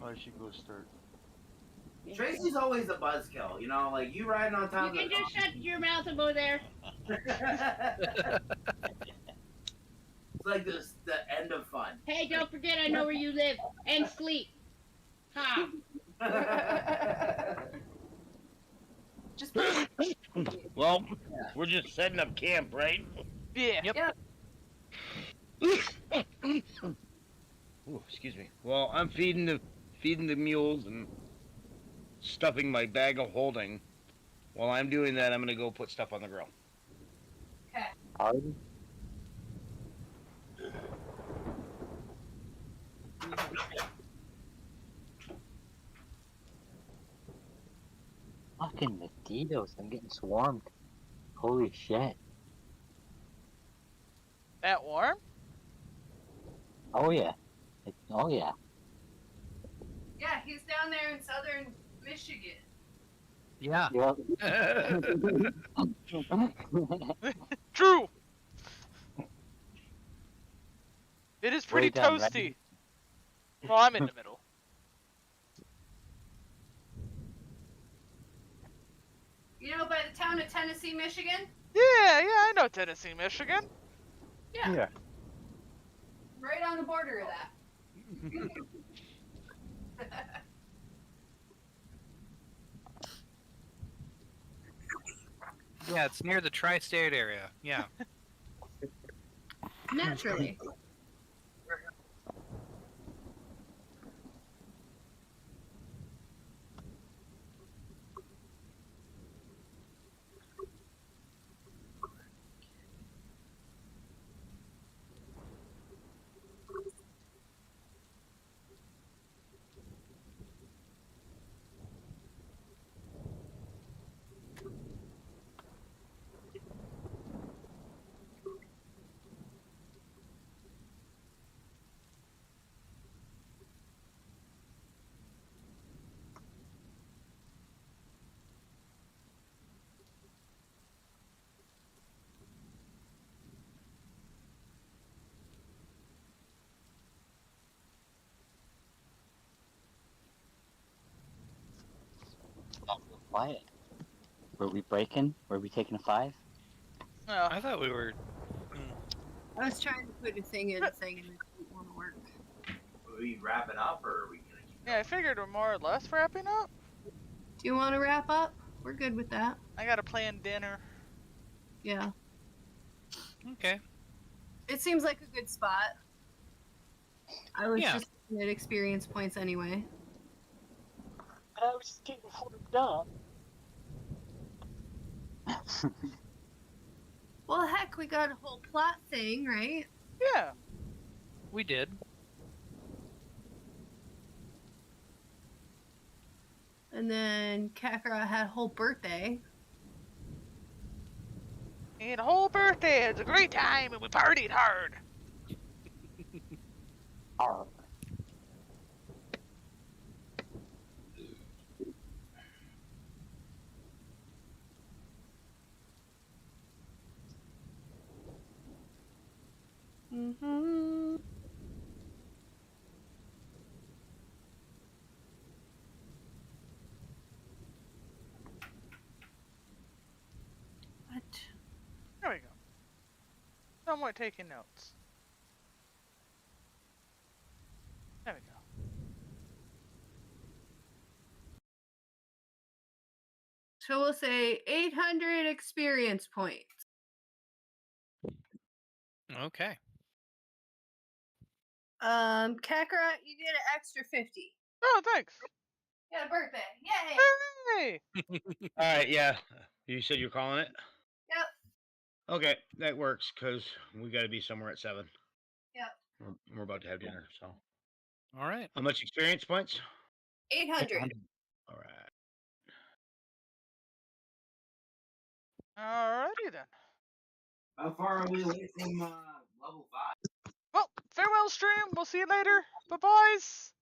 I should go start. Tracy's always a buzzkill, you know, like you riding on top You of can just shut your mouth and go there. It's like this, the end of fun. Hey, don't forget I know where you live and sleep. Ha! Just Well, we're just setting up camp, right? Yeah. Yep. Ooh, excuse me. Well, I'm feeding the mules and stuffing my bag of holding. While I'm doing that, I'm gonna go put stuff on the grill. Pardon? Fucking mosquitoes, I'm getting swarmed. Holy shit. That warm? Oh yeah. Oh yeah. Yeah, he's down there in southern Michigan. Yeah. Yep. True. It is pretty Way down, toasty. right? Well, I'm in the middle. You know, by the town of Tennessee, Michigan? Yeah, I know Tennessee, Michigan. Yeah. Right on the border of that. Yeah, it's near the tri-state area. Yeah. Naturally. Got real quiet. Were we breaking? Were we taking a 5? No. I thought we were. I was trying to put a thing in the thing and it didn't want to work. Are we wrapping up or are we gonna keep Yeah, I figured we're more or less wrapping up. Do you want to wrap up? We're good with that. I gotta plan dinner. Yeah. Okay. It seems like a good spot. I was Yeah. just looking at experience points anyway. But I was just getting warmed up. Well, heck, we got a whole plot thing, right? Yeah. We did. And then Kakarot had a whole birthday. He had a whole birthday. It was a great time, and we partied hard. Oh, Mm-hmm. What? There we go. No more taking notes. There we go. So we'll say 800 experience points. Okay. Kakarot, you get an extra 50. Oh, thanks. Got a birthday. Yay! Hey. All right, yeah. You said you're calling it? Yep. Okay, that works because we got to be somewhere at 7. Yep. We're about to have dinner, so. All right. How much experience points? 800. All right. Alrighty then. How far are we away from level 5? Well, farewell, stream. We'll see you later. Bye, boys.